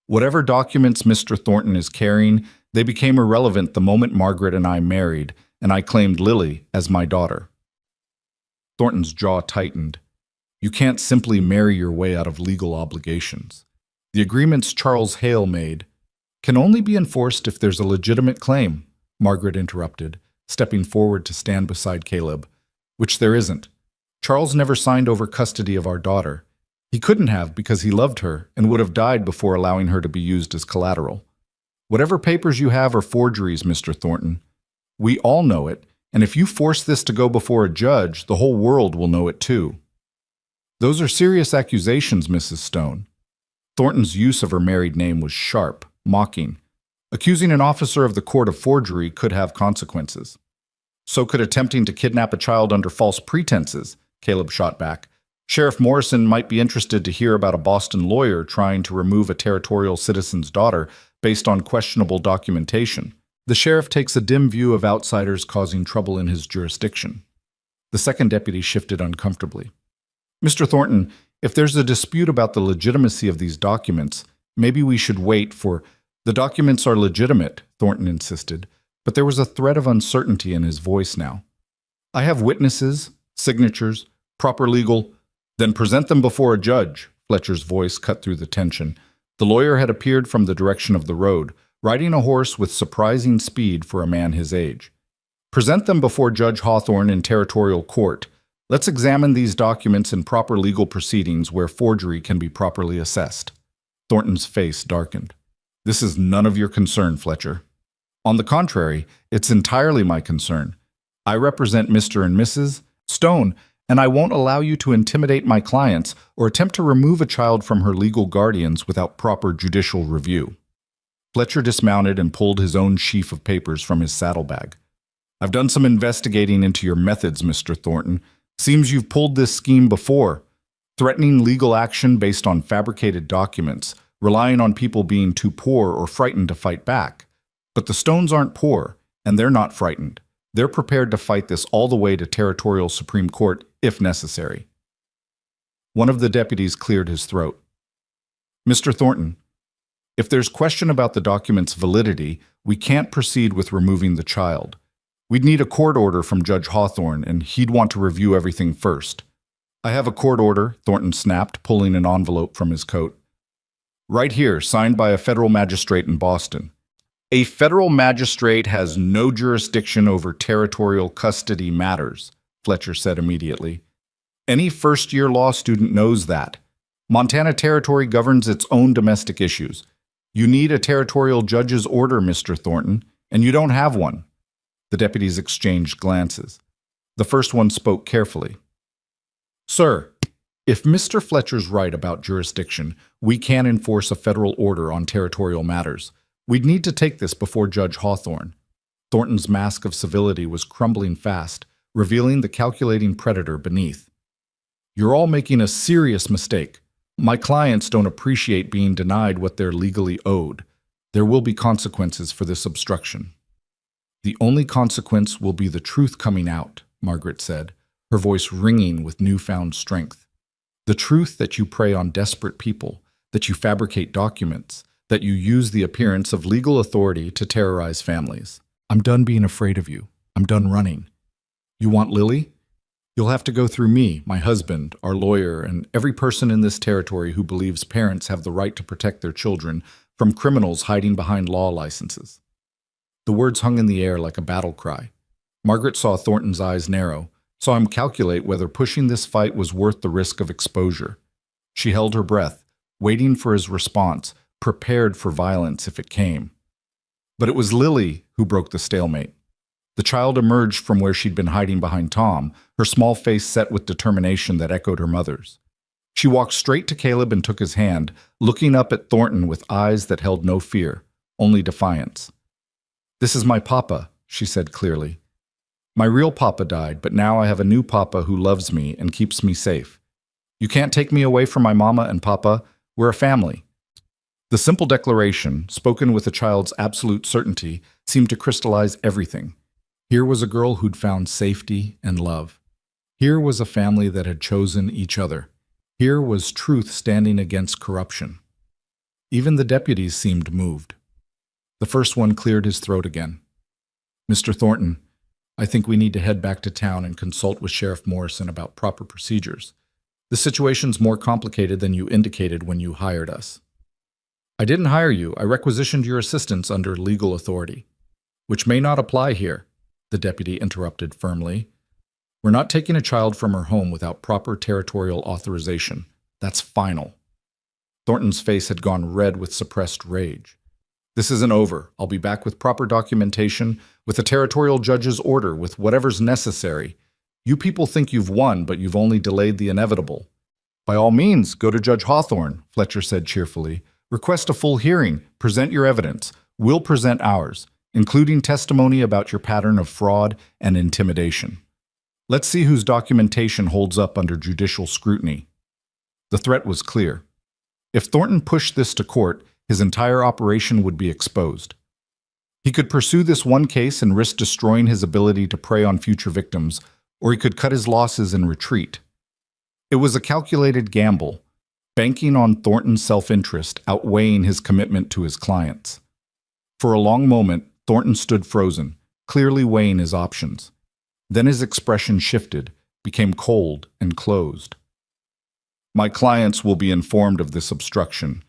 "Whatever documents Mr. Thornton is carrying, they became irrelevant the moment Margaret and I married, and I claimed Lily as my daughter." Thornton's jaw tightened. "You can't simply marry your way out of legal obligations. The agreements Charles Hale made can only be enforced if there's a legitimate claim," Margaret interrupted, stepping forward to stand beside Caleb, "which there isn't. Charles never signed over custody of our daughter. He couldn't have because he loved her and would have died before allowing her to be used as collateral. Whatever papers you have are forgeries, Mr. Thornton. We all know it, and if you force this to go before a judge, the whole world will know it too." "Those are serious accusations, Mrs. Stone." Thornton's use of her married name was sharp, mocking. Accusing an officer of the court of forgery could have consequences. "So could attempting to kidnap a child under false pretenses," Caleb shot back. "Sheriff Morrison might be interested to hear about a Boston lawyer trying to remove a territorial citizen's daughter based on questionable documentation. The sheriff takes a dim view of outsiders causing trouble in his jurisdiction." The second deputy shifted uncomfortably. "Mr. Thornton, if there's a dispute about the legitimacy of these documents, maybe we should wait for—" "The documents are legitimate," Thornton insisted, but there was a thread of uncertainty in his voice now. "I have witnesses, signatures, proper legal—" "Then present them before a judge," Fletcher's voice cut through the tension. The lawyer had appeared from the direction of the road, riding a horse with surprising speed for a man his age. "Present them before Judge Hawthorne in territorial court. Let's examine these documents in proper legal proceedings where forgery can be properly assessed." Thornton's face darkened. "This is none of your concern, Fletcher. On the contrary, it's entirely my concern. I represent Mr. and Mrs. Stone, and I won't allow you to intimidate my clients or attempt to remove a child from her legal guardians without proper judicial review." Fletcher dismounted and pulled his own sheaf of papers from his saddlebag. "I've done some investigating into your methods, Mr. Thornton. Seems you've pulled this scheme before, threatening legal action based on fabricated documents, relying on people being too poor or frightened to fight back. But the Stones aren't poor, and they're not frightened. They're prepared to fight this all the way to territorial Supreme Court if necessary." One of the deputies cleared his throat. "Mr. Thornton, if there's question about the document's validity, we can't proceed with removing the child. We'd need a court order from Judge Hawthorne, and he'd want to review everything first." "I have a court order," Thornton snapped, pulling an envelope from his coat. "Right here, signed by a federal magistrate in Boston." "A federal magistrate has no jurisdiction over territorial custody matters," Fletcher said immediately. "Any first-year law student knows that. Montana Territory governs its own domestic issues. You need a territorial judge's order, Mr. Thornton, and you don't have one." The deputies exchanged glances. The first one spoke carefully. "Sir, if Mr. Fletcher's right about jurisdiction, we can enforce a federal order on territorial matters. We'd need to take this before Judge Hawthorne." Thornton's mask of civility was crumbling fast, revealing the calculating predator beneath. "You're all making a serious mistake. My clients don't appreciate being denied what they're legally owed. There will be consequences for this obstruction." "The only consequence will be the truth coming out," Margaret said, her voice ringing with newfound strength. "The truth that you prey on desperate people, that you fabricate documents, that you use the appearance of legal authority to terrorize families. I'm done being afraid of you. I'm done running. You want Lily? You'll have to go through me, my husband, our lawyer, and every person in this territory who believes parents have the right to protect their children from criminals hiding behind law licenses." The words hung in the air like a battle cry. Margaret saw Thornton's eyes narrow, saw him calculate whether pushing this fight was worth the risk of exposure. She held her breath, waiting for his response, prepared for violence if it came. But it was Lily who broke the stalemate. The child emerged from where she'd been hiding behind Tom, her small face set with determination that echoed her mother's. She walked straight to Caleb and took his hand, looking up at Thornton with eyes that held no fear, only defiance. "This is my papa," she said clearly. "My real papa died, but now I have a new papa who loves me and keeps me safe. You can't take me away from my mama and papa. We're a family." The simple declaration, spoken with a child's absolute certainty, seemed to crystallize everything. Here was a girl who'd found safety and love. Here was a family that had chosen each other. Here was truth standing against corruption. Even the deputies seemed moved. The first one cleared his throat again. "Mr. Thornton, I think we need to head back to town and consult with Sheriff Morrison about proper procedures. The situation's more complicated than you indicated when you hired us." "I didn't hire you. I requisitioned your assistance under legal authority." "Which may not apply here," the deputy interrupted firmly. "We're not taking a child from her home without proper territorial authorization. That's final." Thornton's face had gone red with suppressed rage. "This isn't over. I'll be back with proper documentation, with a territorial judge's order, with whatever's necessary. You people think you've won, but you've only delayed the inevitable." "By all means, go to Judge Hawthorne," Fletcher said cheerfully. "Request a full hearing. Present your evidence. We'll present ours, including testimony about your pattern of fraud and intimidation. Let's see whose documentation holds up under judicial scrutiny." The threat was clear. If Thornton pushed this to court, his entire operation would be exposed. He could pursue this one case and risk destroying his ability to prey on future victims, or he could cut his losses and retreat. It was a calculated gamble, banking on Thornton's self-interest outweighing his commitment to his clients. For a long moment, Thornton stood frozen, clearly weighing his options. Then his expression shifted, became cold and closed. "My clients will be informed of this obstruction.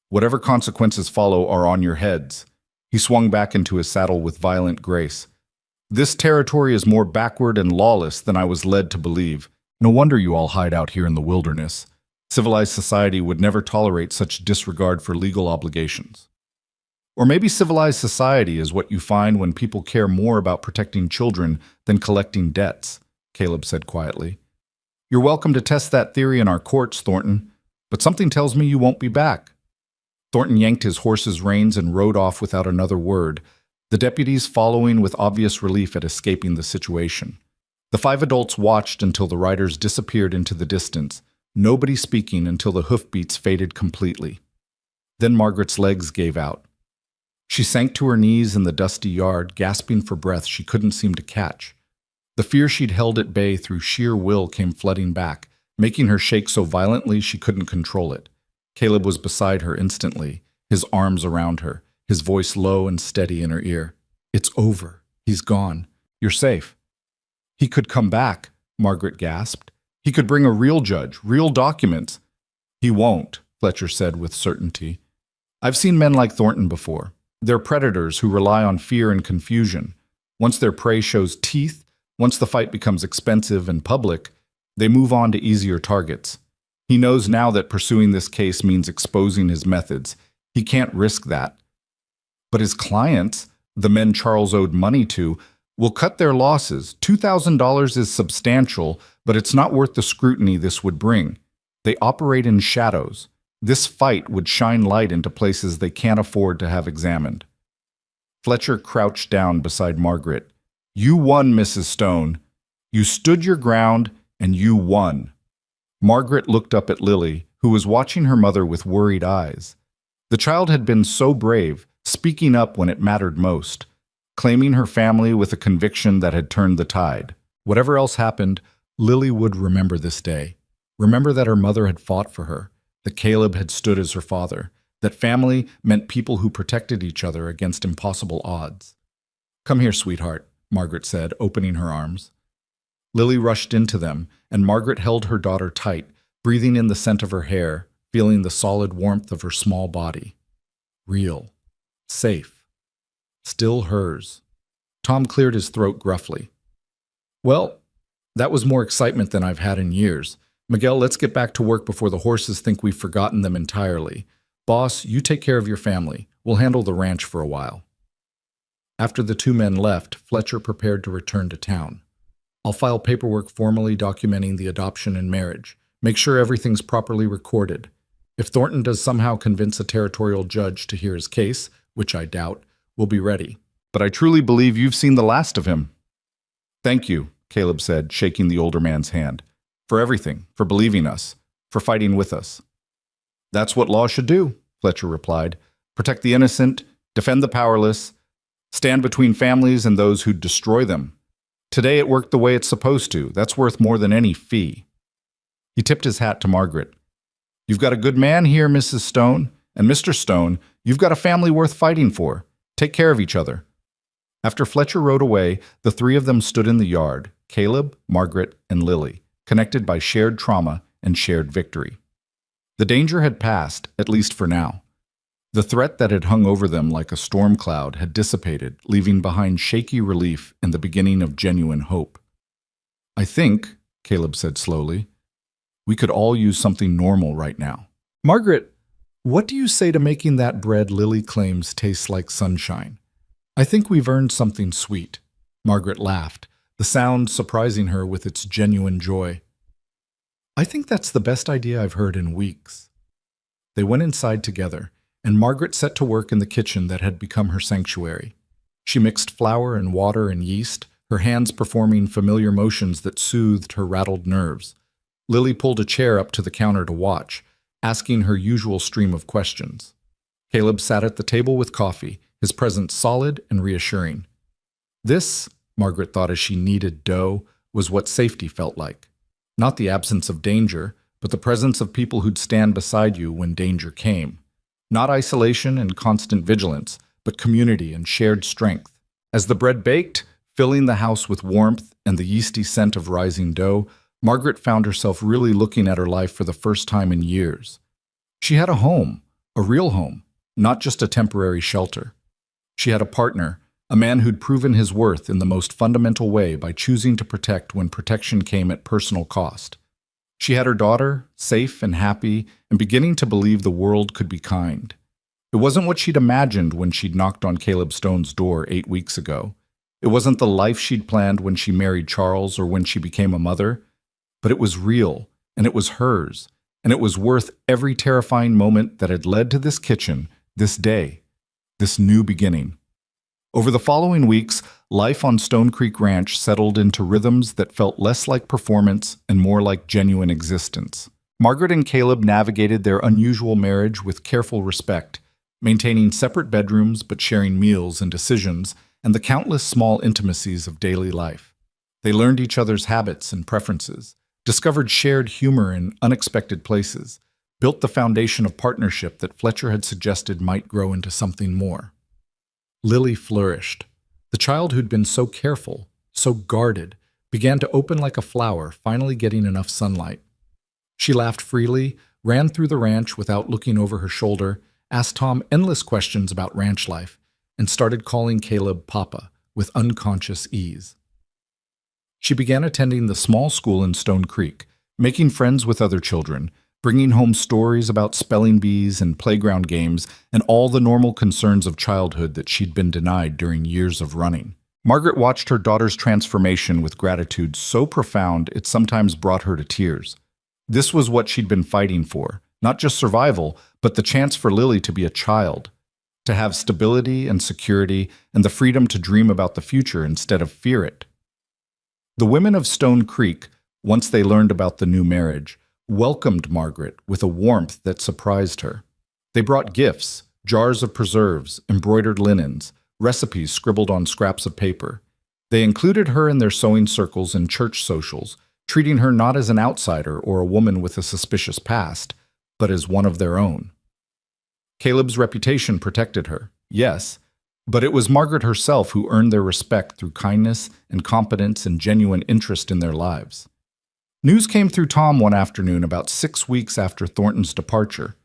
Whatever consequences follow are on your heads." He swung back into his saddle with violent grace. "This territory is more backward and lawless than I was led to believe. No wonder you all hide out here in the wilderness. Civilized society would never tolerate such disregard for legal obligations." Or maybe civilized society is what you find when people care more about protecting children than collecting debts, Caleb said quietly. "You're welcome to test that theory in our courts, Thornton, but something tells me you won't be back." Thornton yanked his horse's reins and rode off without another word, the deputies following with obvious relief at escaping the situation. The 5 adults watched until the riders disappeared into the distance, nobody speaking until the hoofbeats faded completely. Then Margaret's legs gave out. She sank to her knees in the dusty yard, gasping for breath she couldn't seem to catch. The fear she'd held at bay through sheer will came flooding back, making her shake so violently she couldn't control it. Caleb was beside her instantly, his arms around her, his voice low and steady in her ear. "It's over. He's gone. You're safe." "He could come back," Margaret gasped. "He could bring a real judge, real documents." "He won't," Fletcher said with certainty. "I've seen men like Thornton before. They're predators who rely on fear and confusion. Once their prey shows teeth, once the fight becomes expensive and public, they move on to easier targets. He knows now that pursuing this case means exposing his methods. He can't risk that. But his clients, the men Charles owed money to, will cut their losses. $2,000 is substantial, but it's not worth the scrutiny this would bring. They operate in shadows. This fight would shine light into places they can't afford to have examined. Fletcher crouched down beside Margaret. You won, Mrs. Stone. You stood your ground, and you won. Margaret looked up at Lily, who was watching her mother with worried eyes. The child had been so brave, speaking up when it mattered most, claiming her family with a conviction that had turned the tide. Whatever else happened, Lily would remember this day. Remember that her mother had fought for her, that Caleb had stood as her father, that family meant people who protected each other against impossible odds. Come here, sweetheart, Margaret said, opening her arms. Lily rushed into them, and Margaret held her daughter tight, breathing in the scent of her hair, feeling the solid warmth of her small body. Real. Safe. Still hers. Tom cleared his throat gruffly. Well, that was more excitement than I've had in years. Miguel, let's get back to work before the horses think we've forgotten them entirely. Boss, you take care of your family. We'll handle the ranch for a while. After the two men left, Fletcher prepared to return to town. I'll file paperwork formally documenting the adoption and marriage. Make sure everything's properly recorded. If Thornton does somehow convince a territorial judge to hear his case, which I doubt, we'll be ready. But I truly believe you've seen the last of him. Thank you, Caleb said, shaking the older man's hand. For everything, for believing us, for fighting with us. That's what law should do, Fletcher replied. Protect the innocent, defend the powerless, stand between families and those who destroy them. Today it worked the way it's supposed to. That's worth more than any fee. He tipped his hat to Margaret. You've got a good man here, Mrs. Stone. And Mr. Stone, you've got a family worth fighting for. Take care of each other. After Fletcher rode away, the three of them stood in the yard, Caleb, Margaret, and Lily, connected by shared trauma and shared victory. The danger had passed, at least for now. The threat that had hung over them like a storm cloud had dissipated, leaving behind shaky relief and the beginning of genuine hope. I think, Caleb said slowly, we could all use something normal right now. Margaret, what do you say to making that bread Lily claims tastes like sunshine? I think we've earned something sweet. Margaret laughed, the sound surprising her with its genuine joy. I think that's the best idea I've heard in weeks. They went inside together, and Margaret set to work in the kitchen that had become her sanctuary. She mixed flour and water and yeast, her hands performing familiar motions that soothed her rattled nerves. Lily pulled a chair up to the counter to watch, asking her usual stream of questions. Caleb sat at the table with coffee, his presence solid and reassuring. This, Margaret thought as she kneaded dough, was what safety felt like. Not the absence of danger, but the presence of people who'd stand beside you when danger came. Not isolation and constant vigilance, but community and shared strength. As the bread baked, filling the house with warmth and the yeasty scent of rising dough, Margaret found herself really looking at her life for the first time in years. She had a home, a real home, not just a temporary shelter. She had a partner, a man who'd proven his worth in the most fundamental way by choosing to protect when protection came at personal cost. She had her daughter, safe and happy, and beginning to believe the world could be kind. It wasn't what she'd imagined when she'd knocked on Caleb Stone's door 8 weeks ago. It wasn't the life she'd planned when she married Charles or when she became a mother. But it was real, and it was hers, and it was worth every terrifying moment that had led to this kitchen, this day, this new beginning. Over the following weeks, life on Stone Creek Ranch settled into rhythms that felt less like performance and more like genuine existence. Margaret and Caleb navigated their unusual marriage with careful respect, maintaining separate bedrooms but sharing meals and decisions and the countless small intimacies of daily life. They learned each other's habits and preferences, discovered shared humor in unexpected places, built the foundation of partnership that Fletcher had suggested might grow into something more. Lily flourished. The child who'd been so careful, so guarded, began to open like a flower, finally getting enough sunlight. She laughed freely, ran through the ranch without looking over her shoulder, asked Tom endless questions about ranch life, and started calling Caleb Papa with unconscious ease. She began attending the small school in Stone Creek, making friends with other children, bringing home stories about spelling bees and playground games and all the normal concerns of childhood that she'd been denied during years of running. Margaret watched her daughter's transformation with gratitude so profound it sometimes brought her to tears. This was what she'd been fighting for, not just survival, but the chance for Lily to be a child, to have stability and security and the freedom to dream about the future instead of fear it. The women of Stone Creek, once they learned about the new marriage, welcomed Margaret with a warmth that surprised her. They brought gifts, jars of preserves, embroidered linens, recipes scribbled on scraps of paper. They included her in their sewing circles and church socials, treating her not as an outsider or a woman with a suspicious past, but as one of their own. Caleb's reputation protected her, yes, but it was Margaret herself who earned their respect through kindness and competence and genuine interest in their lives. News came through Tom one afternoon about 6 weeks after Thornton's departure.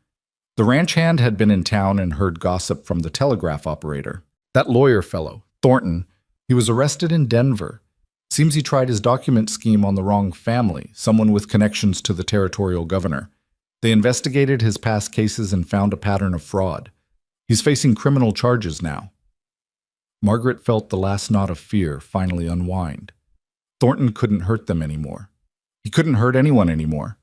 The ranch hand had been in town and heard gossip from the telegraph operator. That lawyer fellow, Thornton, he was arrested in Denver. Seems he tried his document scheme on the wrong family, someone with connections to the territorial governor. They investigated his past cases and found a pattern of fraud. He's facing criminal charges now. Margaret felt the last knot of fear finally unwind. Thornton couldn't hurt them anymore. He couldn't hurt anyone anymore.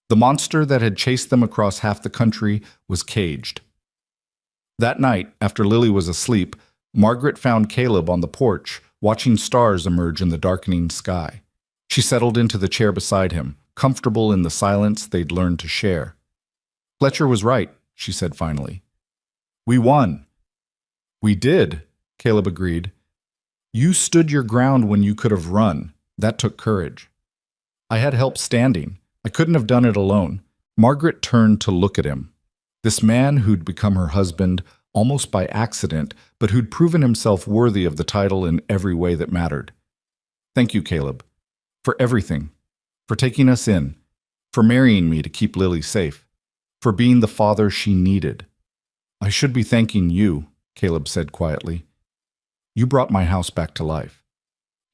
The monster that had chased them across half the country was caged. That night, after Lily was asleep, Margaret found Caleb on the porch, watching stars emerge in the darkening sky. She settled into the chair beside him, comfortable in the silence they'd learned to share. "Fletcher was right," she said finally. "We won." "We did," Caleb agreed. "You stood your ground when you could have run. That took courage." "I had help standing. I couldn't have done it alone." Margaret turned to look at him. This man who'd become her husband almost by accident, but who'd proven himself worthy of the title in every way that mattered. "Thank you, Caleb, for everything, for taking us in, for marrying me to keep Lily safe, for being the father she needed." "I should be thanking you," Caleb said quietly. "You brought my house back to life.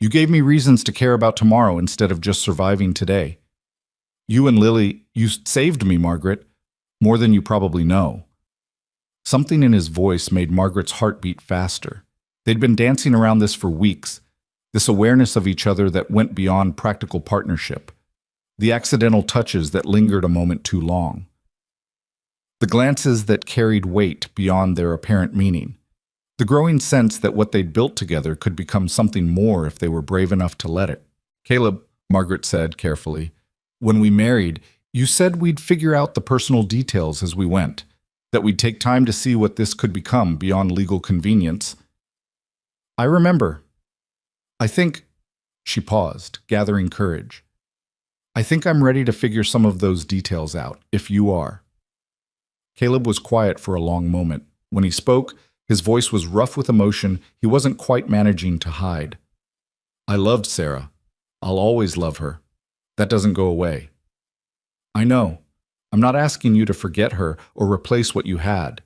You gave me reasons to care about tomorrow instead of just surviving today. You and Lily, you saved me, Margaret, more than you probably know." Something in his voice made Margaret's heart beat faster. They'd been dancing around this for weeks, this awareness of each other that went beyond practical partnership, the accidental touches that lingered a moment too long, the glances that carried weight beyond their apparent meaning. The growing sense that what they'd built together could become something more if they were brave enough to let it. "Caleb," Margaret said carefully, "when we married, you said we'd figure out the personal details as we went, that we'd take time to see what this could become beyond legal convenience." "I remember. I think—" She paused, gathering courage. "I think I'm ready to figure some of those details out, if you are." Caleb was quiet for a long moment. When he spoke, his voice was rough with emotion he wasn't quite managing to hide. "I loved Sarah. I'll always love her. That doesn't go away." "I know. I'm not asking you to forget her or replace what you had.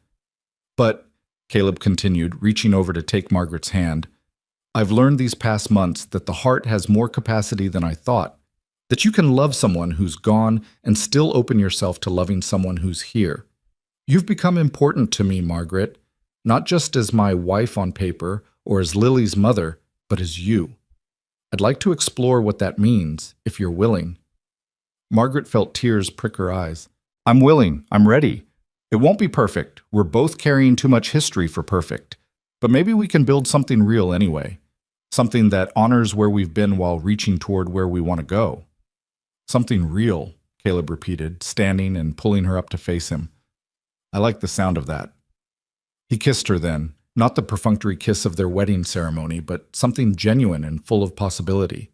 But," Caleb continued, reaching over to take Margaret's hand, "I've learned these past months that the heart has more capacity than I thought, that you can love someone who's gone and still open yourself to loving someone who's here. You've become important to me, Margaret, not just as my wife on paper or as Lily's mother, but as you. I'd like to explore what that means, if you're willing." Margaret felt tears prick her eyes. "I'm willing. I'm ready. It won't be perfect. We're both carrying too much history for perfect. But maybe we can build something real anyway. Something that honors where we've been while reaching toward where we want to go." "Something real," Caleb repeated, standing and pulling her up to face him. "I like the sound of that." He kissed her then, not the perfunctory kiss of their wedding ceremony, but something genuine and full of possibility.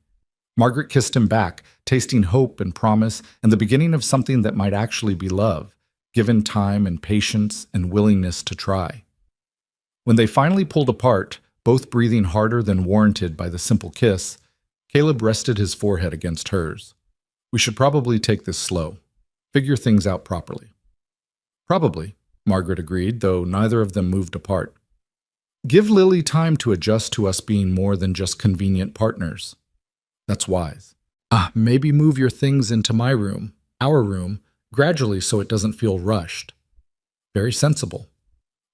Margaret kissed him back, tasting hope and promise and the beginning of something that might actually be love, given time and patience and willingness to try. When they finally pulled apart, both breathing harder than warranted by the simple kiss, Caleb rested his forehead against hers. "We should probably take this slow. Figure things out properly." "Probably," Margaret agreed, though neither of them moved apart. "Give Lily time to adjust to us being more than just convenient partners." "That's wise." Maybe move your things into my room, our room, gradually so it doesn't feel rushed. Very sensible.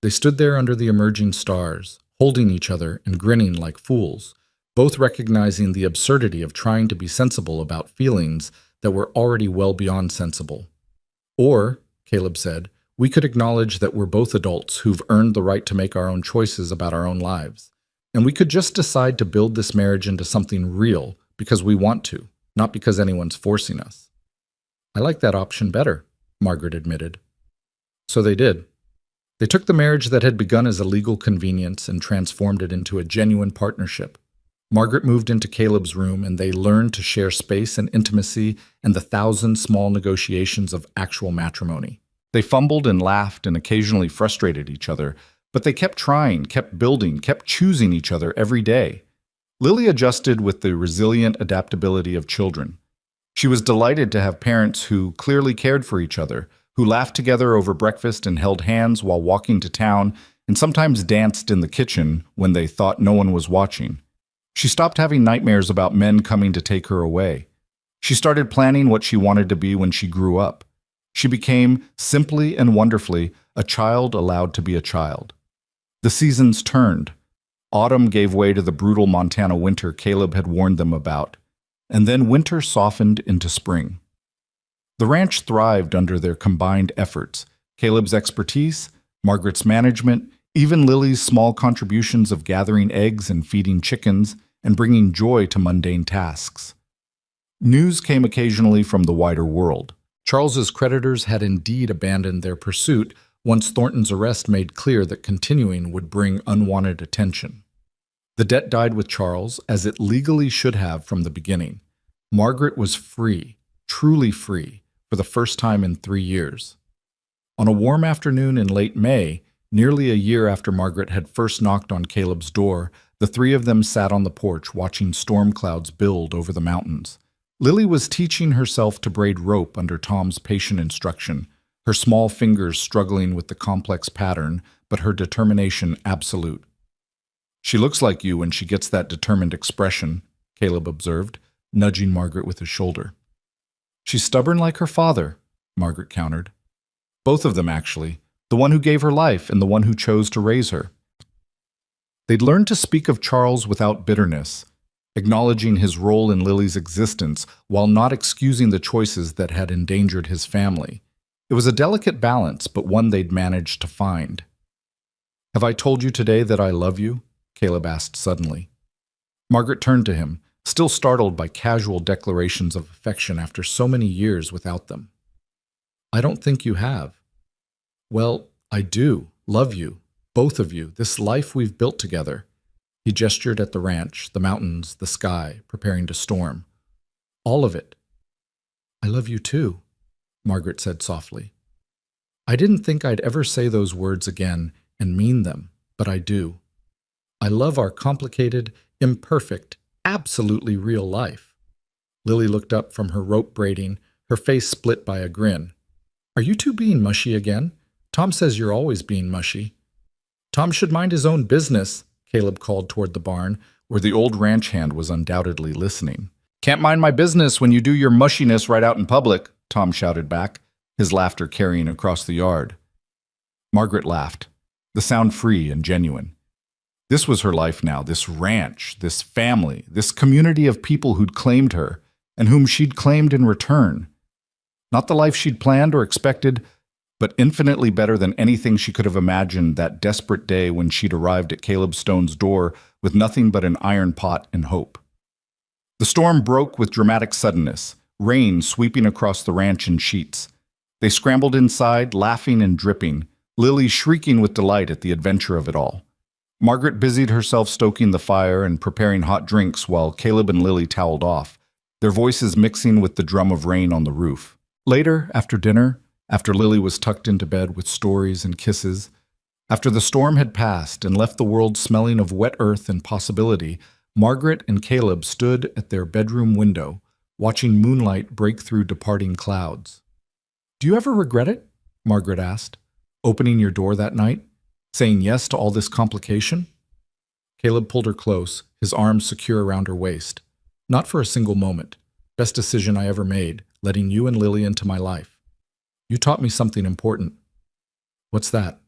They stood there under the emerging stars, holding each other and grinning like fools, both recognizing the absurdity of trying to be sensible about feelings that were already well beyond sensible. Or, Caleb said, we could acknowledge that we're both adults who've earned the right to make our own choices about our own lives. And we could just decide to build this marriage into something real because we want to, not because anyone's forcing us. I like that option better, Margaret admitted. So they did. They took the marriage that had begun as a legal convenience and transformed it into a genuine partnership. Margaret moved into Caleb's room and they learned to share space and intimacy and the 1,000 small negotiations of actual matrimony. They fumbled and laughed and occasionally frustrated each other, but they kept trying, kept building, kept choosing each other every day. Lily adjusted with the resilient adaptability of children. She was delighted to have parents who clearly cared for each other, who laughed together over breakfast and held hands while walking to town, and sometimes danced in the kitchen when they thought no one was watching. She stopped having nightmares about men coming to take her away. She started planning what she wanted to be when she grew up. She became, simply and wonderfully, a child allowed to be a child. The seasons turned. Autumn gave way to the brutal Montana winter Caleb had warned them about, and then winter softened into spring. The ranch thrived under their combined efforts, Caleb's expertise, Margaret's management, even Lily's small contributions of gathering eggs and feeding chickens and bringing joy to mundane tasks. News came occasionally from the wider world. Charles's creditors had indeed abandoned their pursuit once Thornton's arrest made clear that continuing would bring unwanted attention. The debt died with Charles, as it legally should have from the beginning. Margaret was free, truly free, for the first time in 3 years. On a warm afternoon in late May, nearly a year after Margaret had first knocked on Caleb's door, the three of them sat on the porch watching storm clouds build over the mountains. Lily was teaching herself to braid rope under Tom's patient instruction, her small fingers struggling with the complex pattern, but her determination absolute. "She looks like you when she gets that determined expression," Caleb observed, nudging Margaret with his shoulder. "She's stubborn like her father," Margaret countered. "Both of them, actually, the one who gave her life and the one who chose to raise her." They'd learned to speak of Charles without bitterness, acknowledging his role in Lily's existence while not excusing the choices that had endangered his family. It was a delicate balance, but one they'd managed to find. "Have I told you today that I love you?" Caleb asked suddenly. Margaret turned to him, still startled by casual declarations of affection after so many years without them. "I don't think you have." "Well, I do love you, both of you, this life we've built together." He gestured at the ranch, the mountains, the sky, preparing to storm. "All of it." "I love you too," Margaret said softly. "I didn't think I'd ever say those words again and mean them, but I do. I love our complicated, imperfect, absolutely real life." Lily looked up from her rope braiding, her face split by a grin. "Are you two being mushy again? Tom says you're always being mushy." "Tom should mind his own business," Caleb called toward the barn, where the old ranch hand was undoubtedly listening. "Can't mind my business when you do your mushiness right out in public," Tom shouted back, his laughter carrying across the yard. Margaret laughed, the sound free and genuine. This was her life now, this ranch, this family, this community of people who'd claimed her, and whom she'd claimed in return. Not the life she'd planned or expected, but infinitely better than anything she could have imagined that desperate day when she'd arrived at Caleb Stone's door with nothing but an iron pot and hope. The storm broke with dramatic suddenness, rain sweeping across the ranch in sheets. They scrambled inside, laughing and dripping, Lily shrieking with delight at the adventure of it all. Margaret busied herself stoking the fire and preparing hot drinks while Caleb and Lily toweled off, their voices mixing with the drum of rain on the roof. Later, after dinner, after Lily was tucked into bed with stories and kisses, after the storm had passed and left the world smelling of wet earth and possibility, Margaret and Caleb stood at their bedroom window, watching moonlight break through departing clouds. "Do you ever regret it?" Margaret asked, "opening your door that night, saying yes to all this complication?" Caleb pulled her close, his arms secure around her waist. "Not for a single moment. Best decision I ever made, letting you and Lily into my life." You taught me something important. What's that?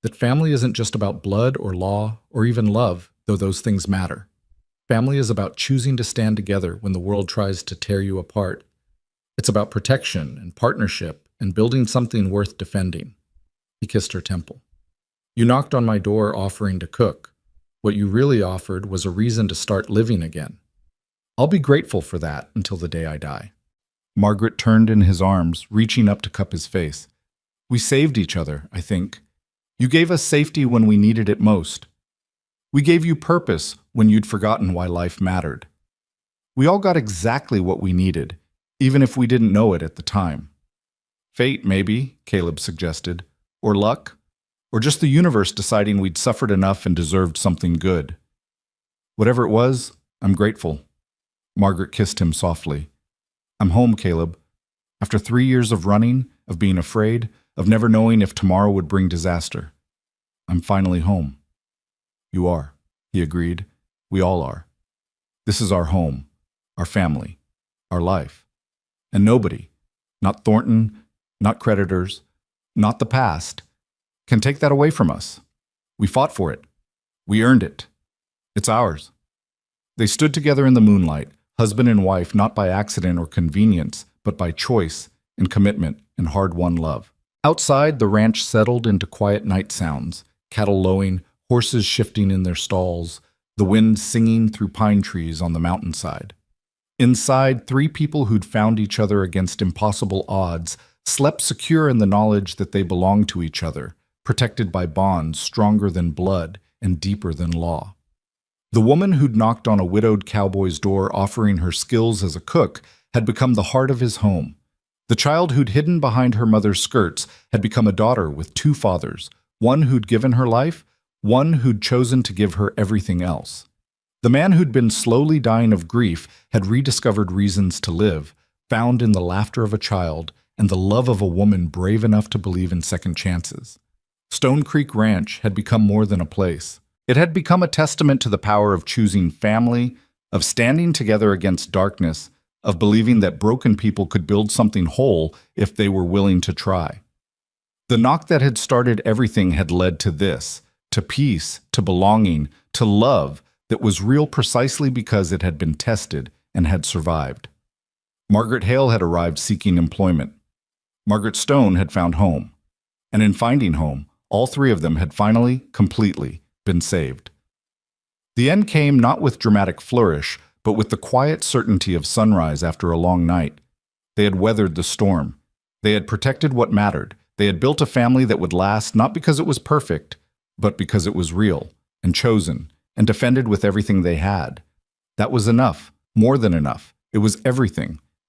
That family isn't just about blood or law or even love, though those things matter. Family is about choosing to stand together when the world tries to tear you apart. It's about protection and partnership and building something worth defending. He kissed her temple. You knocked on my door offering to cook. What you really offered was a reason to start living again. I'll be grateful for that until the day I die. Margaret turned in his arms, reaching up to cup his face. We saved each other, I think. You gave us safety when we needed it most. We gave you purpose when you'd forgotten why life mattered. We all got exactly what we needed, even if we didn't know it at the time. Fate, maybe, Caleb suggested, or luck, or just the universe deciding we'd suffered enough and deserved something good. Whatever it was, I'm grateful. Margaret kissed him softly. I'm home, Caleb. After 3 years of running, of being afraid, of never knowing if tomorrow would bring disaster. I'm finally home. You are, he agreed. We all are. This is our home, our family, our life. And nobody, not Thornton, not creditors, not the past, can take that away from us. We fought for it. We earned it. It's ours. They stood together in the moonlight, husband and wife, not by accident or convenience, but by choice and commitment and hard-won love. Outside, the ranch settled into quiet night sounds, cattle lowing, horses shifting in their stalls, the wind singing through pine trees on the mountainside. Inside, 3 people who'd found each other against impossible odds slept secure in the knowledge that they belonged to each other, protected by bonds stronger than blood and deeper than law. The woman who'd knocked on a widowed cowboy's door offering her skills as a cook had become the heart of his home. The child who'd hidden behind her mother's skirts had become a daughter with 2 fathers, one who'd given her life, one who'd chosen to give her everything else. The man who'd been slowly dying of grief had rediscovered reasons to live, found in the laughter of a child and the love of a woman brave enough to believe in second chances. Stone Creek Ranch had become more than a place. It had become a testament to the power of choosing family, of standing together against darkness, of believing that broken people could build something whole if they were willing to try. The knock that had started everything had led to this, to peace, to belonging, to love that was real precisely because it had been tested and had survived. Margaret Hale had arrived seeking employment. Margaret Stone had found home. And in finding home, all 3 of them had finally, completely, been saved. The end came not with dramatic flourish, but with the quiet certainty of sunrise after a long night. They had weathered the storm. They had protected what mattered. They had built a family that would last not because it was perfect, but because it was real and chosen and defended with everything they had. That was enough, more than enough. It was everything.